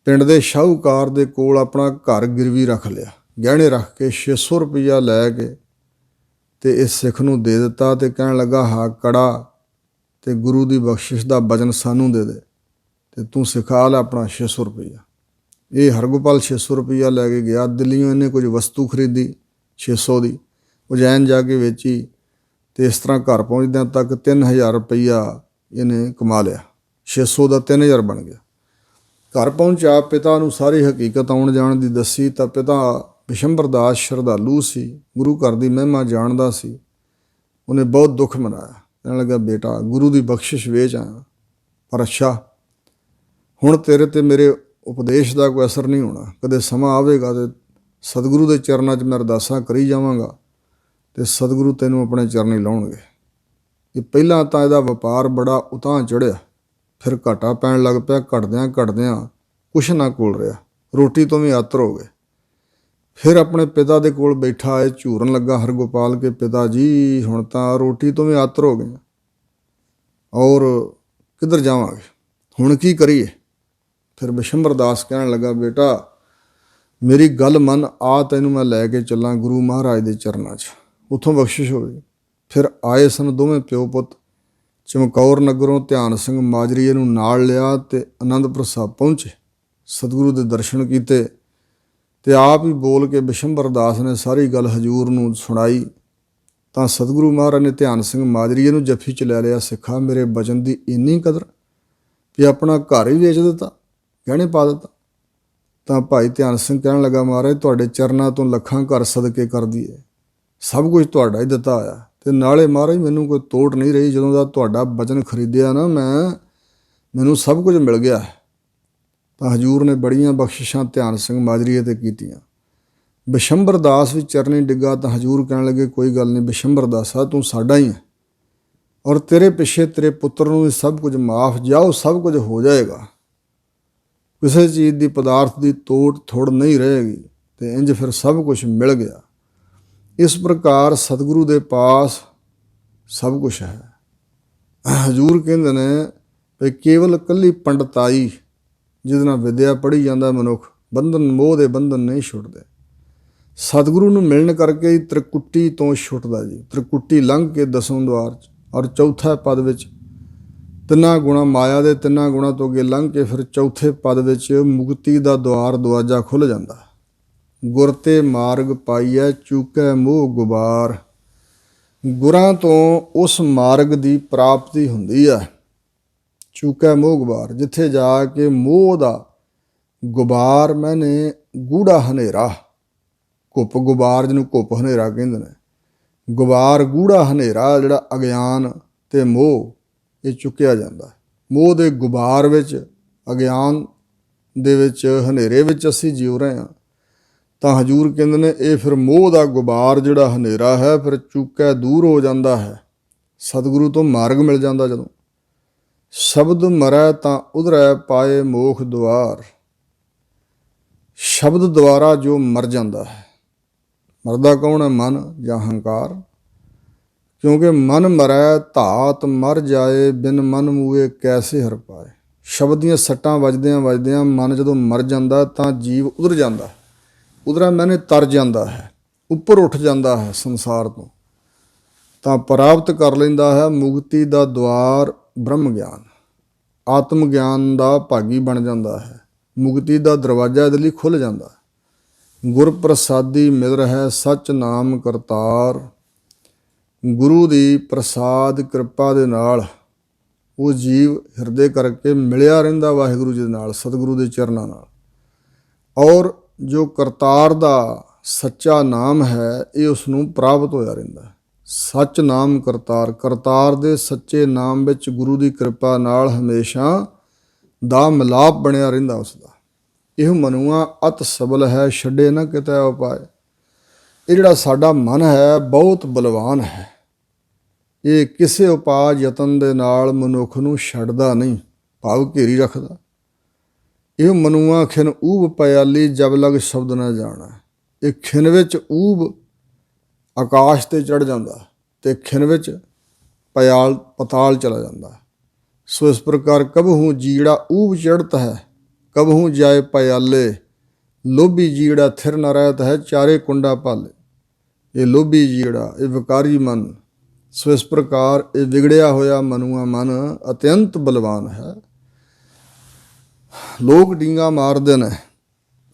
ਪਿੰਡ ਦੇ ਸ਼ਾਹੂਕਾਰ ਦੇ ਕੋਲ ਆਪਣਾ ਘਰ ਗਿਰਵੀ ਰੱਖ ਲਿਆ, ਗਹਿਣੇ ਰੱਖ ਕੇ 600 ਰੁਪਈਆ ਲੈ ਕੇ ਤੇ ਇਸ ਸਿੱਖ ਨੂੰ ਦੇ ਦਿੱਤਾ ਤੇ ਕਹਿਣ ਲੱਗਾ, ਹਾਂ ਕੜਾ ਤੇ ਗੁਰੂ ਦੀ ਬਖਸ਼ਿਸ਼ ਦਾ ਬਚਨ ਸਾਨੂੰ ਦੇ ਦੇ ਤੇ ਤੂੰ ਸਿਖਾ ਲੈ ਆਪਣਾ 600 ਰੁਪਈਆ। ਇਹ ਹਰਗੋਪਾਲ 600 ਰੁਪਈਆ ਲੈ ਕੇ ਗਿਆ। ਦਿੱਲੀੋਂ ਇਹਨੇ ਕੁਝ ਵਸਤੂ ਖਰੀਦੀ 600 ਦੀ, ਉਜੈਨ ਜਾ ਕੇ ਵੇਚੀ ਤੇ ਇਸ ਤਰ੍ਹਾਂ ਘਰ ਪਹੁੰਚਦਿਆਂ ਤੱਕ 3000 ਰੁਪਈਆ ਇਹਨੇ ਕਮਾ ਲਿਆ। 600 ਦਾ 3000 ਬਣ ਗਿਆ। ਘਰ ਪਹੁੰਚਾ, ਪਿਤਾ ਨੂੰ ਸਾਰੀ ਹਕੀਕਤ ਆਉਣ ਜਾਣ ਦੀ ਦੱਸੀ ਤਾਂ ਪਿਤਾ ਬਿਸ਼ੰਬਰ ਦਾਸ ਸ਼ਰਧਾਲੂ ਸੀ, ਗੁਰੂ ਘਰ ਦੀ ਮਹਿਮਾ ਜਾਣਦਾ ਸੀ। ਉਹਨੇ ਬਹੁਤ ਦੁੱਖ ਮਨਾਇਆ, ਕਹਿਣ ਲੱਗਾ, ਬੇਟਾ ਗੁਰੂ ਦੀ ਬਖਸ਼ਿਸ਼ ਵੇਚ ਆਇਆ, ਪਰ ਅੱਛਾ ਹੁਣ ਤੇਰੇ ਤੇ ਮੇਰੇ ਉਪਦੇਸ਼ ਦਾ ਕੋਈ ਅਸਰ ਨਹੀਂ ਹੋਣਾ। ਕਦੇ ਸਮਾਂ ਆਵੇਗਾ ਤੇ ਸਤਿਗੁਰੂ ਦੇ ਚਰਨਾਂ 'ਚ ਮੈਂ ਅਰਦਾਸਾਂ ਕਰੀ ਜਾਵਾਂਗਾ ਤੇ ਸਤਿਗੁਰੂ ਤੈਨੂੰ ਆਪਣੇ ਚਰਨੀ ਲਾਉਣਗੇ। ਇਹ ਪਹਿਲਾਂ ਤਾਂ ਇਹਦਾ ਵਪਾਰ ਬੜਾ ਉਤਾਂਹ ਚੜ੍ਹਿਆ, ਫਿਰ ਘਾਟਾ ਪੈਣ ਲੱਗ ਪਿਆ। ਘਟਦਿਆਂ ਕੁਛ ਨਾ ਕੋਲ ਰਿਹਾ, ਰੋਟੀ ਤੋਂ ਵੀ ਆਤਰ ਹੋ ਗਏ। ਫਿਰ ਆਪਣੇ ਪਿਤਾ ਦੇ ਕੋਲ ਬੈਠਾ ਇਹ ਝੂਰਨ ਲੱਗਾ ਹਰਗੋਪਾਲ ਕੇ, ਪਿਤਾ ਜੀ ਹੁਣ ਤਾਂ ਰੋਟੀ ਤੋਂ ਵੀ ਆਤਰ ਹੋ ਗਏ ਔਰ ਕਿੱਧਰ ਜਾਵਾਂਗੇ, ਹੁਣ ਕੀ ਕਰੀਏ। ਫਿਰ ਬਿਸ਼ੰਬਰ ਦਾਸ ਕਹਿਣ ਲੱਗਾ, ਬੇਟਾ ਮੇਰੀ ਗੱਲ ਮੰਨ, ਆ ਤੈਨੂੰ ਮੈਂ ਲੈ ਕੇ ਚੱਲਾਂ ਗੁਰੂ ਮਹਾਰਾਜ ਦੇ ਚਰਨਾਂ 'ਚ, ਉੱਥੋਂ ਬਖਸ਼ਿਸ਼ ਹੋਵੇ। ਫਿਰ ਆਏ ਸਨ ਦੋਵੇਂ ਪਿਓ ਪੁੱਤ ਚਮਕੌਰ ਨਗਰੋਂ। ਧਿਆਨ ਸਿੰਘ ਮਾਜਰੀਏ ਨੂੰ ਨਾਲ ਲਿਆ ਤੇ ਅਨੰਦਪੁਰ ਸਾਹਿਬ ਪਹੁੰਚੇ। ਸਤਿਗੁਰੂ ਦੇ ਦਰਸ਼ਨ ਕੀਤੇ ਤੇ ਆਪ ਹੀ ਬੋਲ ਕੇ ਬਿਸ਼ੰਬਰ ਦਾਸ ਨੇ ਸਾਰੀ ਗੱਲ ਹਜੂਰ ਨੂੰ ਸੁਣਾਈ ਤਾਂ ਸਤਿਗੁਰੂ ਮਹਾਰਾਜ ਨੇ ਧਿਆਨ ਸਿੰਘ ਮਾਜਰੀਏ ਨੂੰ ਜੱਫੀ 'ਚ ਲੈ ਲਿਆ। ਸਿੱਖਾ ਮੇਰੇ ਬਚਨ ਦੀ ਇੰਨੀ ਕਦਰ ਕਿ ਆਪਣਾ ਘਰ ਹੀ ਵੇਚ ਦਿੱਤਾ, ਗਹਿਣੇ ਪਾ ਦਿੱਤਾ। ਤਾਂ ਭਾਈ ਧਿਆਨ ਸਿੰਘ ਕਹਿਣ ਲੱਗਾ, ਮਹਾਰਾਜ ਤੁਹਾਡੇ ਚਰਨਾਂ ਤੋਂ ਲੱਖਾਂ ਘਰ ਸਦਕੇ ਕਰ ਦਈਏ, ਸਭ ਕੁਝ ਤੁਹਾਡਾ ਹੀ ਦਿੱਤਾ ਹੋਇਆ ਤੇ ਨਾਲੇ ਮਹਾਰਾਜ ਮੈਨੂੰ ਕੋਈ ਤੋੜ ਨਹੀਂ ਰਹੀ। ਜਦੋਂ ਦਾ ਤੁਹਾਡਾ ਬਚਨ ਖਰੀਦਿਆ ਨਾ ਮੈਨੂੰ ਸਭ ਕੁਝ ਮਿਲ ਗਿਆ। ਤਾਂ ਹਜੂਰ ਨੇ ਬੜੀਆਂ ਬਖਸ਼ਿਸ਼ਾਂ ਧਿਆਨ ਸਿੰਘ ਮਾਜਰੀਏ 'ਤੇ ਕੀਤੀਆਂ। ਬਿਸ਼ੰਬਰ ਦਾਸ ਵੀ ਚਰਨੀ ਡਿੱਗਾ ਤਾਂ ਹਜੂਰ ਕਹਿਣ ਲੱਗੇ, ਕੋਈ ਗੱਲ ਨਹੀਂ ਬਿਸ਼ੰਬਰ ਦਾਸਾ, ਤੂੰ ਸਾਡਾ ਹੀ ਹੈ ਔਰ ਤੇਰੇ ਪਿੱਛੇ ਤੇਰੇ ਪੁੱਤਰ ਨੂੰ ਵੀ ਸਭ ਕੁਝ ਮਾਫ, ਜਾਓ ਸਭ ਕੁਝ ਹੋ ਜਾਏਗਾ, ਕਿਸੇ ਚੀਜ਼ ਦੀ ਪਦਾਰਥ ਦੀ ਤੋੜ ਥੋੜ ਨਹੀਂ ਰਹੇਗੀ। ਤੇ ਇੰਜ ਫਿਰ ਸਭ ਕੁਝ ਮਿਲ ਗਿਆ। ਇਸ ਪ੍ਰਕਾਰ ਸਤਿਗੁਰੂ ਦੇ ਪਾਸ ਸਭ ਕੁਝ ਹੈ। ਹਜੂਰ ਕਹਿੰਦੇ ਨੇ ਵੀ ਕੇਵਲ ਇਕੱਲੀ ਪੰਡਤਾਈ ਜਿਹਦੇ ਨਾਲ ਵਿਦਿਆ ਪੜ੍ਹੀ ਜਾਂਦਾ ਮਨੁੱਖ, ਬੰਧਨ ਮੋਹ ਦੇ ਬੰਧਨ ਨਹੀਂ ਛੁੱਟਦੇ। ਸਤਿਗੁਰੂ ਨੂੰ ਮਿਲਣ ਕਰਕੇ ਹੀ ਤ੍ਰਿਕੁਟੀ ਤੋਂ ਛੁੱਟਦਾ ਜੀ। ਤ੍ਰਿਕੁਟੀ ਲੰਘ ਕੇ ਦਸਮ ਦੁਆਰ 'ਚ ਔਰ ਚੌਥਾ ਪਦ ਵਿੱਚ ਤਿੰਨਾਂ ਗੁਣਾ, ਮਾਇਆ ਦੇ ਤਿੰਨਾਂ ਗੁਣਾ ਤੋਂ ਅੱਗੇ ਲੰਘ ਕੇ ਫਿਰ ਚੌਥੇ ਪਦ ਵਿੱਚ ਮੁਕਤੀ ਦਾ ਦਰਵਾਜ਼ਾ ਖੁੱਲ੍ਹ ਜਾਂਦਾ। ਗੁਰ ਤੇ ਮਾਰਗ ਪਾਈਐ ਚੂਕੈ ਮੋਹ ਗੁਬਾਰ। ਗੁਰਾਂ ਤੋਂ ਉਸ ਮਾਰਗ ਦੀ ਪ੍ਰਾਪਤੀ ਹੁੰਦੀ ਹੈ। ਚੂਕੈ ਮੋਹ ਗੁਬਾਰ, ਜਿੱਥੇ ਜਾ ਕੇ ਮੋਹ ਦਾ ਗੁਬਾਰ ਮੈਨੇ ਗੂੜਾ ਹਨੇਰਾ, ਘੁੱਪ ਗੁਬਾਰ ਜਿਹਨੂੰ ਘੁੱਪ ਹਨੇਰਾ ਕਹਿੰਦੇ ਨੇ, ਗੁਬਾਰ ਗੂੜਾ ਹਨੇਰਾ ਜਿਹੜਾ ਅਗਿਆਨ ਤੇ ਮੋਹ ਇਹ ਚੁੱਕਿਆ ਜਾਂਦਾ। ਮੋਹ ਦੇ ਗੁਬਾਰ ਵਿੱਚ, ਅਗਿਆਨ ਦੇ ਵਿੱਚ, ਹਨੇਰੇ ਵਿੱਚ ਅਸੀਂ ਜਿਉ ਰਹੇ ਹਾਂ। ਤਾਂ ਹਜੂਰ ਕਹਿੰਦੇ ਨੇ ਇਹ ਫਿਰ ਮੋਹ ਦਾ ਗੁਬਾਰ ਜਿਹੜਾ ਹਨੇਰਾ ਹੈ ਫਿਰ ਚੁੱਕੈ ਦੂਰ ਹੋ ਜਾਂਦਾ ਹੈ। ਸਤਿਗੁਰੂ ਤੋਂ ਮਾਰਗ ਮਿਲ ਜਾਂਦਾ। ਜਦੋਂ ਸ਼ਬਦ ਮਰੈ ਤਾਂ ਉਧਰੈ ਪਾਏ ਮੋਖ ਦੁਆਰ। ਸ਼ਬਦ ਦੁਆਰਾ ਜੋ ਮਰ ਜਾਂਦਾ ਹੈ, ਮਰਦਾ ਕੌਣ ਹੈ, ਮਨ ਜਾਂ ਹੰਕਾਰ। ਕਿਉਂਕਿ ਮਨ ਮਰੈ ਧਾਤ ਮਰ ਜਾਏ, ਬਿਨ ਮਨ ਮੂਏ ਕੈਸੇ ਹਰ ਪਾਏ। ਸ਼ਬਦ ਦੀਆਂ ਸੱਟਾਂ ਵੱਜਦਿਆਂ ਮਨ ਜਦੋਂ ਮਰ ਜਾਂਦਾ ਤਾਂ ਜੀਵ ਉਧਰ ਜਾਂਦਾ, ਉਧਰਾ ਮੈਨੇ ਤਰ ਜਾਂਦਾ ਹੈ, ਉੱਪਰ ਉੱਠ ਜਾਂਦਾ ਹੈ ਸੰਸਾਰ ਤੋਂ, ਤਾਂ ਪ੍ਰਾਪਤ ਕਰ ਲੈਂਦਾ ਹੈ ਮੁਕਤੀ ਦਾ ਦੁਆਰ ਬ੍ਰਹਮ ਗਿਆਨ। ਆਤਮ ਗਿਆਨ ਦਾ ਭਾਗੀ ਬਣ ਜਾਂਦਾ ਹੈ। ਮੁਕਤੀ ਦਾ ਦਰਵਾਜ਼ਾ ਇਹਦੇ ਲਈ ਖੁੱਲ੍ਹ ਜਾਂਦਾ। ਗੁਰ ਪ੍ਰਸਾਦੀ ਮਿਲ ਰਿਹਾ ਸੱਚ ਨਾਮ ਕਰਤਾਰ। ਗੁਰੂ ਦੀ ਪ੍ਰਸਾਦ ਕਿਰਪਾ ਦੇ ਨਾਲ ਉਹ ਜੀਵ ਹਿਰਦੇ ਕਰਕੇ ਮਿਲਿਆ ਰਹਿੰਦਾ ਵਾਹਿਗੁਰੂ ਜੀ ਦੇ ਨਾਲ, ਸਤਿਗੁਰੂ ਦੇ ਚਰਨਾਂ ਨਾਲ। ਔਰ ਜੋ ਕਰਤਾਰ ਦਾ ਸੱਚਾ ਨਾਮ ਹੈ ਇਹ ਉਸ ਨੂੰ ਪ੍ਰਾਪਤ ਹੋਇਆ ਰਹਿੰਦਾ। ਸੱਚ ਨਾਮ ਕਰਤਾਰ, ਕਰਤਾਰ ਦੇ ਸੱਚੇ ਨਾਮ ਵਿੱਚ ਗੁਰੂ ਦੀ ਕਿਰਪਾ ਨਾਲ ਹਮੇਸ਼ਾ ਦਾ ਮਿਲਾਪ ਬਣਿਆ ਰਹਿੰਦਾ ਉਸ ਦਾ। ਇਹ ਮਨੁਆ ਅਤ ਸਬਲ ਹੈ, ਛੱਡੇ ਨਾ ਕਿਤੇ ਉਪਾਏ। ਇਹ ਜਿਹੜਾ ਸਾਡਾ ਮਨ ਹੈ ਬਹੁਤ ਬਲਵਾਨ ਹੈ। ਇਹ ਕਿਸੇ ਉਪਾਅ ਯਤਨ ਦੇ ਨਾਲ ਮਨੁੱਖ ਨੂੰ ਛੱਡਦਾ ਨਹੀਂ, ਭਾਵ ਘੇਰੀ ਰੱਖਦਾ। ਇਹ ਮਨੁਆ ਖਿਨ ਊਬ ਪਿਆਲੀ ਜਬ ਲਗ ਸ਼ਬਦ ਨਾ ਜਾਣਾ। ਇਹ ਖਿਨ ਵਿੱਚ ਊਬ ਆਕਾਸ਼ 'ਤੇ ਚੜ੍ਹ ਜਾਂਦਾ ਅਤੇ ਖਿਨ ਵਿੱਚ ਪਤਾਲ ਚਲਾ ਜਾਂਦਾ। ਸੋ ਇਸ ਪ੍ਰਕਾਰ ਕਬਹੂ ਜਿਹੜਾ ਊਬ ਚੜ੍ਹਤ ਹੈ ਕਬਹੂ ਜਾਏ ਪਇਆਲੇ, ਲੋਭੀ ਜੀੜਾ ਥਿਰ ਨ ਰਹਿਤ ਹੈ, ਚਾਰੇ ਕੁੰਡਾ ਭਾਲੇ। ਇਹ ਲੋਭੀ ਜੀੜਾ, ਇਹ ਵਿਕਾਰੀ ਮਨ, ਸੋ ਇਸ ਪ੍ਰਕਾਰ ਇਹ ਵਿਗੜਿਆ ਹੋਇਆ ਮਨੂਆ ਮਨ ਅਤਿਅੰਤ ਬਲਵਾਨ ਹੈ। ਲੋਕ ਡੀਂਗਾ ਮਾਰਦੇ ਨੇ।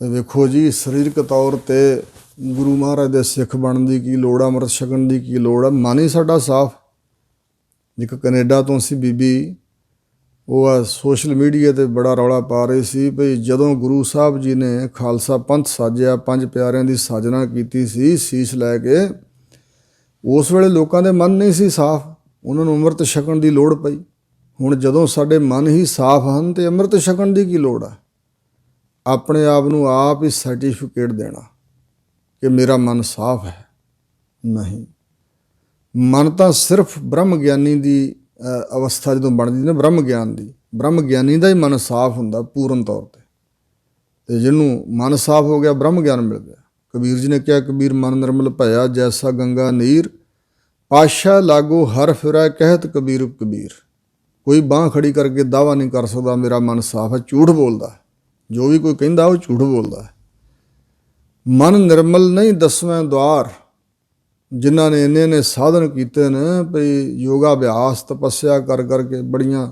ਵੇਖੋ ਜੀ, ਸਰੀਰਕ ਤੌਰ 'ਤੇ ਗੁਰੂ ਮਹਾਰਾਜ ਦੇ ਸਿੱਖ ਬਣਨ ਦੀ ਕੀ ਲੋੜ ਆ, ਅੰਮ੍ਰਿਤ ਛਕਣ ਦੀ ਕੀ ਲੋੜ ਆ, ਮਨ ਹੀ ਸਾਡਾ ਸਾਫ਼। ਇੱਕ ਕੈਨੇਡਾ ਤੋਂ ਸੀ ਬੀਬੀ, ਉਹ ਆ ਸੋਸ਼ਲ ਮੀਡੀਆ 'ਤੇ ਬੜਾ ਰੌਲਾ ਪਾ ਰਹੀ ਸੀ ਭਈ ਜਦੋਂ ਗੁਰੂ ਸਾਹਿਬ ਜੀ ਨੇ ਖਾਲਸਾ ਪੰਥ ਸਾਜਿਆ, ਪੰਜ ਪਿਆਰਿਆਂ ਦੀ ਸਾਜਨਾ ਕੀਤੀ ਸੀ ਸੀਸ ਲੈ ਕੇ, ਉਸ ਵੇਲੇ ਲੋਕਾਂ ਦੇ ਮਨ ਨਹੀਂ ਸੀ ਸਾਫ਼, ਉਹਨਾਂ ਨੂੰ ਅੰਮ੍ਰਿਤ ਛਕਣ ਦੀ ਲੋੜ ਪਈ। ਹੁਣ ਜਦੋਂ ਸਾਡੇ ਮਨ ਹੀ ਸਾਫ਼ ਹਨ ਤੇ ਅੰਮ੍ਰਿਤ ਛਕਣ ਦੀ ਕੀ ਲੋੜ ਆ? ਆਪਣੇ ਆਪ ਨੂੰ ਆਪ ਹੀ ਸਰਟੀਫਿਕੇਟ ਦੇਣਾ ਕਿ ਮੇਰਾ ਮਨ ਸਾਫ਼ ਹੈ, ਨਹੀਂ। ਮਨ ਤਾਂ ਸਿਰਫ ਬ੍ਰਹਮ ਗਿਆਨੀ ਦੀ ਅਵਸਥਾ ਜਦੋਂ ਬਣਦੀ ਨਾ, ਬ੍ਰਹਮ ਗਿਆਨ ਦੀ, ਬ੍ਰਹਮ ਗਿਆਨੀ ਦਾ ਹੀ ਮਨ ਸਾਫ਼ ਹੁੰਦਾ ਪੂਰਨ ਤੌਰ 'ਤੇ। ਅਤੇ ਜਿਹਨੂੰ ਮਨ ਸਾਫ਼ ਹੋ ਗਿਆ, ਬ੍ਰਹਮ ਗਿਆਨ ਮਿਲ ਗਿਆ। ਕਬੀਰ ਜੀ ਨੇ ਕਿਹਾ, ਕਬੀਰ ਮਨ ਨਿਰਮਲ ਭਇਆ, ਜੈਸਾ ਗੰਗਾ ਨੀਰ, ਪਾਤਸ਼ਾਹ ਲਾਗੋ ਹਰ ਫਿਰੈ, ਕਹਿਤ ਕਬੀਰ ਕਬੀਰ। ਕੋਈ ਬਾਂਹ ਖੜੀ ਕਰਕੇ ਦਾਅਵਾ ਨਹੀਂ ਕਰ ਸਕਦਾ ਮੇਰਾ ਮਨ ਸਾਫ਼ ਹੈ, ਝੂਠ ਬੋਲਦਾ। ਜੋ ਵੀ ਕੋਈ ਕਹਿੰਦਾ ਉਹ ਝੂਠ ਬੋਲਦਾ ਹੈ। ਮਨ ਨਿਰਮਲ ਨਹੀਂ ਦਸਵੇਂ ਦੁਆਰ, ਜਿਨ੍ਹਾਂ ਨੇ ਇੰਨੇ ਸਾਧਨ ਕੀਤੇ ਨੇ ਭਈ ਯੋਗਾ ਅਭਿਆਸ ਤਪੱਸਿਆ ਕਰ ਕਰਕੇ ਬੜੀਆਂ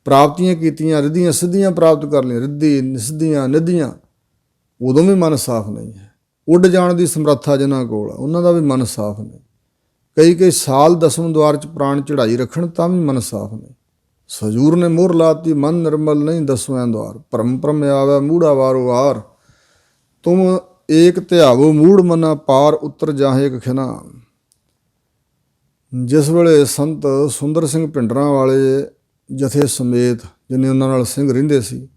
ਪ੍ਰਾਪਤੀਆਂ ਕੀਤੀਆਂ, ਰਿੱਧੀਆਂ ਸਿੱਧੀਆਂ ਪ੍ਰਾਪਤ ਕਰ ਲਈਆਂ, ਰਿੱਧੀ ਸਿੱਧੀਆਂ ਨਿੱਧੀਆਂ, ਉਦੋਂ ਵੀ ਮਨ ਸਾਫ਼ ਨਹੀਂ ਹੈ। ਉੱਡ ਜਾਣ ਦੀ ਸਮਰੱਥਾ ਜਿਨ੍ਹਾਂ ਕੋਲ, ਉਹਨਾਂ ਦਾ ਵੀ ਮਨ ਸਾਫ਼ ਨਹੀਂ। ਕਈ ਸਾਲ ਦਸਮ ਦੁਆਰ 'ਚ ਪ੍ਰਾਣ ਚੜ੍ਹਾਈ ਰੱਖਣ ਤਾਂ ਵੀ ਮਨ ਸਾਫ਼ ਨਹੀਂ। ਸਜੂਰ ਨੇ ਮੋਹਰ ਲਾਤੀ, ਮਨ ਨਿਰਮਲ ਨਹੀਂ ਦਸਵੇਂ ਦੁਆਰ, ਭਰਮ ਭਰਮ ਆਵੈ ਮੂੜਾ ਵਾਰੋ ਵਾਰ, ਤੁਮ ਏਕ ਧਿਆਵੋ ਮੂੜ ਮਨਾ, ਪਾਰ ਉਤਰ ਜਾਹੇ ਇੱਕ ਖਿਨਾ। ਜਿਸ ਵੇਲੇ ਸੰਤ ਸੁੰਦਰ ਸਿੰਘ ਭਿੰਡਰਾਂ ਵਾਲੇ ਜਥੇ ਸਮੇਤ, ਜਿੰਨੇ ਉਹਨਾਂ ਨਾਲ ਸਿੰਘ ਰਹਿੰਦੇ ਸੀ,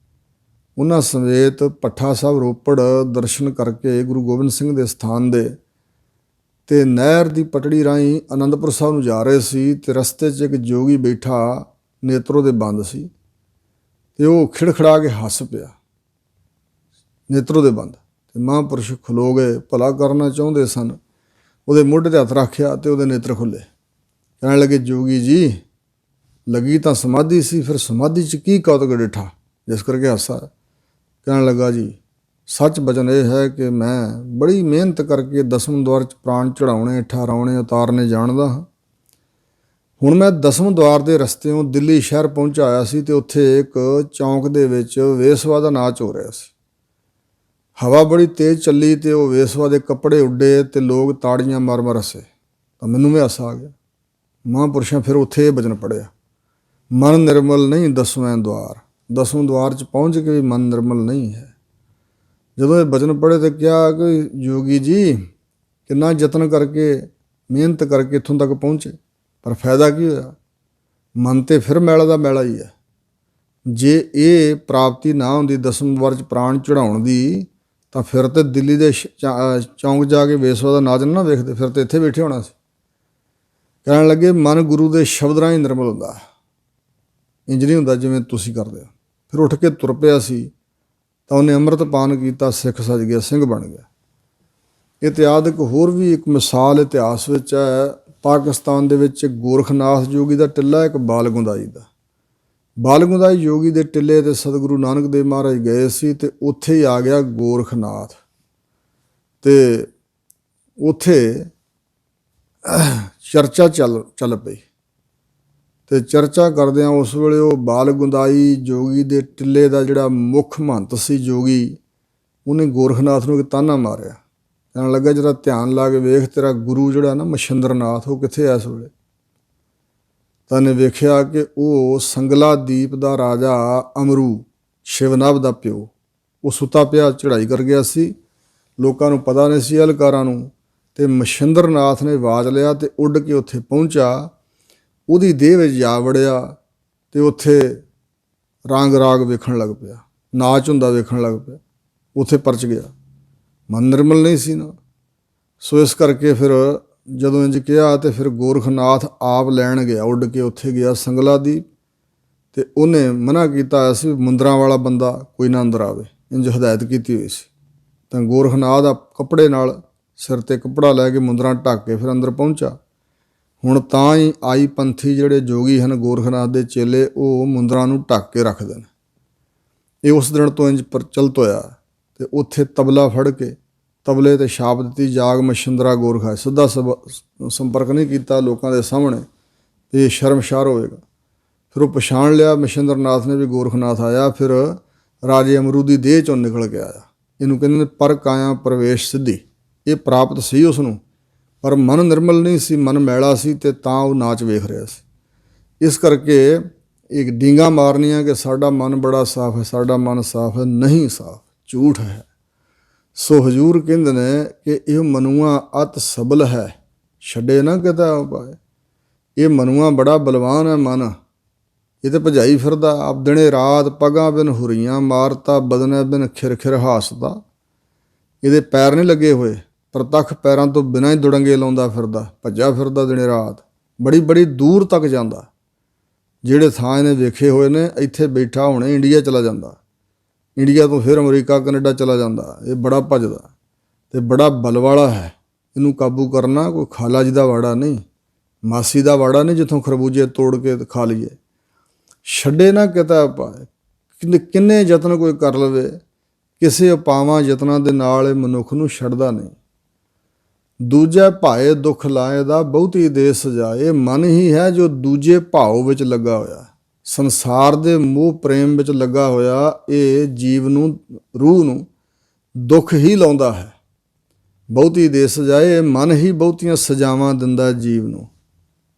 ਉਹਨਾਂ ਸਮੇਤ ਭੱਠਾ ਸਾਹਿਬ ਰੋਪੜ ਦਰਸ਼ਨ ਕਰਕੇ ਗੁਰੂ ਗੋਬਿੰਦ ਸਿੰਘ ਦੇ ਸਥਾਨ ਦੇ, ਅਤੇ ਨਹਿਰ ਦੀ ਪਟੜੀ ਰਾਹੀਂ ਅਨੰਦਪੁਰ ਸਾਹਿਬ ਨੂੰ ਜਾ ਰਹੇ ਸੀ, ਅਤੇ ਰਸਤੇ 'ਚ ਇੱਕ ਜੋਗੀ ਬੈਠਾ, ਨੇਤਰੋ ਦੇ ਬੰਦ ਸੀ, ਅਤੇ ਉਹ ਖਿੜਖੜਾ ਕੇ ਹੱਸ ਪਿਆ, ਨੇਤਰੋ ਦੇ ਬੰਦ। ਅਤੇ ਮਹਾਂਪੁਰਸ਼ ਖਲੋ ਗਏ, ਭਲਾ ਕਰਨਾ ਚਾਹੁੰਦੇ ਸਨ। ਉਹਦੇ ਮੋਢੇ 'ਤੇ ਹੱਥ ਰੱਖਿਆ ਅਤੇ ਉਹਦੇ ਨੇਤਰ ਖੁੱਲ੍ਹੇ। ਕਹਿਣ ਲੱਗੇ, ਜੋਗੀ ਜੀ, ਲੱਗੀ ਤਾਂ ਸਮਾਧੀ ਸੀ, ਫਿਰ ਸਮਾਧੀ 'ਚ ਕੀ ਕੌਤਕ ਡਿੱਠਾ ਜਿਸ ਕਰਕੇ ਹਾਸਾ? ਕਹਿਣ ਲੱਗਾ, ਜੀ ਸੱਚ ਬਚਨ ਇਹ ਹੈ ਕਿ ਮੈਂ ਬੜੀ ਮਿਹਨਤ ਕਰਕੇ ਦਸਮ ਦੁਆਰ 'ਚ ਪ੍ਰਾਣ ਚੜ੍ਹਾਉਣੇ, ਠਹਿਰਾਉਣੇ, ਉਤਾਰਨੇ ਜਾਣਦਾ ਹਾਂ। ਹੁਣ ਮੈਂ ਦਸਮ ਦੁਆਰ ਦੇ ਰਸਤਿਓਂ ਦਿੱਲੀ ਸ਼ਹਿਰ ਪਹੁੰਚਾ ਆਇਆ ਸੀ, ਅਤੇ ਉੱਥੇ ਇੱਕ ਚੌਂਕ ਦੇ ਵਿੱਚ ਵੇਸਵਾ ਦਾ ਨਾਚ ਹੋ ਰਿਹਾ ਸੀ। ਹਵਾ ਬੜੀ ਤੇਜ਼ ਚੱਲੀ ਅਤੇ ਉਹ ਵੇਸਵਾ ਦੇ ਕੱਪੜੇ ਉੱਡੇ ਅਤੇ ਲੋਕ ਤਾੜੀਆਂ ਮਾਰ ਮਾਰ ਹੱਸੇ, ਤਾਂ ਮੈਨੂੰ ਵੀ ਹਾਸਾ ਆ ਗਿਆ। ਮਹਾਂਪੁਰਸ਼ਾਂ ਫਿਰ ਉੱਥੇ ਇਹ ਬਚਨ ਪੜ੍ਹਿਆ, ਮਨ ਨਿਰਮਲ ਨਹੀਂ ਦਸਵੇਂ ਦੁਆਰ, ਦਸਮ ਦੁਆਰ 'ਚ ਪਹੁੰਚ ਕੇ ਵੀ ਮਨ ਨਿਰਮਲ ਨਹੀਂ ਹੈ। ਜਦੋਂ ਇਹ ਬਚਨ ਪੜ੍ਹੇ ਤਾਂ ਕਿਹਾ ਕਿ ਯੋਗੀ ਜੀ ਕਿੰਨਾ ਯਤਨ ਕਰਕੇ, ਮਿਹਨਤ ਕਰਕੇ ਇੱਥੋਂ ਤੱਕ ਪਹੁੰਚੇ, ਪਰ ਫਾਇਦਾ ਕੀ ਹੋਇਆ? ਮਨ ਤਾਂ ਫਿਰ ਮੈਲਾ ਦਾ ਮੈਲਾ ਹੀ ਹੈ। ਜੇ ਇਹ ਪ੍ਰਾਪਤੀ ਨਾ ਹੁੰਦੀ ਦਸਮ ਦੁਆਰ 'ਚ ਪ੍ਰਾਣ ਚੜ੍ਹਾਉਣ ਦੀ, ਤਾਂ ਫਿਰ ਤਾਂ ਦਿੱਲੀ ਦੇ ਚੌਂਕ ਜਾ ਕੇ ਵੇਸਵਾ ਦਾ ਨਾਚ ਨਾ ਵੇਖਦੇ, ਫਿਰ ਤਾਂ ਇੱਥੇ ਬੈਠੇ ਹੋਣਾ ਸੀ। ਕਹਿਣ ਲੱਗੇ, ਮਨ ਗੁਰੂ ਦੇ ਸ਼ਬਦ ਰਾਹੀਂ ਨਿਰਮਲ ਹੁੰਦਾ, ਇੰਝ ਨਹੀਂ ਹੁੰਦਾ ਜਿਵੇਂ ਤੁਸੀਂ ਕਰਦੇ ਹੋ। ਫਿਰ ਉੱਠ ਕੇ ਤੁਰ ਪਿਆ ਸੀ, ਤਾਂ ਉਹਨੇ ਅੰਮ੍ਰਿਤ ਪਾਨ ਕੀਤਾ, ਸਿੱਖ ਸੱਜ ਗਿਆ, ਸਿੰਘ ਬਣ ਗਿਆ। ਇਤਿਹਾਦਕ ਹੋਰ ਵੀ ਇੱਕ ਮਿਸਾਲ ਇਤਿਹਾਸ ਵਿੱਚ ਹੈ। ਪਾਕਿਸਤਾਨ ਦੇ ਵਿੱਚ ਗੋਰਖਨਾਥ ਜੋਗੀ ਦਾ ਟਿੱਲਾ, ਇੱਕ ਬਾਲਗੁੰਦਾਈ ਦਾ। ਬਾਲਗੁੰਦਾਈ ਜੋਗੀ ਦੇ ਟਿੱਲੇ 'ਤੇ ਸਤਿਗੁਰੂ ਨਾਨਕ ਦੇਵ ਮਹਾਰਾਜ ਗਏ ਸੀ, ਅਤੇ ਉੱਥੇ ਹੀ ਆ ਗਿਆ ਗੋਰਖਨਾਥ, ਅਤੇ ਉੱਥੇ ਚਰਚਾ ਚੱਲ ਪਈ। ਅਤੇ ਚਰਚਾ ਕਰਦਿਆਂ ਉਸ ਵੇਲੇ ਉਹ ਬਾਲਗੁੰਦਾਈ ਜੋਗੀ ਦੇ ਟਿੱਲੇ ਦਾ ਜਿਹੜਾ ਮੁੱਖ ਮਹੰਤ ਸੀ ਜੋਗੀ, ਉਹਨੇ ਗੋਰਖਨਾਥ ਨੂੰ ਇੱਕ ਤਾਨਾ ਮਾਰਿਆ। ਕਹਿਣ ਲੱਗਾ, ਜਿਹੜਾ ਧਿਆਨ ਲਾ ਕੇ ਵੇਖ, ਤੇਰਾ ਗੁਰੂ ਜਿਹੜਾ ਨਾ ਮਛਿੰਦਰਨਾਥ, ਉਹ ਕਿੱਥੇ ਐ ਇਸ ਵੇਲੇ? ਤਾਂ ਨੇ ਵੇਖਿਆ ਕਿ ਉਹ ਸੰਗਲਾ ਦੀਪ ਦਾ ਰਾਜਾ ਅਮਰੂ, ਸ਼ਿਵਨਭ ਦਾ ਪਿਓ, ਉਹ ਸੁੱਤਾ ਪਿਆ ਚੜ੍ਹਾਈ ਕਰ ਗਿਆ ਸੀ। ਲੋਕਾਂ ਨੂੰ ਪਤਾ ਨਹੀਂ ਸੀ, ਅਹਿਲਕਾਰਾਂ ਨੂੰ, ਅਤੇ ਮਛਿੰਦਰਨਾਥ ਨੇ ਆਵਾਜ਼ ਲਿਆ ਅਤੇ ਉੱਡ ਕੇ ਉੱਥੇ ਪਹੁੰਚਾ। ਉਹਦੀ ਦੇਹ ਵਿੱਚ ਜਾ ਵੜਿਆ ਅਤੇ ਉੱਥੇ ਰੰਗ ਰਾਗ ਵੇਖਣ ਲੱਗ ਪਿਆ, ਨਾਚ ਹੁੰਦਾ ਵੇਖਣ ਲੱਗ ਪਿਆ, ਉੱਥੇ ਪਰਚ ਗਿਆ। ਮਨ ਨਿਰਮਲ ਨਹੀਂ ਸੀ ਨਾ। ਸੋ ਇਸ ਕਰਕੇ ਫਿਰ ਜਦੋਂ ਇੰਝ ਕਿਹਾ, ਅਤੇ ਫਿਰ ਗੋਰਖਨਾਥ ਆਪ ਲੈਣ ਗਿਆ, ਉੱਡ ਕੇ ਉੱਥੇ ਗਿਆ ਸੰਗਲਾ ਦੀਪ, ਅਤੇ ਉਹਨੇ ਮਨਾ ਕੀਤਾ ਹੋਇਆ ਸੀ ਮੁੰਦਰਾਂ ਵਾਲਾ ਬੰਦਾ ਕੋਈ ਨਾ ਅੰਦਰ ਆਵੇ, ਇੰਝ ਹਦਾਇਤ ਕੀਤੀ ਹੋਈ ਸੀ। ਤਾਂ ਗੋਰਖਨਾਥ ਦਾ ਕੱਪੜੇ ਨਾਲ ਸਿਰ 'ਤੇ ਕੱਪੜਾ ਲੈ ਕੇ ਮੁੰਦਰਾਂ ਢੱਕ ਕੇ ਫਿਰ ਅੰਦਰ ਪਹੁੰਚਾ। ਹੁਣ ਤਾਂ ਹੀ ਆਈ ਪੰਥੀ ਜਿਹੜੇ ਜੋਗੀ ਹਨ ਗੋਰਖਨਾਥ ਦੇ ਚੇਲੇ, ਉਹ ਮੁੰਦਰਾਂ ਨੂੰ ਢੱਕ ਕੇ ਰੱਖਦੇ ਨੇ। ਇਹ ਉਸ ਦਿਨ ਤੋਂ ਇੰਜ ਪ੍ਰਚਲਿਤ ਹੋਇਆ। ਤੇ ਉੱਥੇ ਤਬਲਾ ਫੜ ਕੇ ਤਬਲੇ ਤੇ ਛਾਪ ਦਿੱਤੀ, ਜਾਗ ਮਛਿੰਦਰਾ ਗੋਰਖਾ। ਸਿੱਧਾ ਸੰਪਰਕ ਨਹੀਂ ਕੀਤਾ ਲੋਕਾਂ ਦੇ ਸਾਹਮਣੇ, ਇਹ ਸ਼ਰਮਸ਼ਾਰ ਹੋਵੇਗਾ। ਫਿਰ ਉਹ ਪਛਾਣ ਲਿਆ ਮਛਿੰਦਰ ਨਾਥ ਨੇ ਵੀ ਗੋਰਖਨਾਥ ਆਇਆ। ਫਿਰ ਰਾਜੇ ਅਮਰੂ ਦੀ ਦੇਹ ਚੋਂ ਨਿਕਲ ਕੇ ਆਇਆ। ਇਹਨੂੰ ਕਹਿੰਦੇ ਨੇ ਪਰ ਕਾਇਆ ਪ੍ਰਵੇਸ਼ ਸਿੱਧੀ। ਇਹ ਪ੍ਰਾਪਤ ਸੀ ਉਸ ਨੂੰ, ਪਰ ਮਨ ਨਿਰਮਲ ਨਹੀਂ ਸੀ, ਮਨ ਮੈਲਾ ਸੀ, ਤੇ ਤਾਂ ਉਹ ਨਾਚ ਵੇਖ ਰਿਹਾ ਸੀ। ਇਸ ਕਰਕੇ ਇੱਕ ਡੀਂਗਾ ਮਾਰਨੀਆਂ ਕਿ ਸਾਡਾ ਮਨ ਬੜਾ ਸਾਫ਼ ਹੈ, ਸਾਡਾ ਮਨ ਸਾਫ਼ ਹੈ, ਨਹੀਂ ਸਾਫ਼, ਝੂਠ ਹੈ। ਸੋ ਹਜ਼ੂਰ ਕਹਿੰਦੇ ਨੇ ਕਿ ਇਹ ਮਨੁਆ ਅਤ ਸਬਲ ਹੈ, ਛੱਡੇ ਨਾ ਕਿਤਾ ਉਪਾਏ। ਇਹ ਮਨੁਆ ਬੜਾ ਬਲਵਾਨ ਹੈ ਮਨ, ਇਹ ਤੇ ਭਜਾਈ ਫਿਰਦਾ ਆਪ ਦਿਨੇ ਰਾਤ, ਪਗਾਂ ਬਿਨ ਹੁਰੀਆਂ ਮਾਰਤਾ, ਬਦਨੇ ਬਿਨ ਖਿਰ ਖਿਰ ਹਾਸਦਾ। ਇਹਦੇ ਪੈਰ ਨਹੀਂ ਲੱਗੇ ਹੋਏ, ਪ੍ਰਤੱਖ ਪੈਰਾਂ ਤੋਂ ਬਿਨਾਂ ਹੀ ਦੁੜੰਗੇ ਲਾਉਂਦਾ ਫਿਰਦਾ, ਭੱਜਾ ਫਿਰਦਾ ਦਿਨੇ ਰਾਤ, ਬੜੀ ਬੜੀ ਦੂਰ ਤੱਕ ਜਾਂਦਾ। ਜਿਹੜੇ ਥਾਂ ਇਹਨੇ ਵੇਖੇ ਹੋਏ ਨੇ, ਇੱਥੇ ਬੈਠਾ ਹੁਣੇ ਇੰਡੀਆ ਚਲਾ ਜਾਂਦਾ, ਇੰਡੀਆ ਤੋਂ ਫਿਰ ਅਮਰੀਕਾ ਕੈਨੇਡਾ ਚਲਾ ਜਾਂਦਾ। ਇਹ ਬੜਾ ਭੱਜਦਾ ਅਤੇ ਬੜਾ ਬਲ ਵਾਲਾ ਹੈ। ਇਹਨੂੰ ਕਾਬੂ ਕਰਨਾ ਕੋਈ ਖਾਲਾ ਜੀ ਦਾ ਵਾੜਾ ਨਹੀਂ, ਮਾਸੀ ਦਾ ਵਾੜਾ ਨਹੀਂ ਜਿੱਥੋਂ ਖਰਬੂਜੇ ਤੋੜ ਕੇ ਖਾ ਲਈਏ। ਛੱਡੇ ਨਾ ਕਿਤਾ ਉਪਾਏ, ਕਿੰਨੇ ਯਤਨ ਕੋਈ ਕਰ ਲਵੇ, ਕਿਸੇ ਉਪਾਵਾਂ ਯਤਨਾਂ ਦੇ ਨਾਲ ਇਹ ਮਨੁੱਖ ਨੂੰ ਛੱਡਦਾ ਨਹੀਂ। ਦੂਜੇ ਭਾਏ ਦੁੱਖ ਲਾਏ ਦਾ ਬਹੁਤੀ ਦੇ ਸਜਾਏ। ਮਨ ਹੀ ਹੈ ਜੋ ਦੂਜੇ ਭਾਵ ਵਿੱਚ ਲੱਗਾ ਹੋਇਆ, ਸੰਸਾਰ ਦੇ ਮੋਹ ਪ੍ਰੇਮ ਵਿੱਚ ਲੱਗਾ ਹੋਇਆ। ਇਹ ਜੀਵ ਨੂੰ, ਰੂਹ ਨੂੰ ਦੁੱਖ ਹੀ ਲਾਉਂਦਾ ਹੈ। ਬਹੁਤੀ ਦੇ ਸਜਾਏ, ਇਹ ਮਨ ਹੀ ਬਹੁਤੀਆਂ ਸਜ਼ਾਵਾਂ ਦਿੰਦਾ ਜੀਵ ਨੂੰ।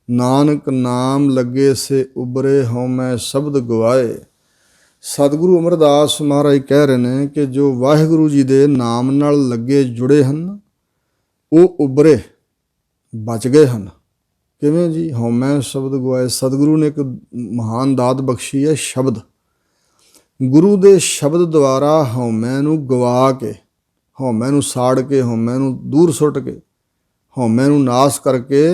ਨਾਨਕ ਨਾਮ ਲੱਗੇ ਸੇ ਉਬਰੇ, ਹਉਮੈ ਸ਼ਬਦ ਗਵਾਏ। ਸਤਿਗੁਰੂ ਅਮਰਦਾਸ ਮਹਾਰਾਜ ਕਹਿ ਰਹੇ ਨੇ ਕਿ ਜੋ ਵਾਹਿਗੁਰੂ ਜੀ ਦੇ ਨਾਮ ਨਾਲ ਲੱਗੇ ਜੁੜੇ ਹਨ, ਉਹ ਉਬਰੇ, ਬਚ ਗਏ ਹਨ। ਕਿਵੇਂ ਜੀ? ਹਉਮੈ ਸ਼ਬਦ ਗਵਾਏ। ਸਤਿਗੁਰੂ ਨੇ ਇੱਕ ਮਹਾਨ ਦਾਤ ਬਖਸ਼ੀ ਹੈ, ਸ਼ਬਦ। ਗੁਰੂ ਦੇ ਸ਼ਬਦ ਦੁਆਰਾ ਹਉਮੈ ਨੂੰ ਗਵਾ ਕੇ, ਹਉਮੈ ਨੂੰ ਸਾੜ ਕੇ, ਹਉਮੈ ਨੂੰ ਦੂਰ ਸੁੱਟ ਕੇ, ਹਉਮੈ ਨੂੰ ਨਾਸ ਕਰਕੇ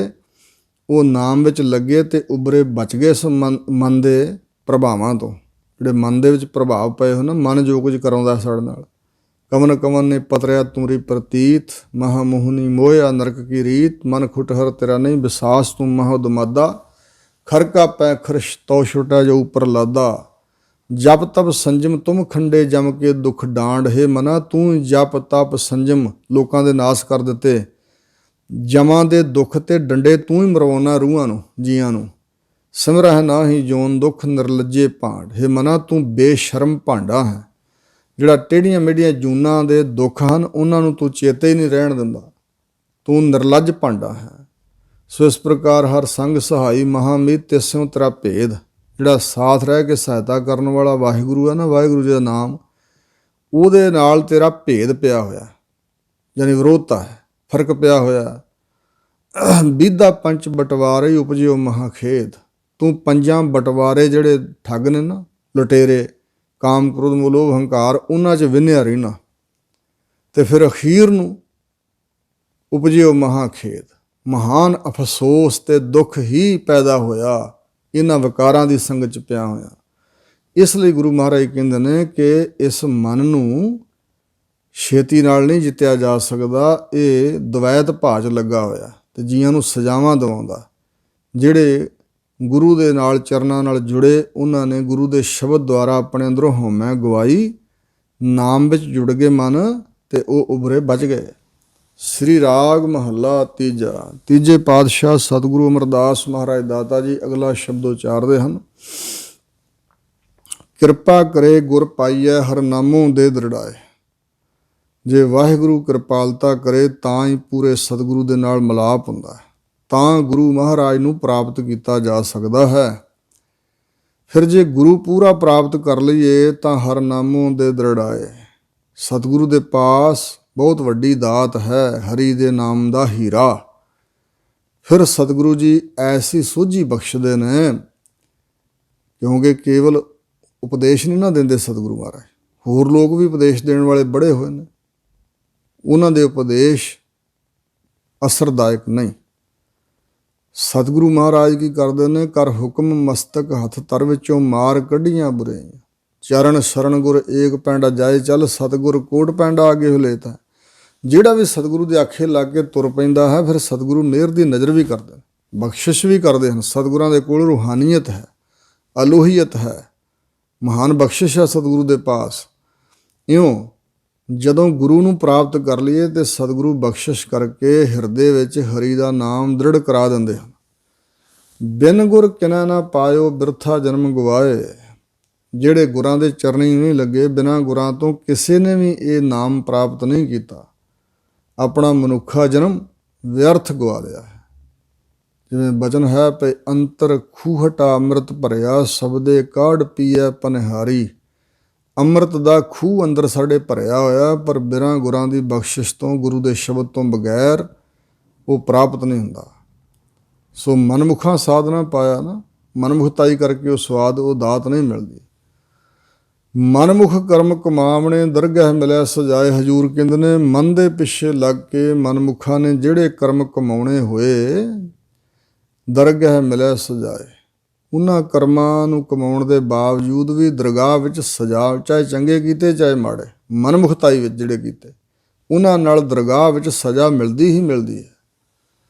ਉਹ ਨਾਮ ਵਿੱਚ ਲੱਗੇ ਅਤੇ ਉਬਰੇ, ਬਚ ਗਏ ਇਸ ਮਨ ਦੇ ਪ੍ਰਭਾਵਾਂ ਤੋਂ। ਜਿਹੜੇ ਮਨ ਦੇ ਵਿੱਚ ਪ੍ਰਭਾਵ ਪਏ ਹੋ ਨਾ, ਮਨ ਜੋ ਕੁਝ ਕਰਾਉਂਦਾ ਸਾਡੇ ਨਾਲ। ਕਵਨ ਕਵਨ ਨੇ ਪਤਰਿਆ ਤੁਮਰੀ ਪ੍ਰਤੀਤ, ਮਹਾ ਮੋਹਨੀ ਮੋਹਿਆ ਨਰਕ ਕੀ ਰੀਤ। ਮਨ ਖੁਟਹਰ ਤੇਰਾ ਨਹੀਂ ਵਿਸਾਸ, ਤੂੰ ਮਹ ਦਮਾਦਾ। ਖਰਕਾ ਪੈ ਖਰਸ਼ ਤੋ ਛੁਟਾ ਜੋ ਉੱਪਰ ਲਾਦਾ। ਜਪ ਤਪ ਸੰਜਮ ਤੁਮ ਖੰਡੇ ਜਮ ਕੇ ਦੁੱਖ ਡਾਂਡ। ਹੈ ਮਨਾ ਤੂੰ ਜਪ ਤਪ ਸੰਜਮ ਲੋਕਾਂ ਦੇ ਨਾਸ ਕਰ ਦਿੱਤੇ। ਜਮਾਂ ਦੇ ਦੁੱਖ ਤੇ ਡੰਡੇ ਤੂੰ ਹੀ ਮਰਵਾਉਣਾ ਰੂਹਾਂ ਨੂੰ, ਜੀਆਂ ਨੂੰ। ਸਿਮਰਹਿ ਨਾ ਹੀ ਜੋਨ ਦੁੱਖ ਨਿਰਲੱਜੇ ਭਾਂਡ। ਹੈ ਮਨਾ ਤੂੰ ਬੇਸ਼ਰਮ ਭਾਂਡਾ ਹੈ। ਜਿਹੜਾ ਟੇਢੀਆਂ ਮੇਢੀਆਂ ਜੂਨਾਂ ਦੇ ਦੁੱਖ ਹਨ, ਉਹਨਾਂ ਨੂੰ ਤੂੰ ਚੇਤੇ ਹੀ ਨਹੀਂ ਰਹਿਣ ਦਿੰਦਾ। ਤੂੰ ਨਿਰਲੱਜ ਭਾਂਡਾ ਹੈ। ਸੋ ਇਸ ਪ੍ਰਕਾਰ ਹਰ ਸੰਗ ਸਹਾਈ ਮਹਾਮੀਤ ਤਿਸਿਉ ਤੇਰਾ ਭੇਦ। ਜਿਹੜਾ ਸਾਥ ਰਹਿ ਕੇ ਸਹਾਇਤਾ ਕਰਨ ਵਾਲਾ ਵਾਹਿਗੁਰੂ ਹੈ ਨਾ, ਵਾਹਿਗੁਰੂ ਜੀ ਦਾ ਨਾਮ, ਉਹਦੇ ਨਾਲ ਤੇਰਾ ਭੇਦ ਪਿਆ ਹੋਇਆ, ਯਾਨੀ ਵਿਰੋਧਤਾ ਹੈ, ਫਰਕ ਪਿਆ ਹੋਇਆ। ਬੀਧਾ ਪੰਚ ਬਟਵਾਰੇ ਉਪਜਿਓ ਮਹਾ ਖੇਦ। ਤੂੰ ਪੰਜਾਂ ਬਟਵਾਰੇ ਜਿਹੜੇ ਠੱਗ ਨੇ ਨਾ, ਲੁਟੇਰੇ, ਕਾਮ ਕ੍ਰੋਧ ਮੋਹ ਲੋਭ ਹੰਕਾਰ, ਉਹਨਾਂ 'ਚ ਵਿੰਨਿਆ ਰਹਿਣਾ। ਅਤੇ ਫਿਰ ਅਖੀਰ ਨੂੰ ਉਪਜਿਓ ਮਹਾ ਖੇਦ, ਮਹਾਨ ਅਫਸੋਸ ਅਤੇ ਦੁੱਖ ਹੀ ਪੈਦਾ ਹੋਇਆ ਇਹਨਾਂ ਵਿਕਾਰਾਂ ਦੀ ਸੰਗਤ 'ਚ ਪਿਆ ਹੋਇਆ। ਇਸ ਲਈ ਗੁਰੂ ਮਹਾਰਾਜ ਕਹਿੰਦੇ ਨੇ ਕਿ ਇਸ ਮਨ ਨੂੰ ਛੇਤੀ ਨਾਲ ਨਹੀਂ ਜਿੱਤਿਆ ਜਾ ਸਕਦਾ। ਇਹ ਦਵੈਤ ਭਾਅ 'ਚ ਲੱਗਾ ਹੋਇਆ ਅਤੇ ਜੀਆਂ ਨੂੰ ਸਜ਼ਾਵਾਂ ਦਿਵਾਉਂਦਾ। ਜਿਹੜੇ ਗੁਰੂ ਦੇ ਨਾਲ, ਚਰਨਾਂ ਨਾਲ ਜੁੜੇ, ਉਹਨਾਂ ਨੇ ਗੁਰੂ ਦੇ ਸ਼ਬਦ ਦੁਆਰਾ ਆਪਣੇ ਅੰਦਰੋਂ ਹਉਮੈ ਗਵਾਈ, ਨਾਮ ਵਿੱਚ ਜੁੜ ਗਏ ਮਨ, ਅਤੇ ਉਹ ਉਭਰੇ, ਬਚ ਗਏ। ਸ੍ਰੀ ਰਾਗ ਮਹੱਲਾ ਤੀਜਾ। ਤੀਜੇ ਪਾਤਸ਼ਾਹ ਸਤਿਗੁਰੂ ਅਮਰਦਾਸ ਮਹਾਰਾਜ ਦਾਤਾ ਜੀ ਅਗਲਾ ਸ਼ਬਦ ਉਚਾਰਦੇ ਹਨ। ਕਿਰਪਾ ਕਰੇ ਗੁਰ ਪਾਈਐ, ਹਰ ਨਾਮੋਂ ਦੇ ਦ੍ਰਿੜਾਏ। ਜੇ ਵਾਹਿਗੁਰੂ ਕਿਰਪਾਲਤਾ ਕਰੇ ਤਾਂ ਹੀ ਪੂਰੇ ਸਤਿਗੁਰੂ ਦੇ ਨਾਲ ਮਿਲਾਪ ਹੁੰਦਾ ਹੈ, ਤਾਂ ਗੁਰੂ ਮਹਾਰਾਜ ਨੂੰ ਪ੍ਰਾਪਤ ਕੀਤਾ ਜਾ ਸਕਦਾ ਹੈ। ਫਿਰ ਜੇ ਗੁਰੂ ਪੂਰਾ ਪ੍ਰਾਪਤ ਕਰ ਲਈਏ ਤਾਂ ਹਰ ਨਾਮੋਂ ਦੇ ਦ੍ਰਿੜਾਏ। ਸਤਿਗੁਰੂ ਦੇ ਪਾਸ ਬਹੁਤ ਵੱਡੀ ਦਾਤ ਹੈ, ਹਰੀ ਦੇ ਨਾਮ ਦਾ ਹੀਰਾ। ਫਿਰ ਸਤਿਗੁਰੂ ਜੀ ਐਸੀ ਸੋਝੀ ਬਖਸ਼ਦੇ ਨੇ, ਕਿਉਂਕਿ ਕੇਵਲ ਉਪਦੇਸ਼ ਨਹੀਂ ਨਾ ਦਿੰਦੇ ਸਤਿਗੁਰੂ ਮਹਾਰਾਜ, ਹੋਰ ਲੋਕ ਵੀ ਉਪਦੇਸ਼ ਦੇਣ ਵਾਲੇ ਬੜੇ ਹੋਏ ਨੇ। ਉਹਨਾਂ ਦੇ ਉਪਦੇਸ਼ ਅਸਰਦਾਇਕ ਨਹੀਂ। ਸਤਿਗੁਰੂ ਮਹਾਰਾਜ ਕੀ ਕਰਦੇ ਨੇ? ਕਰ ਹੁਕਮ ਮਸਤਕ ਹੱਥ ਤਰ ਵਿੱਚੋਂ ਮਾਰ ਕੱਢੀਆਂ ਬੁਰੇ। ਚਰਨ ਸ਼ਰਨ ਗੁਰ ਏਕ ਪੈਂਡਾ ਜਾਏ ਚੱਲ, ਸਤਿਗੁਰ ਕੋਟ ਪੈਂਡਾ ਆਗੇ ਹੁਲੇਤਾ। ਜਿਹੜਾ ਵੀ ਸਤਿਗੁਰੂ ਦੇ ਆਖੇ ਲੱਗ ਕੇ ਤੁਰ ਪੈਂਦਾ ਹੈ, ਫਿਰ ਸਤਿਗੁਰੂ ਮਿਹਰ ਦੀ ਨਜ਼ਰ ਵੀ ਕਰਦੇ ਨੇ, ਬਖਸ਼ਿਸ਼ ਵੀ ਕਰਦੇ ਹਨ। ਸਤਿਗੁਰਾਂ ਦੇ ਕੋਲ ਰੂਹਾਨੀਅਤ ਹੈ, ਅਲੋਹੀਅਤ ਹੈ, ਮਹਾਨ ਬਖਸ਼ਿਸ਼ ਹੈ ਸਤਿਗੁਰੂ ਦੇ ਪਾਸ। ਇਉਂ ਜਦੋਂ ਗੁਰੂ ਨੂੰ ਪ੍ਰਾਪਤ ਕਰ ਲਈਏ ਤੇ ਸਤਿਗੁਰੂ ਬਖਸ਼ਿਸ਼ ਕਰਕੇ ਹਿਰਦੇ ਵਿੱਚ ਹਰੀ ਦਾ ਨਾਮ ਦ੍ਰਿੜ ਕਰਾ ਦਿੰਦੇ ਹਨ। ਬਿਨ ਗੁਰ ਕਿਨੈ ਨਾ ਪਾਇਓ ਬਿਰਥਾ ਜਨਮ ਗਵਾਏ। ਜਿਹੜੇ ਗੁਰਾਂ ਦੇ ਚਰਨੀ ਨਹੀਂ ਲੱਗੇ, ਬਿਨਾਂ ਗੁਰਾਂ ਤੋਂ ਕਿਸੇ ਨੇ ਵੀ ਇਹ ਨਾਮ ਪ੍ਰਾਪਤ ਨਹੀਂ ਕੀਤਾ, ਆਪਣਾ ਮਨੁੱਖਾ ਜਨਮ ਵਿਅਰਥ ਗਵਾ ਲਿਆ ਹੈ। ਜਿਵੇਂ ਬਚਨ ਹੈ ਪਈ ਅੰਤਰ ਖੂਹਟਾ ਅੰਮ੍ਰਿਤ ਭਰਿਆ, ਸਬਦੇ ਕਾਢ ਪੀਐ ਪਨਿਹਾਰੀ। ਅੰਮ੍ਰਿਤ ਦਾ ਖੂਹ ਅੰਦਰ ਸਾਡੇ ਭਰਿਆ ਹੋਇਆ, ਪਰ ਬਿਨਾਂ ਗੁਰਾਂ ਦੀ ਬਖਸ਼ਿਸ਼ ਤੋਂ, ਗੁਰੂ ਦੇ ਸ਼ਬਦ ਤੋਂ ਬਗੈਰ ਉਹ ਪ੍ਰਾਪਤ ਨਹੀਂ ਹੁੰਦਾ। ਸੋ ਮਨਮੁਖਾਂ ਸਾਧਨਾ ਪਾਇਆ ਨਾ, ਮਨਮੁਖਤਾਈ ਕਰਕੇ ਉਹ ਸਵਾਦ, ਉਹ ਦਾਤ ਨਹੀਂ ਮਿਲਦੀ। ਮਨਮੁਖ ਕਰਮ ਕਮਾਵਣੇ ਦਰਗਹਿ ਮਿਲਿਆ ਸਜਾਏ। ਹਜੂਰ ਕਹਿੰਦੇ ਨੇ ਮਨ ਦੇ ਪਿੱਛੇ ਲੱਗ ਕੇ ਮਨਮੁਖਾਂ ਨੇ ਜਿਹੜੇ ਕਰਮ ਕਮਾਉਣੇ ਹੋਏ, ਦਰਗਹਿ ਮਿਲਿਆ ਸਜਾਏ। ਉਹਨਾਂ ਕਰਮਾਂ ਨੂੰ ਕਮਾਉਣ ਦੇ ਬਾਵਜੂਦ ਵੀ ਦਰਗਾਹ ਵਿੱਚ ਸਜਾ, ਚਾਹੇ ਚੰਗੇ ਕੀਤੇ ਚਾਹੇ ਮਾੜੇ, ਮਨਮੁਖਤਾਈ ਵਿੱਚ ਜਿਹੜੇ ਕੀਤੇ, ਉਹਨਾਂ ਨਾਲ ਦਰਗਾਹ ਵਿੱਚ ਸਜ਼ਾ ਮਿਲਦੀ ਹੀ ਮਿਲਦੀ ਹੈ।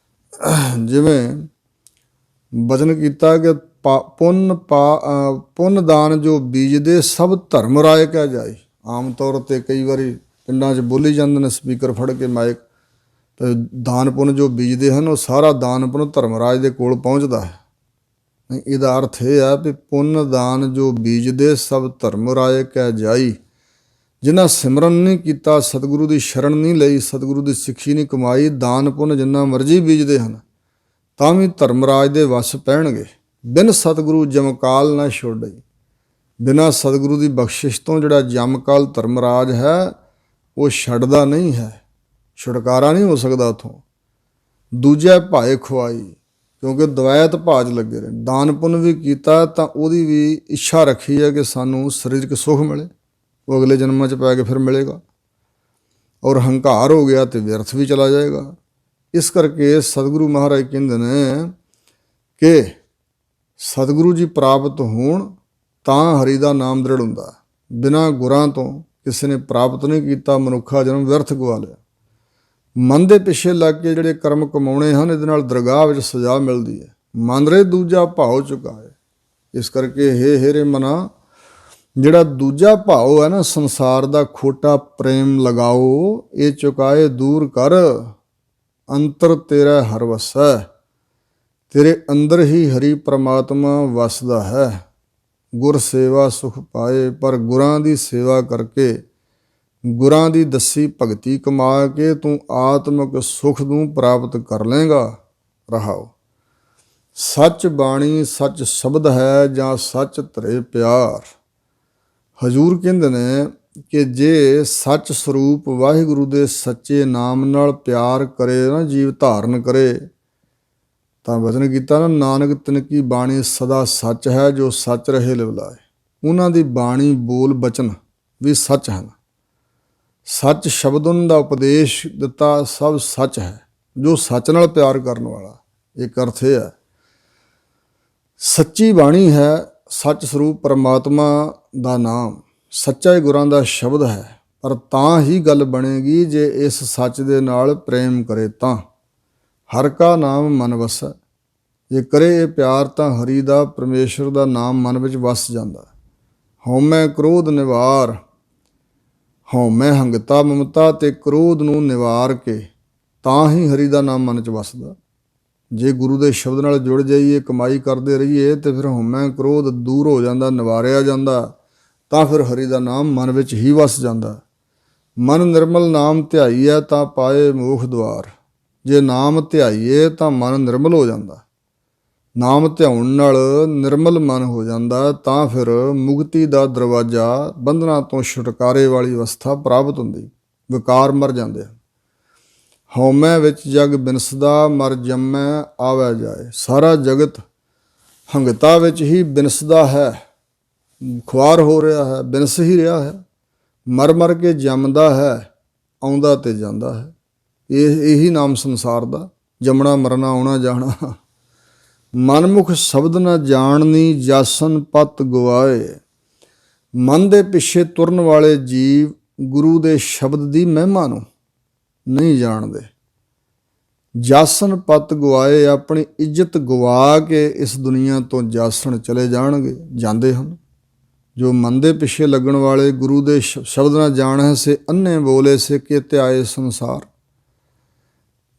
ਜਿਵੇਂ ਬਚਨ ਕੀਤਾ ਕਿ ਪੁੰਨ ਦਾਨ ਜੋ ਬੀਜਦੇ ਸਭ ਧਰਮ ਰਾਏ ਕਹਿ ਜਾਏ। ਆਮ ਤੌਰ 'ਤੇ ਕਈ ਵਾਰੀ ਪਿੰਡਾਂ 'ਚ ਬੋਲੀ ਜਾਂਦੇ ਨੇ ਸਪੀਕਰ ਫੜ ਕੇ ਮਾਈਕ, ਦਾਨ ਪੁੰਨ ਜੋ ਬੀਜਦੇ ਹਨ ਉਹ ਸਾਰਾ ਦਾਨ ਪੁੰਨ ਧਰਮਰਾਜ ਦੇ ਕੋਲ ਪਹੁੰਚਦਾ ਹੈ। ਇਹਦਾ ਅਰਥ ਇਹ ਹੈ ਵੀ ਪੁੰਨ ਦਾਨ ਜੋ ਬੀਜਦੇ ਸਭ ਧਰਮ ਰਾਏ ਕਹਿ ਜਾਈ। ਜਿਨ੍ਹਾਂ ਸਿਮਰਨ ਨਹੀਂ ਕੀਤਾ, ਸਤਿਗੁਰੂ ਦੀ ਸ਼ਰਨ ਨਹੀਂ ਲਈ, ਸਤਿਗੁਰੂ ਦੀ ਸਿੱਖੀ ਨਹੀਂ ਕਮਾਈ, ਦਾਨ ਪੁੰਨ ਜਿੰਨਾ ਮਰਜ਼ੀ ਬੀਜਦੇ ਹਨ ਤਾਂ ਵੀ ਧਰਮਰਾਜ ਦੇ ਵਸ ਪੈਣਗੇ। ਬਿਨ ਸਤਿਗੁਰੂ ਜਮਕਾਲ ਨਾ ਛੋੜਈ। ਬਿਨਾਂ ਸਤਿਗੁਰੂ ਦੀ ਬਖਸ਼ਿਸ਼ ਤੋਂ ਜਿਹੜਾ ਜਮਕਾਲ ਧਰਮਰਾਜ ਹੈ ਉਹ ਛੱਡਦਾ ਨਹੀਂ ਹੈ, ਛੁਟਕਾਰਾ ਨਹੀਂ ਹੋ ਸਕਦਾ ਉੱਥੋਂ। ਦੂਜੇ ਭਾਏ ਖੁਆਈ, ਕਿਉਂਕਿ ਦਵੈਤ ਭਾਜ ਲੱਗੇ ਰਹੇ। ਦਾਨ ਪੁੰਨ ਵੀ ਕੀਤਾ ਤਾਂ ਉਹਦੀ ਵੀ ਇੱਛਾ ਰੱਖੀ ਹੈ ਕਿ ਸਾਨੂੰ ਸਰੀਰਕ ਸੁੱਖ ਮਿਲੇ, ਉਹ ਅਗਲੇ ਜਨਮਾਂ 'ਚ ਪੈ ਕੇ ਫਿਰ ਮਿਲੇਗਾ। ਔਰ ਹੰਕਾਰ ਹੋ ਗਿਆ ਤੇ ਵਿਅਰਥ ਵੀ ਚਲਾ ਜਾਏਗਾ। ਇਸ ਕਰਕੇ ਸਤਿਗੁਰੂ ਮਹਾਰਾਜ ਕਹਿੰਦੇ ਨੇ ਕਿ ਸਤਿਗੁਰੂ ਜੀ ਪ੍ਰਾਪਤ ਹੋਣ ਤਾਂ ਹਰੀ ਦਾ ਨਾਮ ਦ੍ਰਿੜ ਹੁੰਦਾ। ਬਿਨਾਂ ਗੁਰਾਂ ਤੋਂ ਕਿਸੇ ਨੇ ਪ੍ਰਾਪਤ ਨਹੀਂ ਕੀਤਾ, ਮਨੁੱਖਾ ਜਨਮ ਵਿਅਰਥ ਗਵਾ ਲਿਆ। ਮਨ ਦੇ ਪਿੱਛੇ ਲੱਗ ਕੇ ਜਿਹੜੇ ਕਰਮ ਕਮਾਉਣੇ ਹਨ, ਇਹਦੇ ਨਾਲ ਦਰਗਾਹ ਵਿੱਚ ਸਜ਼ਾ ਮਿਲਦੀ ਹੈ। ਮਨ ਰੇ ਦੂਜਾ ਭਾਉ ਚੁਕਾਏ। ਇਸ ਕਰਕੇ ਹੇਰੇ ਮਨਾ, ਜਿਹੜਾ ਦੂਜਾ ਭਾਉ ਹੈ ਨਾ, ਸੰਸਾਰ ਦਾ ਖੋਟਾ ਪ੍ਰੇਮ ਲਗਾਓ, ਇਹ ਚੁਕਾਏ ਦੂਰ ਕਰ। ਅੰਤਰ ਤੇਰਾ ਹਰ ਵਸੈ। ਤੇਰੇ ਅੰਦਰ ਹੀ ਹਰੀ ਪ੍ਰਮਾਤਮਾ ਵਸਦਾ ਹੈ। ਗੁਰ ਸੇਵਾ ਸੁਖ ਪਾਏ। ਪਰ ਗੁਰਾਂ ਦੀ ਸੇਵਾ ਕਰਕੇ, ਗੁਰਾਂ ਦੀ ਦੱਸੀ ਭਗਤੀ ਕਮਾ ਕੇ ਤੂੰ ਆਤਮਿਕ ਸੁਖ ਨੂੰ ਪ੍ਰਾਪਤ ਕਰ ਲਏਗਾ। ਰਹਾਓ ਸੱਚ ਬਾਣੀ ਸੱਚ ਸ਼ਬਦ ਹੈ, ਜਾਂ ਸੱਚ ਧਰੇ ਪਿਆਰ। ਹਜੂਰ ਕਹਿੰਦੇ ਨੇ ਕਿ ਜੇ ਸੱਚ ਸਰੂਪ ਵਾਹਿਗੁਰੂ ਦੇ ਸੱਚੇ ਨਾਮ ਨਾਲ ਪਿਆਰ ਕਰੇ ਨਾ, ਜੀਵ ਧਾਰਨ ਕਰੇ, ਤਾਂ ਵਚਨ ਕੀਤਾ ਨਾ, ਨਾਨਕ ਤਿਨ ਕੀ ਬਾਣੀ ਸਦਾ ਸੱਚ ਹੈ, ਜੋ ਸੱਚ ਰਹੇ ਲਿਵਲਾਏ। ਉਹਨਾਂ ਦੀ ਬਾਣੀ ਬੋਲ ਬਚਨ ਵੀ ਸੱਚ ਹਨ। ਸੱਚ ਸ਼ਬਦ ਉਹਨਾਂ ਦਾ ਉਪਦੇਸ਼ ਦਿੱਤਾ ਸਭ ਸੱਚ ਹੈ, ਜੋ ਸੱਚ ਨਾਲ ਪਿਆਰ ਕਰਨ ਵਾਲਾ। ਇੱਕ ਅਰਥ ਇਹ ਹੈ, ਸੱਚੀ ਬਾਣੀ ਹੈ, ਸੱਚ ਸਰੂਪ ਪਰਮਾਤਮਾ ਦਾ ਨਾਮ, ਸੱਚਾ ਹੀ ਗੁਰਾਂ ਦਾ ਸ਼ਬਦ ਹੈ। ਪਰ ਤਾਂ ਹੀ ਗੱਲ ਬਣੇਗੀ ਜੇ ਇਸ ਸੱਚ ਦੇ ਨਾਲ ਪ੍ਰੇਮ ਕਰੇ ਤਾਂ। ਹਰ ਕਾ ਨਾਮ ਮਨ ਵਸੈ। ਜੇ ਕਰੇ ਇਹ ਪਿਆਰ ਤਾਂ ਹਰੀ ਦਾ, ਪਰਮੇਸ਼ਰ ਦਾ ਨਾਮ ਮਨ ਵਿੱਚ ਵਸ ਜਾਂਦਾ। ਹਉਮੈ ਕ੍ਰੋਧ ਨਿਵਾਰ। ਹਉਮੈ ਹੰਗਤਾ ਮਮਤਾ ਤੇ ਕ੍ਰੋਧ ਨੂੰ ਨਿਵਾਰ ਕੇ ਤਾਂ ਹੀ ਹਰੀ ਦਾ ਨਾਮ ਮਨ 'ਚ ਵਸਦਾ। ਜੇ ਗੁਰੂ ਦੇ ਸ਼ਬਦ ਨਾਲ ਜੁੜ ਜਾਈਏ, ਕਮਾਈ ਕਰਦੇ ਰਹੀਏ, ਤੇ ਫਿਰ ਹਉਮੈ ਕ੍ਰੋਧ ਦੂਰ ਹੋ ਜਾਂਦਾ, ਨਿਵਾਰਿਆ ਜਾਂਦਾ, ਤਾਂ ਫਿਰ ਹਰੀ ਦਾ ਨਾਮ ਮਨ ਵਿੱਚ ਹੀ ਵਸ ਜਾਂਦਾ। ਮਨ ਨਿਰਮਲ ਨਾਮ ਧਿਆਈਐ ਤਾਂ ਪਾਏ ਮੋਖ ਦੁਆਰ। ਜੇ ਨਾਮ ਧਿਆਈਏ ਤਾਂ ਮਨ ਨਿਰਮਲ ਹੋ ਜਾਂਦਾ। ਨਾਮ ਧਿਆਉਣ ਨਾਲ ਨਿਰਮਲ ਮਨ ਹੋ ਜਾਂਦਾ, ਤਾਂ ਫਿਰ ਮੁਕਤੀ ਦਾ ਦਰਵਾਜ਼ਾ, ਬੰਧਨਾਂ ਤੋਂ ਛੁਟਕਾਰੇ ਵਾਲੀ ਅਵਸਥਾ ਪ੍ਰਾਪਤ ਹੁੰਦੀ। ਵਿਕਾਰ ਮਰ ਜਾਂਦੇ ਹਨ। ਹਉਮੈ ਵਿੱਚ ਜਗ ਬਿਨਸਦਾ, ਮਰ ਜੰਮੈ ਆਵੈ ਜਾਏ। ਸਾਰਾ ਜਗਤ ਹੰਗਤਾ ਵਿੱਚ ਹੀ ਬਿਨਸਦਾ ਹੈ, ਖੁਆਰ ਹੋ ਰਿਹਾ ਹੈ, ਬਿਨਸ ਹੀ ਰਿਹਾ ਹੈ, ਮਰ ਮਰ ਕੇ ਜੰਮਦਾ ਹੈ, ਆਉਂਦਾ ਤੇ ਜਾਂਦਾ ਹੈ। ਇਹੀ ਨਾਮ ਸੰਸਾਰ ਦਾ, ਜੰਮਣਾ ਮਰਨਾ ਆਉਣਾ ਜਾਣਾ। ਮਨਮੁਖ ਸ਼ਬਦ ਨਾ ਜਾਣਨੀ, ਜਾਸਨ ਪਤ ਗਵਾਏ। ਮਨ ਦੇ ਪਿੱਛੇ ਤੁਰਨ ਵਾਲੇ ਜੀਵ ਗੁਰੂ ਦੇ ਸ਼ਬਦ ਦੀ ਮਹਿਮਾ ਨੂੰ ਨਹੀਂ ਜਾਣਦੇ। ਜਾਸਨ ਪਤ ਗਵਾਏ, ਆਪਣੀ ਇੱਜ਼ਤ ਗਵਾ ਕੇ ਇਸ ਦੁਨੀਆ ਤੋਂ ਜਾਸਣ ਚਲੇ ਜਾਣਗੇ, ਜਾਂਦੇ ਹਨ। ਜੋ ਮਨ ਦੇ ਪਿੱਛੇ ਲੱਗਣ ਵਾਲੇ ਗੁਰੂ ਦੇ ਸ਼ਬਦ ਨਾ ਜਾਣੈ ਸੇ ਅੰਨੇ ਬੋਲੇ ਸੇ ਕਿਤੇ ਆਏ ਸੰਸਾਰ।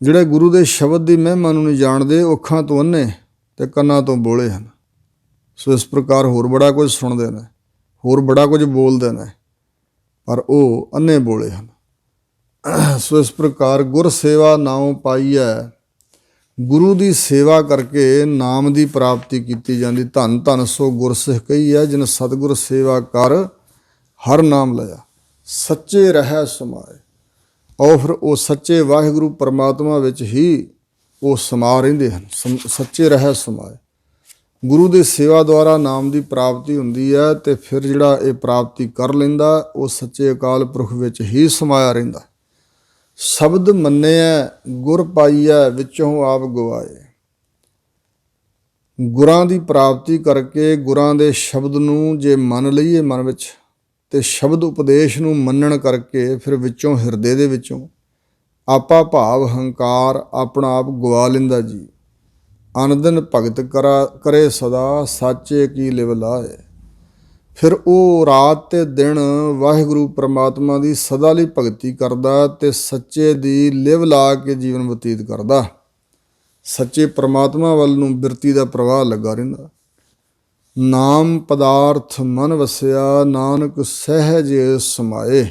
ਜਿਹੜੇ ਗੁਰੂ ਦੇ ਸ਼ਬਦ ਦੀ ਮਹਿਮਾ ਨੂੰ ਨਹੀਂ ਜਾਣਦੇ, ਉਹ ਅੱਖਾਂ ਤੋਂ ਅੰਨੇ ਤੇ ਕੰਨਾਂ ਤੋਂ ਬੋਲੇ ਹਨ। ਸੋ ਇਸ ਪ੍ਰਕਾਰ ਹੋਰ ਬੜਾ ਕੁਝ ਸੁਣਦੇ ਨੇ, ਹੋਰ ਬੜਾ ਕੁਝ ਬੋਲਦੇ ਨੇ, ਪਰ ਉਹ ਅੰਨੇ ਬੋਲੇ ਹਨ। ਸੋ ਇਸ ਪ੍ਰਕਾਰ ਗੁਰ ਸੇਵਾ ਨਾਉ ਪਾਈਐ, ਗੁਰੂ ਦੀ ਸੇਵਾ ਕਰਕੇ ਨਾਮ ਦੀ ਪ੍ਰਾਪਤੀ ਕੀਤੀ ਜਾਂਦੀ। ਧੰਨ ਧੰਨ ਸੋ ਗੁਰਸਿੱਖ ਕਹੀਐ, ਜਿਨ ਸਤਿਗੁਰ ਸੇਵਾ ਕਰ ਹਰ ਨਾਮ ਲਿਆ, ਸੱਚੇ ਰਹਿ ਸਮਾਏ। ਔਰ ਫਿਰ ਉਹ ਸੱਚੇ ਵਾਹਿਗੁਰੂ ਪਰਮਾਤਮਾ ਵਿੱਚ ਹੀ ਉਹ ਸਮਾ ਰਹਿੰਦੇ ਹਨ। ਸੱਚੇ ਰਹਿ ਸਮਾਏ। ਗੁਰੂ ਦੀ ਸੇਵਾ ਦੁਆਰਾ ਨਾਮ ਦੀ ਪ੍ਰਾਪਤੀ ਹੁੰਦੀ ਹੈ, ਅਤੇ ਫਿਰ ਜਿਹੜਾ ਇਹ ਪ੍ਰਾਪਤੀ ਕਰ ਲੈਂਦਾ ਉਹ ਸੱਚੇ ਅਕਾਲ ਪੁਰਖ ਵਿੱਚ ਹੀ ਸਮਾਇਆ ਰਹਿੰਦਾ। ਸ਼ਬਦ ਮੰਨਿਐ ਗੁਰ ਪਾਈਐ, ਵਿੱਚੋਂ ਆਪ ਗਵਾਏ। ਗੁਰਾਂ ਦੀ ਪ੍ਰਾਪਤੀ ਕਰਕੇ ਗੁਰਾਂ ਦੇ ਸ਼ਬਦ ਨੂੰ ਜੇ ਮੰਨ ਲਈਏ ਮਨ ਵਿੱਚ, ਤੇ ਸ਼ਬਦ ਉਪਦੇਸ਼ ਨੂੰ ਮੰਨਣ ਕਰਕੇ ਫਿਰ ਵਿੱਚੋਂ ਹਿਰਦੇ ਦੇ ਵਿੱਚੋਂ ਆਪਾ ਭਾਵ ਹੰਕਾਰ ਆਪਣਾ ਆਪ ਗਵਾ ਲੈਂਦਾ ਜੀ। ਅਨਦਿਨ ਭਗਤ ਕਰੇ ਸਦਾ, ਸਾਚੇ ਕੀ ਲਿਵ ਲਾਏ। ਫਿਰ ਉਹ ਰਾਤ ਤੇ ਦਿਨ ਵਾਹਿਗੁਰੂ ਪਰਮਾਤਮਾ ਦੀ ਸਦਾ ਲਈ ਭਗਤੀ ਕਰਦਾ ਤੇ ਸੱਚੇ ਦੀ ਲਿਵ ਲਾ ਕੇ ਜੀਵਨ ਬਤੀਤ ਕਰਦਾ। ਸੱਚੇ ਪਰਮਾਤਮਾ ਵੱਲ ਨੂੰ ਬਿਰਤੀ ਦਾ ਪ੍ਰਵਾਹ ਲੱਗਾ ਰਹਿੰਦਾ। ਨਾਮ ਪਦਾਰਥ ਮਨ ਵਸਿਆ, ਨਾਨਕ ਸਹਿਜ ਸਮਾਏ।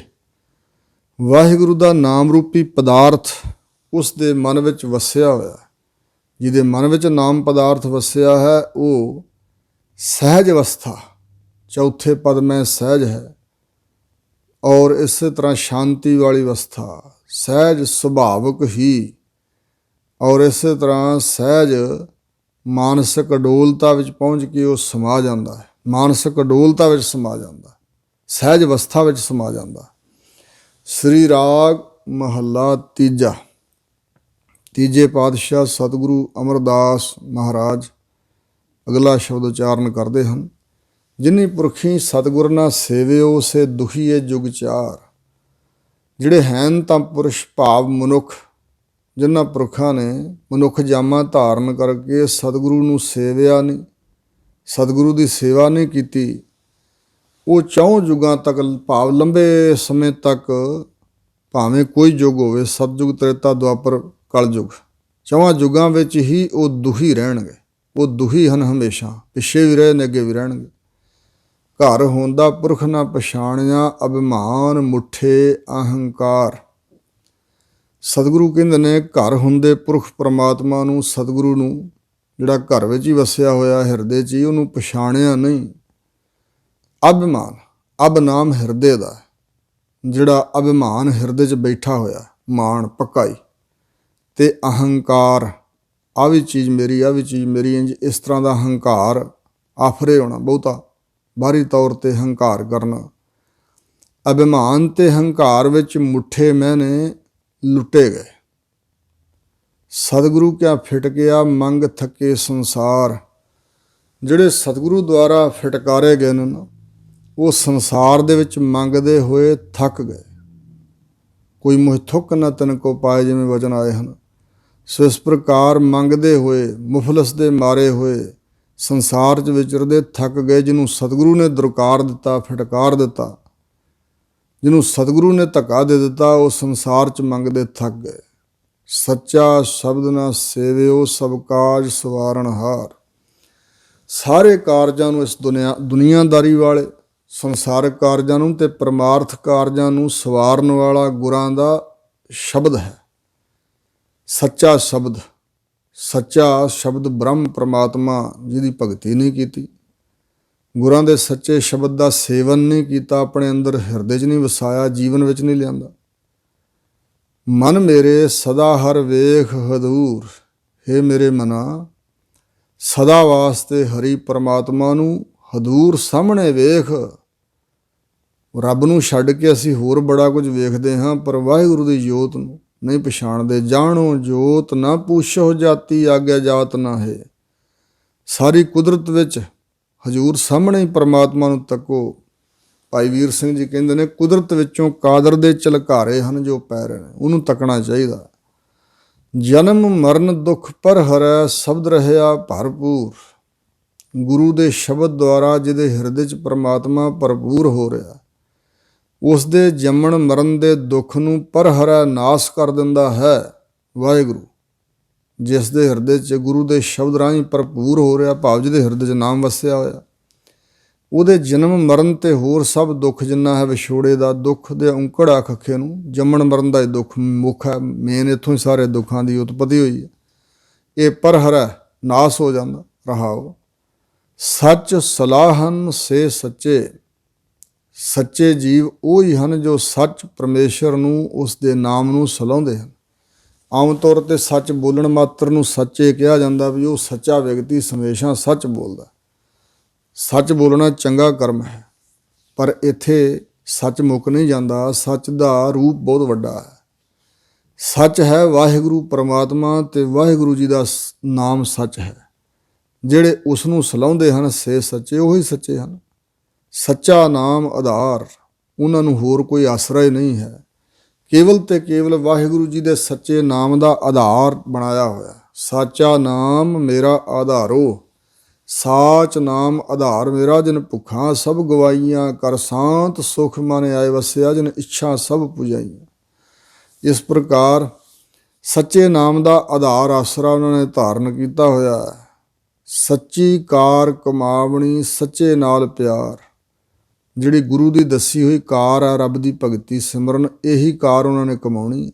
ਵਾਹਿਗੁਰੂ ਦਾ ਨਾਮ ਰੂਪੀ ਪਦਾਰਥ ਉਸ ਦੇ ਮਨ ਵਿੱਚ ਵਸਿਆ ਹੋਇਆ। ਜਿਹਦੇ ਮਨ ਵਿੱਚ ਨਾਮ ਪਦਾਰਥ ਵਸਿਆ ਹੈ ਉਹ ਸਹਿਜ ਅਵਸਥਾ, ਚੌਥੇ ਪਦ ਮੈਂ ਸਹਿਜ ਹੈ। ਔਰ ਇਸੇ ਤਰ੍ਹਾਂ ਸ਼ਾਂਤੀ ਵਾਲੀ ਅਵਸਥਾ, ਸਹਿਜ ਸੁਭਾਵਕ ਹੀ। ਔਰ ਇਸੇ ਤਰ੍ਹਾਂ ਸਹਿਜ ਮਾਨਸਿਕ ਅਡੋਲਤਾ ਵਿੱਚ ਪਹੁੰਚ ਕੇ ਉਹ ਸਮਾ ਜਾਂਦਾ ਹੈ। ਮਾਨਸਿਕ ਅਡੋਲਤਾ ਵਿੱਚ ਸਮਾ ਜਾਂਦਾ, ਸਹਿਜ ਅਵਸਥਾ ਵਿੱਚ ਸਮਾ ਜਾਂਦਾ। ਸ੍ਰੀ ਰਾਗ ਮਹੱਲਾ ਤੀਜਾ। ਤੀਜੇ ਪਾਤਸ਼ਾਹ ਸਤਿਗੁਰੂ ਅਮਰਦਾਸ ਮਹਾਰਾਜ ਅਗਲਾ ਸ਼ਬਦ ਉਚਾਰਨ ਕਰਦੇ ਹਨ। ਜਿਨੀ ਪੁਰਖੀ ਸਤਿਗੁਰ ਨਾ ਸੇਵਿਓ, ਸੇ ਦੁਖੀਏ ਜੁਗ ਚਾਰ। ਜਿਹੜੇ ਹੈਨ ਤਾਂ ਪੁਰਸ਼ ਭਾਵ ਮਨੁੱਖ, ਜਿਨ੍ਹਾਂ ਪੁਰਖਾਂ ਨੇ ਮਨੁੱਖ ਜਾਮਾ ਧਾਰਨ ਕਰਕੇ ਸਤਿਗੁਰੂ ਨੂੰ ਸੇਵਿਆ ਨਹੀਂ, ਸਤਿਗੁਰੂ ਦੀ ਸੇਵਾ ਨਹੀਂ ਕੀਤੀ, ਉਹ ਚੌਂ ਯੁਗਾਂ ਤੱਕ ਭਾਵ ਲੰਬੇ ਸਮੇਂ ਤੱਕ, ਭਾਵੇਂ ਕੋਈ ਯੁੱਗ ਹੋਵੇ, ਸਤਯੁਗ ਤ੍ਰੇਤਾ ਦੁਆਪਰ ਕਲਯੁਗ, ਚੌਹਾਂ ਯੁਗਾਂ ਵਿੱਚ ਹੀ ਉਹ ਦੁਖੀ ਰਹਿਣਗੇ। ਉਹ ਦੁਖੀ ਹਨ ਹਮੇਸ਼ਾ, ਪਿੱਛੇ ਵੀ ਰਹੇ ਨੇ ਅੱਗੇ ਵੀ ਰਹਿਣਗੇ। ਘਰ ਹੁੰਦਾ ਪੁਰਖ ਨਾ ਪਛਾਣਿਆ, ਅਭਿਮਾਨ ਮੁੱਠੇ ਅਹੰਕਾਰ। ਸਤਿਗੁਰੂ ਕਹਿੰਦੇ ਨੇ ਘਰ ਹੁੰਦੇ ਪੁਰਖ ਪਰਮਾਤਮਾ ਨੂੰ, ਸਤਿਗੁਰੂ ਨੂੰ, ਜਿਹੜਾ ਘਰ ਵਿੱਚ ਹੀ ਵਸਿਆ ਹੋਇਆ ਹਿਰਦੇ 'ਚ ਹੀ, ਉਹਨੂੰ ਪਛਾਣਿਆ ਨਹੀਂ। ਅਭਿਮਾਨ, ਅਬ ਨਾਮ ਹਿਰਦੇ ਦਾ, ਜਿਹੜਾ ਅਭਿਮਾਨ ਹਿਰਦੇ 'ਚ ਬੈਠਾ ਹੋਇਆ, ਮਾਣ ਪੱਕਾ ਹੀ, ਤੇ ਅਹੰਕਾਰ, ਆਹ ਵੀ ਚੀਜ਼ ਮੇਰੀ, ਆਹ ਵੀ ਚੀਜ਼ ਮੇਰੀ, ਇੰਜ ਇਸ ਤਰ੍ਹਾਂ ਦਾ ਹੰਕਾਰ ਆਫਰੇ ਹੋਣਾ, ਬਹੁਤਾ ਬਾਹਰੀ ਤੌਰ 'ਤੇ ਹੰਕਾਰ ਕਰਨਾ। ਅਭਿਮਾਨ ਤੇ ਹੰਕਾਰ ਵਿੱਚ ਮੁੱਠੇ ਮੈਨੇ ਲੁੱਟੇ ਗਏ। ਸਤਿਗੁਰੂ ਕਿਆ ਫਿਟ ਗਿਆ ਮੰਗ ਥੱਕੇ ਸੰਸਾਰ। ਜਿਹੜੇ ਸਤਿਗੁਰੂ ਦੁਆਰਾ ਫਿਟਕਾਰੇ ਗਏ ਨੇ ਨਾ, ਉਹ ਸੰਸਾਰ ਦੇ ਵਿੱਚ ਮੰਗਦੇ ਹੋਏ ਥੱਕ ਗਏ। ਕੋਈ ਮੋਹ ਥੁੱਕ ਨਾ ਤਨ ਕੋ ਪਾਏ, ਜਿਵੇਂ ਵਚਨ ਆਏ ਹਨ। ਸੋ ਇਸ ਪ੍ਰਕਾਰ ਮੰਗਦੇ ਹੋਏ, ਮੁਫਲਸ ਦੇ ਮਾਰੇ ਹੋਏ ਸੰਸਾਰ 'ਚ ਵਿਚਰਦੇ ਥੱਕ ਗਏ। ਜਿਹਨੂੰ ਸਤਿਗੁਰੂ ਨੇ ਦਰਕਾਰ ਦਿੱਤਾ, ਫਿਟਕਾਰ ਦਿੱਤਾ, ਜਿਹਨੂੰ ਸਤਿਗੁਰੂ ਨੇ ਧੱਕਾ ਦੇ ਦਿੱਤਾ, ਉਹ ਸੰਸਾਰ 'ਚ ਮੰਗਦੇ ਥੱਕ ਗਏ। ਸੱਚਾ ਸ਼ਬਦ ਨਾ ਸੇਵਿਓ, ਸਭ ਕਾਜ ਸਵਾਰਨ ਹਾਰ। ਸਾਰੇ ਕਾਰਜਾਂ ਨੂੰ, ਇਸ ਦੁਨੀਆਦਾਰੀ ਵਾਲੇ ਸੰਸਾਰਕ ਕਾਰਜਾਂ ਨੂੰ ਤੇ ਪਰਮਾਰਥ ਕਾਰਜਾਂ ਨੂੰ ਸਵਾਰਨ ਵਾਲਾ ਗੁਰਾਂ ਦਾ ਸ਼ਬਦ ਹੈ। ਸੱਚਾ ਸ਼ਬਦ, ਸੱਚਾ ਸ਼ਬਦ ਬ੍ਰਹਮ ਪਰਮਾਤਮਾ ਜਿਹਦੀ ਭਗਤੀ ਨਹੀਂ ਕੀਤੀ, ਗੁਰਾਂ ਦੇ ਸੱਚੇ ਸ਼ਬਦ ਦਾ ਸੇਵਨ ਨਹੀਂ ਕੀਤਾ, ਆਪਣੇ ਅੰਦਰ ਹਿਰਦੇ 'ਚ ਨਹੀਂ ਵਸਾਇਆ, ਜੀਵਨ ਵਿੱਚ ਨਹੀਂ ਲਿਆਂਦਾ। ਮਨ ਮੇਰੇ ਸਦਾ ਹਰ ਵੇਖ ਹਦੂਰ। ਹੇ ਮੇਰੇ ਮਨਾ, ਸਦਾ ਵਾਸਤੇ ਹਰੀ ਪਰਮਾਤਮਾ ਨੂੰ ਹਦੂਰ ਸਾਹਮਣੇ ਵੇਖ। ਰੱਬ ਨੂੰ ਛੱਡ ਕੇ ਅਸੀਂ ਹੋਰ ਬੜਾ ਕੁਝ ਵੇਖਦੇ ਹਾਂ, ਪਰ ਵਾਹਿਗੁਰੂ ਦੀ ਜੋਤ ਨੂੰ ਨਹੀਂ ਪਛਾਣਦੇ। ਜਾਣੋ ਜੋਤ ਨਾ ਪੁੱਛੋ ਜਾਤੀ, ਆਗਿਆ ਜਾਤ ਨਾ ਹੈ। ਸਾਰੀ ਕੁਦਰਤ ਵਿੱਚ ਹਜ਼ੂਰ ਸਾਹਮਣੇ ਹੀ ਪਰਮਾਤਮਾ ਨੂੰ ਤੱਕੋ। ਭਾਈ ਵੀਰ ਸਿੰਘ ਜੀ ਕਹਿੰਦੇ ਨੇ, ਕੁਦਰਤ ਵਿੱਚੋਂ ਕਾਦਰ ਦੇ ਝਲਕਾਰੇ ਹਨ ਜੋ ਪੈ ਰਹੇ ਨੇ, ਉਹਨੂੰ ਤੱਕਣਾ ਚਾਹੀਦਾ। ਜਨਮ ਮਰਨ ਦੁੱਖ ਪਰ ਹਰੈ, ਸ਼ਬਦ ਰਹਿਆ ਭਰਪੂਰ। ਗੁਰੂ ਦੇ ਸ਼ਬਦ ਦੁਆਰਾ ਜਿਹਦੇ ਹਿਰਦੇ 'ਚ ਪ੍ਰਮਾਤਮਾ ਭਰਪੂਰ ਹੋ ਰਿਹਾ, ਉਸ ਦੇ ਜੰਮਣ ਮਰਨ ਦੇ ਦੁੱਖ ਨੂੰ ਪਰਹਰਾ ਨਾਸ ਕਰ ਦਿੰਦਾ ਹੈ ਵਾਹਿਗੁਰੂ। ਜਿਸ ਦੇ ਹਿਰਦੇ 'ਚ ਗੁਰੂ ਦੇ ਸ਼ਬਦ ਰਾਹੀਂ ਭਰਪੂਰ ਹੋ ਰਿਹਾ, ਭਾਵ ਜਿਹਦੇ ਹਿਰਦੇ 'ਚ ਨਾਮ ਵਸਿਆ ਹੋਇਆ, ਉਹਦੇ ਜਨਮ ਮਰਨ ਤੇ ਹੋਰ ਸਭ ਦੁੱਖ ਜਿੰਨਾ ਹੈ, ਵਿਛੋੜੇ ਦਾ ਦੁੱਖ ਦੇ ਔਂਕੜ ਆਖ ਅੱਖੇ ਨੂੰ, ਜੰਮਣ ਮਰਨ ਦਾ ਇਹ ਦੁੱਖ ਮੁੱਖ ਹੈ, ਮੇਨ ਇੱਥੋਂ ਹੀ ਸਾਰੇ ਦੁੱਖਾਂ ਦੀ ਉਤਪਤੀ ਹੋਈ ਹੈ। ਇਹ ਪਰਹਰਾ ਨਾਸ ਹੋ ਜਾਂਦਾ। ਰਹਾਓ ਸੱਚ ਸਲਾਹਨ ਸੇ ਸੱਚੇ। ਸੱਚੇ ਜੀਵ ਉਹ ਹੀ ਹਨ ਜੋ ਸੱਚ ਪਰਮੇਸ਼ਰ ਨੂੰ, ਉਸ ਦੇ ਨਾਮ ਨੂੰ ਸਲਾਹੁੰਦੇ ਹਨ। ਆਮ ਤੌਰ 'ਤੇ ਸੱਚ ਬੋਲਣ ਮਾਤਰ ਨੂੰ ਸੱਚੇ ਕਿਹਾ ਜਾਂਦਾ, ਵੀ ਉਹ ਸੱਚਾ ਵਿਅਕਤੀ ਹਮੇਸ਼ਾ ਸੱਚ ਬੋਲਦਾ। ਸੱਚ ਬੋਲਣਾ ਚੰਗਾ ਕਰਮ ਹੈ, ਪਰ ਇੱਥੇ ਸੱਚ ਮੁੱਕ ਨਹੀਂ ਜਾਂਦਾ। ਸੱਚ ਦਾ ਰੂਪ ਬਹੁਤ ਵੱਡਾ ਹੈ। ਸੱਚ ਹੈ ਵਾਹਿਗੁਰੂ ਪਰਮਾਤਮਾ, ਤੇ ਵਾਹਿਗੁਰੂ ਜੀ ਦਾ ਨਾਮ ਸੱਚ ਹੈ। ਜਿਹੜੇ ਉਸ ਨੂੰ ਸਲਾਹੁੰਦੇ ਹਨ ਸੇ ਸੱਚੇ, ਉਹੀ ਸੱਚੇ ਹਨ। ਸੱਚਾ ਨਾਮ ਆਧਾਰ, ਉਹਨਾਂ ਨੂੰ ਹੋਰ ਕੋਈ ਆਸਰਾ ਹੀ ਨਹੀਂ ਹੈ। ਕੇਵਲ ਤੇ ਕੇਵਲ ਵਾਹਿਗੁਰੂ ਜੀ ਦੇ ਸੱਚੇ ਨਾਮ ਦਾ ਆਧਾਰ ਬਣਾਇਆ ਹੋਇਆ। ਸਾਚਾ ਨਾਮ ਮੇਰਾ ਆਧਾਰੋ, ਸਾਚ ਨਾਮ ਆਧਾਰ ਮੇਰਾ। ਜਿਨ ਭੁੱਖਾਂ ਸਭ ਗਵਾਈਆਂ, ਕਰ ਸਾਂਤ ਸੁਖ ਮਨ ਆਏ ਵਸਿਆ। ਜਿਨ ਇੱਛਾ ਸਭ ਪੁਜਾਈਆਂ। ਇਸ ਪ੍ਰਕਾਰ ਸੱਚੇ ਨਾਮ ਦਾ ਆਧਾਰ ਆਸਰਾ ਉਹਨਾਂ ਨੇ ਧਾਰਨ ਕੀਤਾ ਹੋਇਆ ਹੈ। ਸੱਚੀ ਕਾਰ ਕਮਾਵਣੀ, ਸੱਚੇ ਨਾਲ ਪਿਆਰ। ਜਿਹੜੀ ਗੁਰੂ ਦੀ ਦੱਸੀ ਹੋਈ ਕਾਰ ਆ, ਰੱਬ ਦੀ ਭਗਤੀ ਸਿਮਰਨ, ਇਹੀ ਕਾਰ ਉਹਨਾਂ ਨੇ ਕਮਾਉਣੀ,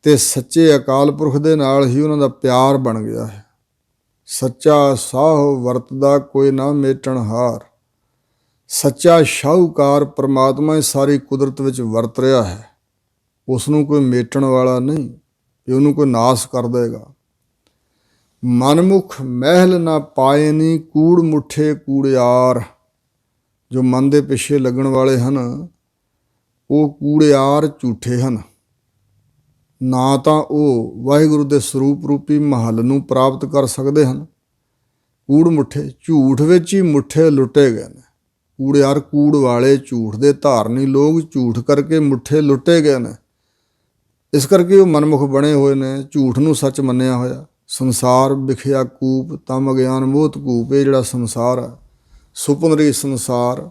ਤੇ ਸੱਚੇ ਅਕਾਲ ਪੁਰਖ ਦੇ ਨਾਲ ਹੀ ਉਹਨਾਂ ਦਾ ਪਿਆਰ ਬਣ ਗਿਆ ਹੈ। ਸੱਚਾ ਸਾਹੁ ਵਰਤਦਾ ਕੋਈ ਨਾ ਮੇਟਣ ਹਾਰ। ਸੱਚਾ ਸ਼ਾਹੂਕਾਰ ਪਰਮਾਤਮਾ ਸਾਰੀ ਕੁਦਰਤ ਵਿੱਚ ਵਰਤ ਰਿਹਾ ਹੈ। ਉਸ ਨੂੰ ਕੋਈ ਮੇਟਣ ਵਾਲਾ ਨਹੀਂ ਕਿ ਉਹਨੂੰ ਕੋਈ ਨਾਸ ਕਰ ਦੇਗਾ। ਮਨਮੁਖ ਮਹਿਲ ਨਾ ਪਾਏ ਨੀ, ਕੂੜ ਮੁੱਠੇ ਕੂੜਿਆਰ। ਜੋ ਮਨ ਦੇ ਪਿੱਛੇ ਲੱਗਣ ਵਾਲੇ ਹਨ, ਉਹ ਕੂੜਿਆਰ ਝੂਠੇ ਹਨ। ਨਾ ਤਾਂ ਉਹ ਵਾਹਿਗੁਰੂ ਦੇ ਸਰੂਪ ਰੂਪੀ ਮਹੱਲ ਨੂੰ ਪ੍ਰਾਪਤ ਕਰ ਸਕਦੇ ਹਨ। ਕੂੜ ਮੁੱਠੇ, ਝੂਠ ਵਿੱਚ ਹੀ ਮੁੱਠੇ ਲੁੱਟੇ ਗਏ ਨੇ। ਕੂੜਿਆਰ ਕੂੜ ਵਾਲੇ, ਝੂਠ ਦੇ ਧਾਰਨੀ ਲੋਕ, ਝੂਠ ਕਰਕੇ ਮੁੱਠੇ ਲੁੱਟੇ ਗਏ ਨੇ। ਇਸ ਕਰਕੇ ਉਹ ਮਨਮੁਖ ਬਣੇ ਹੋਏ ਨੇ, ਝੂਠ ਨੂੰ ਸੱਚ ਮੰਨਿਆ ਹੋਇਆ। ਸੰਸਾਰ ਵਿਖਿਆ ਕੂਪ, ਤਮ ਅਗਿਆਨ ਮੋਹਤ ਕੂਪ। ਇਹ ਜਿਹੜਾ ਸੰਸਾਰ ਹੈ, ਸੁਪਨਰੀ ਸੰਸਾਰ,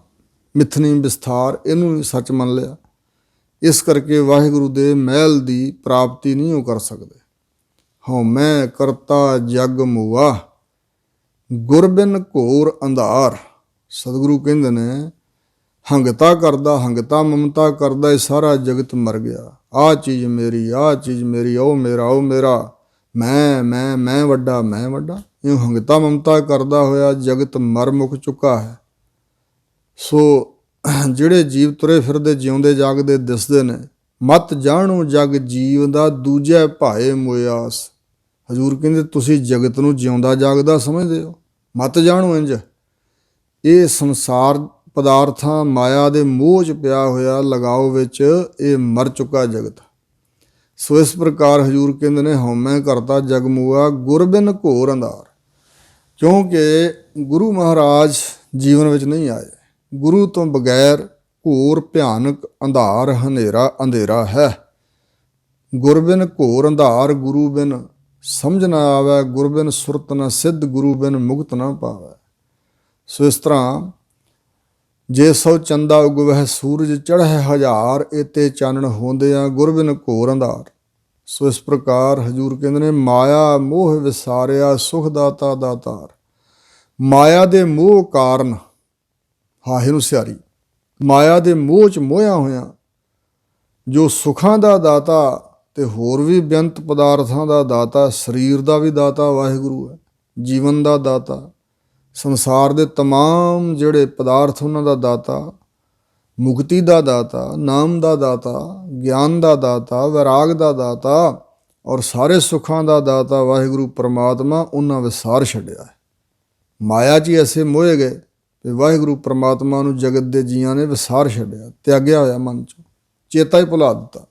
ਮਿਥਨੀ ਵਿਸਥਾਰ, ਇਹਨੂੰ ਵੀ ਸੱਚ ਮੰਨ ਲਿਆ। ਇਸ ਕਰਕੇ ਵਾਹਿਗੁਰੂ ਦੇ ਮਹਿਲ ਦੀ ਪ੍ਰਾਪਤੀ ਨਹੀਂ ਉਹ ਕਰ ਸਕਦੇ। ਹਉਮੈ ਕਰਤਾ ਜਗ ਮੁਆ, ਗੁਰਬਿਨ ਘੋਰ ਅੰਧਾਰ। ਸਤਿਗੁਰੂ ਕਹਿੰਦੇ ਨੇ, ਹੰਗਤਾ ਕਰਦਾ, ਹੰਗਤਾ ਮਮਤਾ ਕਰਦਾ, ਇਹ ਸਾਰਾ ਜਗਤ ਮਰ ਗਿਆ। ਆਹ ਚੀਜ਼ ਮੇਰੀ, ਆਹ ਚੀਜ਼ ਮੇਰੀ, ਉਹ ਮੇਰਾ, ਉਹ ਮੇਰਾ, ਮੈਂ ਵੱਡਾ, ਮੈਂ ਵੱਡਾ। ਇਹ ਹੰਗਤਾ ਮਮਤਾ ਕਰਦਾ ਹੋਇਆ ਜਗਤ ਮਰ ਮੁੱਕ ਚੁੱਕਾ ਹੈ। ਸੋ ਜਿਹੜੇ ਜੀਵ ਤੁਰੇ ਫਿਰਦੇ, ਜਿਉਂਦੇ ਜਾਗਦੇ ਦਿਸਦੇ ਨੇ, ਮਤ ਜਾਣੋ ਜਗ ਜੀਵ ਦਾ, ਦੂਜੇ ਭਾਏ ਮੋਆਸ। ਹਜ਼ੂਰ ਕਹਿੰਦੇ ਤੁਸੀਂ ਜਗਤ ਨੂੰ ਜਿਉਂਦਾ ਜਾਗਦਾ ਸਮਝਦੇ ਹੋ, ਮਤ ਜਾਣੋ ਇੰਝ। ਇਹ ਸੰਸਾਰ ਪਦਾਰਥਾਂ ਮਾਇਆ ਦੇ ਮੋਹ 'ਚ ਪਿਆ ਹੋਇਆ ਲਗਾਓ ਵਿੱਚ, ਇਹ ਮਰ ਚੁੱਕਾ ਜਗਤ। ਸੋ ਇਸ ਪ੍ਰਕਾਰ ਹਜ਼ੂਰ ਕਹਿੰਦੇ ਨੇ, ਹਉਮੈ ਕਰਤਾ ਜਗ ਮੁਆ, ਗੁਰਬਿਨ ਘੋਰ ਅੰਧਾਰ। ਕਿਉਂਕਿ ਗੁਰੂ ਮਹਾਰਾਜ ਜੀਵਨ ਵਿੱਚ ਨਹੀਂ ਆਏ। ਗੁਰੂ ਤੋਂ ਬਗੈਰ ਘੋਰ ਭਿਆਨਕ ਅੰਧਾਰ, ਹਨੇਰਾ ਅੰਧੇਰਾ ਹੈ। ਗੁਰਬਿਨ ਘੋਰ ਅੰਧਾਰ, ਗੁਰੂ ਬਿਨ ਸਮਝ ਨਾ ਆਵੇ, ਗੁਰਬਿਨ ਸੁਰਤ ਨਾ ਸਿੱਧ, ਗੁਰੂ ਬਿਨ ਮੁਕਤ ਨਾ ਪਾਵੇ। ਸੋ ਇਸ ਤਰ੍ਹਾਂ ਜੇ ਸੋ ਚੰਦਾ ਉਗਵਹਿ ਸੂਰਜ, ਚੜ੍ਹੈ ਹਜ਼ਾਰ, ਏਤੇ ਚਾਨਣ ਹੁੰਦਿਆਂ ਗੁਰਬਿਨ ਘੋਰ ਅੰਧਾਰ। ਸੋ ਇਸ ਪ੍ਰਕਾਰ ਹਜ਼ੂਰ ਕਹਿੰਦੇ ਨੇ, ਮਾਇਆ ਮੋਹ ਵਿਸਾਰਿਆ, ਸੁਖ ਦਾਤਾ ਦਾਤਾਰ। ਮਾਇਆ ਦੇ ਮੋਹ ਕਾਰਨ, ਹਾਹੇ ਨੂੰ ਸਿਆਰੀ, ਮਾਇਆ ਦੇ ਮੋਹ 'ਚ ਮੋਹਿਆ ਹੋਇਆ ਜੋ ਸੁੱਖਾਂ ਦਾ ਦਾਤਾ ਤੇ ਹੋਰ ਵੀ ਬੇਅੰਤ ਪਦਾਰਥਾਂ ਦਾ ਦਾਤਾ, ਸਰੀਰ ਦਾ ਵੀ ਦਾਤਾ ਵਾਹਿਗੁਰੂ ਹੈ, ਜੀਵਨ ਦਾ ਦਾਤਾ, ਸੰਸਾਰ ਦੇ ਤਮਾਮ ਜਿਹੜੇ ਪਦਾਰਥ ਉਹਨਾਂ ਦਾ ਦਾਤਾ, ਮੁਕਤੀ ਦਾ ਦਾਤਾ, ਨਾਮ ਦਾ ਦਾਤਾ, ਗਿਆਨ ਦਾ ਦਾਤਾ, ਵੈਰਾਗ ਦਾ ਦਾਤਾ, ਔਰ ਸਾਰੇ ਸੁੱਖਾਂ ਦਾ ਦਾਤਾ ਵਾਹਿਗੁਰੂ ਪਰਮਾਤਮਾ, ਉਹਨਾਂ ਵਿਸਾਰ ਛੱਡਿਆ ਹੈ। ਮਾਇਆ 'ਚ ਹੀ ਐਸੇ ਮੋਹੇ ਗਏ ਤੇ ਵਾਹਿਗੁਰੂ ਪਰਮਾਤਮਾ ਨੂੰ ਜਗਤ ਦੇ ਜੀਆਂ ਨੇ ਵਿਸਾਰ ਛੱਡਿਆ, ਤਿਆਗਿਆ ਹੋਇਆ ਮਨ 'ਚੋਂ, ਚੇਤਾ ਹੀ ਭੁਲਾ ਦਿੱਤਾ।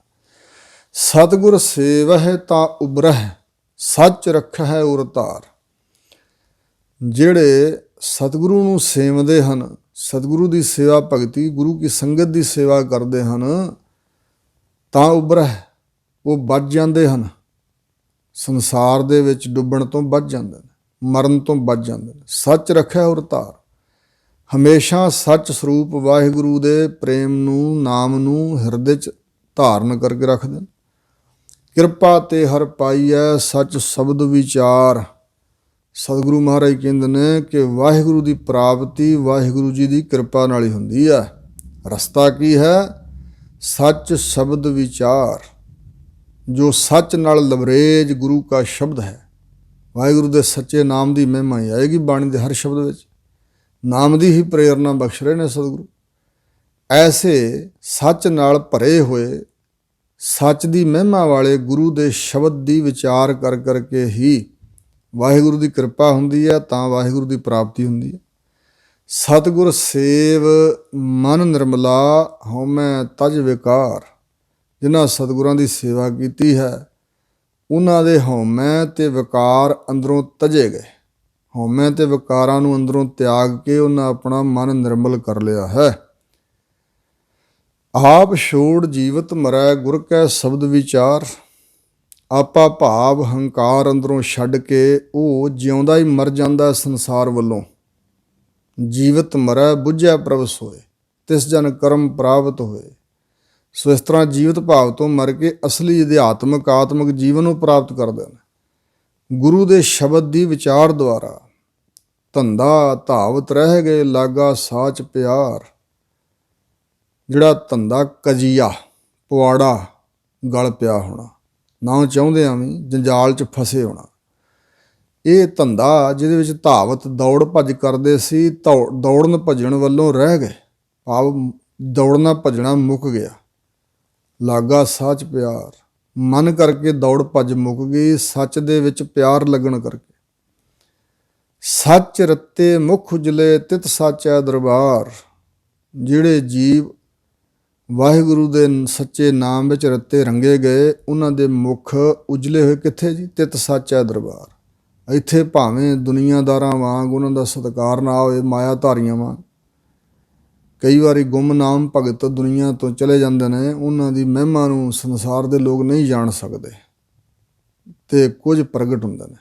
ਸਤਿਗੁਰ ਸੇਵਹਿ ਤਾਂ ਉਬਰਹਿ, ਸੱਚ ਰੱਖਹਿ ਉਰ ਧਾਰ। ਜਿਹੜੇ ਸਤਿਗੁਰੂ ਨੂੰ ਸੇਵਦੇ ਹਨ, ਸਤਿਗੁਰੂ ਦੀ ਸੇਵਾ ਭਗਤੀ, ਗੁਰੂ ਕੀ ਸੰਗਤ ਦੀ ਸੇਵਾ ਕਰਦੇ ਹਨ, ਤਾਂ ਉਬਰਹਿ, ਉਹ ਬਚ ਜਾਂਦੇ ਹਨ, ਸੰਸਾਰ ਦੇ ਵਿੱਚ ਡੁੱਬਣ ਤੋਂ ਬਚ ਜਾਂਦੇ ਨੇ। ਮਰਨ ਤੋਂ ਬਚ ਜਾਂਦੇ ਨੇ। ਸੱਚ ਰੱਖਿਆ ਔਰ ਧਾਰ, ਹਮੇਸ਼ਾ ਸੱਚ ਸਰੂਪ ਵਾਹਿਗੁਰੂ ਦੇ ਪ੍ਰੇਮ ਨੂੰ, ਨਾਮ ਨੂੰ ਹਿਰਦੇ 'ਚ ਧਾਰਨ ਕਰਕੇ ਰੱਖਦੇ ਨੇ। ਕਿਰਪਾ ਤੇ ਹਰ ਪਾਈਐ ਸੱਚ ਸ਼ਬਦ ਵਿਚਾਰ। ਸਤਿਗੁਰੂ ਮਹਾਰਾਜ ਕਹਿੰਦੇ ਨੇ ਕਿ ਵਾਹਿਗੁਰੂ ਦੀ ਪ੍ਰਾਪਤੀ ਵਾਹਿਗੁਰੂ ਜੀ ਦੀ ਕਿਰਪਾ ਨਾਲ ਹੀ ਹੁੰਦੀ ਹੈ। ਰਸਤਾ ਕੀ ਹੈ? ਸੱਚ ਸ਼ਬਦ ਵਿਚਾਰ। ਜੋ ਸੱਚ ਨਾਲ ਲਵਰੇਜ ਗੁਰੂ ਕਾ ਸ਼ਬਦ ਹੈ, ਵਾਹਿਗੁਰੂ ਦੇ ਸੱਚੇ ਨਾਮ ਦੀ ਮਹਿਮਾ ਹੀ ਆਏਗੀ ਬਾਣੀ ਦੇ ਹਰ ਸ਼ਬਦ ਵਿੱਚ। ਨਾਮ ਦੀ ਹੀ ਪ੍ਰੇਰਨਾ ਬਖਸ਼ ਰਹੇ ਨੇ ਸਤਿਗੁਰੂ। ਐਸੇ ਸੱਚ ਨਾਲ ਭਰੇ ਹੋਏ, ਸੱਚ ਦੀ ਮਹਿਮਾ ਵਾਲੇ ਗੁਰੂ ਦੇ ਸ਼ਬਦ ਦੀ ਵਿਚਾਰ ਕਰ ਕਰਕੇ ਹੀ ਵਾਹਿਗੁਰੂ ਦੀ ਕਿਰਪਾ ਹੁੰਦੀ ਹੈ, ਤਾਂ ਵਾਹਿਗੁਰੂ ਦੀ ਪ੍ਰਾਪਤੀ ਹੁੰਦੀ ਹੈ। ਸਤਿਗੁਰ ਸੇਵ ਮਨ ਨਿਰਮਲਾ, ਹਉਮੈ ਤਜ ਵਿਕਾਰ। ਜਿਨ੍ਹਾਂ ਸਤਿਗੁਰਾਂ ਦੀ ਸੇਵਾ ਕੀਤੀ ਹੈ, ਉਹਨਾਂ ਦੇ ਹਉਮੈ ਤੇ ਵਿਕਾਰ ਅੰਦਰੋਂ ਤਜੇ ਗਏ। ਹਉਮੈ ਤੇ ਵਿਕਾਰਾਂ ਨੂੰ ਅੰਦਰੋਂ ਤਿਆਗ ਕੇ ਉਹਨਾਂ ਆਪਣਾ ਮਨ ਨਿਰਮਲ ਕਰ ਲਿਆ ਹੈ। ਆਪ ਛੋੜ ਜੀਵਤ ਮਰੈ ਗੁਰ ਕੈ ਸ਼ਬਦ ਵਿਚਾਰ। ਆਪਾ ਭਾਵ ਹੰਕਾਰ ਅੰਦਰੋਂ ਛੱਡ ਕੇ ਉਹ ਜਿਉਂਦਾ ਹੀ ਮਰ ਜਾਂਦਾ ਸੰਸਾਰ ਵੱਲੋਂ। ਜੀਵਤ ਮਰੈ ਬੁੱਝੈ ਪ੍ਰਭ ਸੋਏ, ਤਿਸ ਜਨ ਕਰਮ ਪ੍ਰਾਪਤ ਹੋਏ। ਸੋ ਇਸ ਤਰ੍ਹਾਂ ਜੀਵਤ ਭਾਵ ਤੋਂ ਮਰ ਕੇ ਅਸਲੀ ਅਧਿਆਤਮਿਕ ਆਤਮਿਕ ਜੀਵਨ ਨੂੰ ਪ੍ਰਾਪਤ ਕਰਦੇ ਨੇ। ਗੁਰੂ ਦੇ ਸ਼ਬਦ ਦੀ ਵਿਚਾਰ ਦੁਆਰਾ ਧੰਦਾ ਧਾਵਤ ਰਹਿ ਗਏ ਲਾਗਾ ਸਾਚ ਪਿਆਰ। ਜਿਹੜਾ ਧੰਦਾ ਕਜੀਆ ਪਵਾੜਾ ਗਲ ਪਿਆ ਹੋਣਾ, ਨਾ ਚਾਹੁੰਦਿਆਂ ਵੀ ਜੰਜਾਲ 'ਚ ਫਸੇ ਹੋਣਾ, ਇਹ ਧੰਦਾ ਜਿਹਦੇ ਵਿੱਚ ਧਾਵਤ ਦੌੜ ਭੱਜ ਕਰਦੇ ਸੀ, ਦੌੜਨ ਭੱਜਣ ਵੱਲੋਂ ਰਹਿ ਗਏ। ਭਾਵ ਦੌੜਨਾ ਭੱਜਣਾ ਮੁੱਕ ਗਿਆ। ਲਾਗਾ ਸਾਚ ਪਿਆਰ, ਮਨ ਕਰਕੇ ਦੌੜ ਭੱਜ ਮੁੱਕ ਗਈ, ਸੱਚ ਦੇ ਵਿੱਚ ਪਿਆਰ ਲੱਗਣ ਕਰਕੇ। ਸੱਚ ਰੱਤੇ ਮੁਖ ਉਜਲੇ ਤਿਤ ਸਾਚੈ ਦਰਬਾਰ। ਜਿਹੜੇ ਜੀਵ ਵਾਹਿਗੁਰੂ ਦੇ ਸੱਚੇ ਨਾਮ ਵਿੱਚ ਰੱਤੇ ਰੰਗੇ ਗਏ, ਉਹਨਾਂ ਦੇ ਮੁਖ ਉਜਲੇ ਹੋਏ ਕਿੱਥੇ ਜੀ? ਤਿਤ ਸਾਚੈ ਦਰਬਾਰ। ਇੱਥੇ ਭਾਵੇਂ ਦੁਨੀਆਦਾਰਾਂ ਵਾਂਗ ਉਹਨਾਂ ਦਾ ਸਤਿਕਾਰ ਨਾ ਹੋਏ, ਮਾਇਆ ਧਾਰੀਆਂ ਵਾਂਗ। ਕਈ ਵਾਰੀ ਗੁੰਮਨਾਮ ਭਗਤ ਦੁਨੀਆ ਤੋਂ ਚਲੇ ਜਾਂਦੇ ਨੇ, ਉਹਨਾਂ ਦੀ ਮਹਿਮਾ ਨੂੰ ਸੰਸਾਰ ਦੇ ਲੋਕ ਨਹੀਂ ਜਾਣ ਸਕਦੇ ਤੇ ਕੁਝ ਪ੍ਰਗਟ ਹੁੰਦੇ ਨੇ।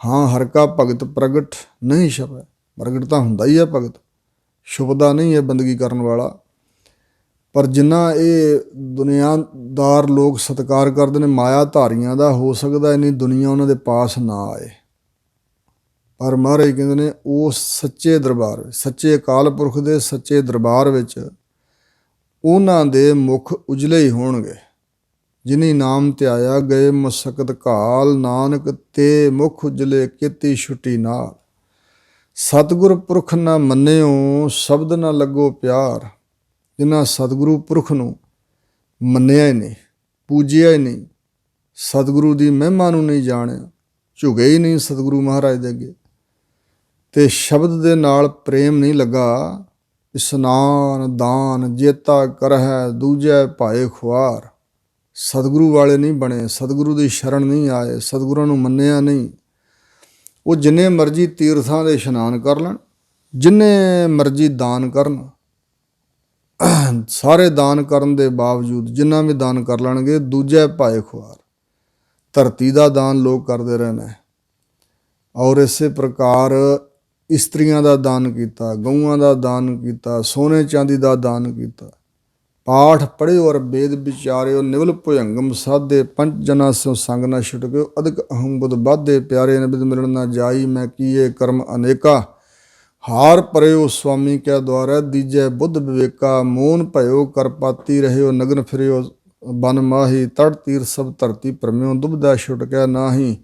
ਹਾਂ, ਹਰ ਕਾ ਭਗਤ ਪ੍ਰਗਟ ਨਹੀਂ ਛਪੈ। ਪ੍ਰਗਟ ਤਾਂ ਹੁੰਦਾ ਹੀ ਹੈ ਭਗਤ, ਛੁਪਦਾ ਨਹੀਂ ਹੈ ਬੰਦਗੀ ਕਰਨ ਵਾਲਾ। ਪਰ ਜਿੰਨਾ ਇਹ ਦੁਨੀਆਦਾਰ ਲੋਕ ਸਤਿਕਾਰ ਕਰਦੇ ਨੇ ਮਾਇਆ ਧਾਰੀਆਂ ਦਾ, ਹੋ ਸਕਦਾ ਇੰਨੀ ਦੁਨੀਆ ਉਹਨਾਂ ਦੇ ਪਾਸ ਨਾ ਆਏ। ਪਰ ਮਹਾਰਾਜ ਕਹਿੰਦੇ ਨੇ ਉਸ ਸੱਚੇ ਦਰਬਾਰ ਵਿੱਚ, ਸੱਚੇ ਅਕਾਲ ਪੁਰਖ ਦੇ ਸੱਚੇ ਦਰਬਾਰ ਵਿੱਚ ਉਹਨਾਂ ਦੇ ਮੁਖ ਉਜਲੇ ਹੀ ਹੋਣਗੇ। ਜਿਨੀ ਨਾਮ ਧਿਆਇਆ ਗਏ ਮੁਸਕਤ ਘਾਲ, ਨਾਨਕ ਤੇ ਮੁਖ ਉਜਲੇ ਕੀਤੀ ਛੁੱਟੀ ਨਾਲ। ਸਤਿਗੁਰ ਪੁਰਖ ਨਾ ਮੰਨਿਓ ਸ਼ਬਦ ਨਾ ਲੱਗੋ ਪਿਆਰ। ਜਿਨ੍ਹਾਂ ਸਤਿਗੁਰੂ ਪੁਰਖ ਨੂੰ ਮੰਨਿਆ ਹੀ ਨਹੀਂ, ਪੂਜਿਆ ਹੀ ਨਹੀਂ, ਸਤਿਗੁਰੂ ਦੀ ਮਹਿਮਾ ਨੂੰ ਨਹੀਂ ਜਾਣਿਆ, ਝੁਕੇ ਹੀ ਨਹੀਂ ਸਤਿਗੁਰੂ ਮਹਾਰਾਜ ਦੇ ਅੱਗੇ, ਤੇ ਸ਼ਬਦ ਦੇ ਨਾਲ ਪ੍ਰੇਮ ਨਹੀਂ ਲੱਗਾ। ਇਸਨਾਨ ਦਾਨ ਜੇਤਾ ਕਰਹਿ ਦੂਜੈ ਭਾਏ ਖੁਆਰ। ਸਤਿਗੁਰੂ ਵਾਲੇ ਨਹੀਂ ਬਣੇ, ਸਤਿਗੁਰੂ ਦੀ ਸ਼ਰਨ ਨਹੀਂ ਆਏ, ਸਤਿਗੁਰਾਂ ਨੂੰ ਮੰਨਿਆ ਨਹੀਂ। ਉਹ ਜਿੰਨੇ ਮਰਜ਼ੀ ਤੀਰਥਾਂ ਦੇ ਇਸ਼ਨਾਨ ਕਰ ਲੈਣ, ਜਿੰਨੇ ਮਰਜ਼ੀ ਦਾਨ ਕਰਨ, ਸਾਰੇ ਦਾਨ ਕਰਨ ਦੇ ਬਾਵਜੂਦ ਜਿੰਨਾ ਵੀ ਦਾਨ ਕਰ ਲੈਣਗੇ, ਦੂਜੇ ਭਾਏ ਖੁਆਰ। ਧਰਤੀ ਦਾ ਦਾਨ ਲੋਕ ਕਰਦੇ ਰਹੇ ਨੇ, ਔਰ ਇਸੇ ਪ੍ਰਕਾਰ ਇਸਤਰੀਆਂ ਦਾ ਦਾਨ ਕੀਤਾ, ਗਊਆਂ ਦਾ ਦਾਨ ਕੀਤਾ, ਸੋਨੇ ਚਾਂਦੀ ਦਾ ਦਾਨ ਕੀਤਾ। ਪਾਠ ਪੜ੍ਹਿਓ ਔਰ ਵੇਦ ਵਿਚਾਰਿਓ, ਨਿਵਲ ਭੁਜੰਗਮ ਸਾਧੇ, ਪੰਜ ਜਨਾ ਸਿਉ ਸੰਗ ਨਾ ਛੁਟਕਿਓ। ਅਧਿਕ ਅਹੰ ਬੁਧ ਬਾਧੇ, ਪਿਆਰੇ ਨਿਬਿਦ ਮਿਲਣ ਨਾ ਜਾਈ, ਮੈਂ ਕੀਏ ਕਰਮ ਅਨੇਕਾ। ਹਾਰ ਪਰਿਓ ਸੁਆਮੀ ਕਿਆ ਦੁਆਰੈ, ਦੀਜੈ ਬੁੱਧ ਵਿਵੇਕਾ। ਮੋਨ ਭਇਓ ਕਰਪਾਤੀ ਰਹਿਓ, ਨਗਨ ਫਿਰਿਓ ਬਨ ਮਾਹੀ। ਤੜ ਤੀਰ ਸਭ ਧਰਤੀ ਭਰਮਿਓ, ਦੁਬਦਾ ਛੁਟਕਿਆ ਨਾਹੀ।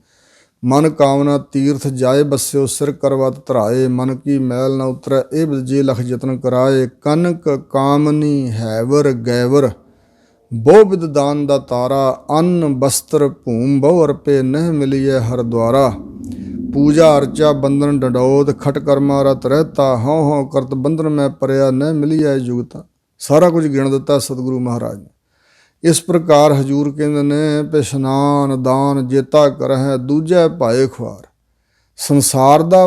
ਮਨ ਕਾਮਨਾ ਤੀਰਥ ਜਾਏ ਬਸਿਓ, ਸਿਰ ਕਰਵਤ ਧਰਾਏ। ਮਨ ਕੀ ਮੈਲ ਨਾ ਉਤਰੈ, ਇਹ ਜੇ ਲਖ ਯਤਨ ਕਰਾਏ। ਕਨਕ ਕਾਮਨੀ ਹੈਵਰ ਗੈਵਰ, ਬਹੁ ਵਿਦ ਦਾਨ ਦਾ ਤਾਰਾ। ਅੰਨ ਬਸਤਰ ਭੂਮ ਬਹੁ ਅਰਪੇ, ਨਹਿ ਮਿਲੀਐ ਹਰ ਦੁਆਰਾ। ਪੂਜਾ ਅਰਚਾ ਬੰਧਨ ਡੰਡੋਤ, ਖਟ ਕਰਮਾ ਰਤ ਰਹਿਤਾ। ਹਉ ਹਉ ਕਰਤ ਬੰਧਨ ਮੈਂ ਪਰਿਆ, ਨਹਿ ਮਿਲੀਐ ਜੁਗਤਾ। ਸਾਰਾ ਕੁਝ ਗਿਣ ਦਿੱਤਾ ਸਤਿਗੁਰੂ ਮਹਾਰਾਜ ਨੇ। ਇਸ ਪ੍ਰਕਾਰ ਹਜ਼ੂਰ ਕਹਿੰਦੇ ਨੇ ਵੀ ਇਸ਼ਨਾਨ ਦਾਨ ਜੇਤਾ ਕਰਹਿ, ਦੂਜੇ ਭਾਏ ਖੁਆਰ। ਸੰਸਾਰ ਦਾ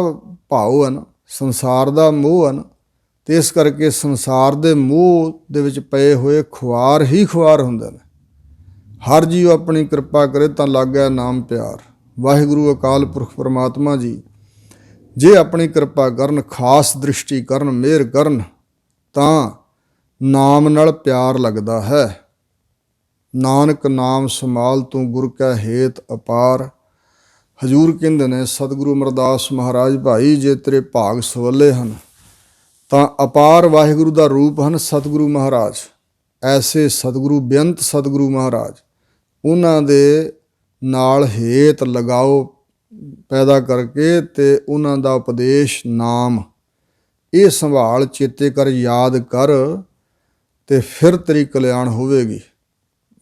ਭਾਉ ਹੈ ਨਾ, ਸੰਸਾਰ ਦਾ ਮੋਹ ਹੈ ਨਾ, ਅਤੇ ਇਸ ਕਰਕੇ ਸੰਸਾਰ ਦੇ ਮੋਹ ਦੇ ਵਿੱਚ ਪਏ ਹੋਏ ਖੁਆਰ ਹੀ ਖੁਆਰ ਹੁੰਦੇ ਨੇ। ਹਰ ਜੀਵ ਆਪਣੀ ਕਿਰਪਾ ਕਰੇ ਤਾਂ ਲੱਗ ਗਿਆ ਨਾਮ ਪਿਆਰ। ਵਾਹਿਗੁਰੂ ਅਕਾਲ ਪੁਰਖ ਪਰਮਾਤਮਾ ਜੀ ਜੇ ਆਪਣੀ ਕਿਰਪਾ ਕਰਨ, ਖਾਸ ਦ੍ਰਿਸ਼ਟੀ ਕਰਨ, ਮਿਹਰ ਕਰਨ ਤਾਂ ਨਾਮ ਨਾਲ ਪਿਆਰ ਲੱਗਦਾ ਹੈ। ਨਾਨਕ ਨਾਮ ਸਮਾਲ ਤੂੰ ਗੁਰ ਕੈ ਹੇਤ ਅਪਾਰ। ਹਜ਼ੂਰ ਕਹਿੰਦੇ ਨੇ ਸਤਿਗੁਰੂ ਅਮਰਦਾਸ ਮਹਾਰਾਜ, ਭਾਈ ਜੇ ਤੇਰੇ ਭਾਗ ਸਵੱਲੇ ਹਨ ਤਾਂ ਅਪਾਰ ਵਾਹਿਗੁਰੂ ਦਾ ਰੂਪ ਹਨ ਸਤਿਗੁਰੂ ਮਹਾਰਾਜ। ਐਸੇ ਸਤਿਗੁਰੂ ਬੇਅੰਤ ਸਤਿਗੁਰੂ ਮਹਾਰਾਜ, ਉਹਨਾਂ ਦੇ ਨਾਲ ਹੇਤ ਲਗਾਓ ਪੈਦਾ ਕਰਕੇ ਤੇ ਉਹਨਾਂ ਦਾ ਉਪਦੇਸ਼ ਨਾਮ ਇਹ ਸੰਭਾਲ ਚੇਤੇ ਕਰ, ਯਾਦ ਕਰ ਤੇ ਫਿਰ ਤੇਰੀ ਕਲਿਆਣ ਹੋਵੇਗੀ।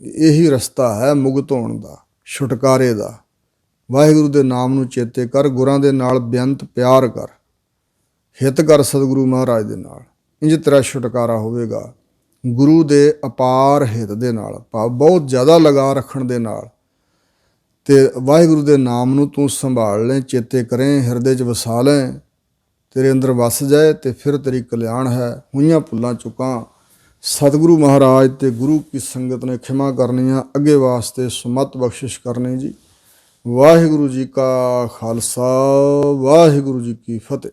ਇਹੀ ਰਸਤਾ ਹੈ ਮੁਕਤ ਹੋਣ ਦਾ, ਛੁਟਕਾਰੇ ਦਾ। ਵਾਹਿਗੁਰੂ ਦੇ ਨਾਮ ਨੂੰ ਚੇਤੇ ਕਰ, ਗੁਰਾਂ ਦੇ ਨਾਲ ਬੇਅੰਤ ਪਿਆਰ ਕਰ, ਹਿੱਤ ਕਰ ਸਤਿਗੁਰੂ ਮਹਾਰਾਜ ਦੇ ਨਾਲ, ਇੰਜ ਤੇਰਾ ਛੁਟਕਾਰਾ ਹੋਵੇਗਾ। ਗੁਰੂ ਦੇ ਅਪਾਰ ਹਿੱਤ ਦੇ ਨਾਲ, ਭਾਵ ਬਹੁਤ ਜ਼ਿਆਦਾ ਲਗਾ ਰੱਖਣ ਦੇ ਨਾਲ, ਤੇ ਵਾਹਿਗੁਰੂ ਦੇ ਨਾਮ ਨੂੰ ਤੂੰ ਸੰਭਾਲ ਲੈ, ਚੇਤੇ ਕਰੇ, ਹਿਰਦੇ 'ਚ ਵਸਾ ਲੈ, ਤੇਰੇ ਅੰਦਰ ਵਸ ਜਾਏ ਤੇ ਫਿਰ ਤੇਰੀ ਕਲਿਆਣ ਹੈ। ਹੋਈਆਂ ਭੁੱਲਾਂ ਚੁੱਕਾਂ ਸਤਿਗੁਰੂ ਮਹਾਰਾਜ ਤੇ ਗੁਰੂ ਕੀ ਸੰਗਤ ਨੇ ਖਿਮਾ ਕਰਨੀਆਂ, ਅੱਗੇ ਵਾਸਤੇ ਸੁਮਤ ਬਖਸ਼ਿਸ਼ ਕਰਨੀ ਜੀ। ਵਾਹਿਗੁਰੂ ਜੀ ਕਾ ਖਾਲਸਾ, ਵਾਹਿਗੁਰੂ ਜੀ ਕੀ ਫਤਿਹ।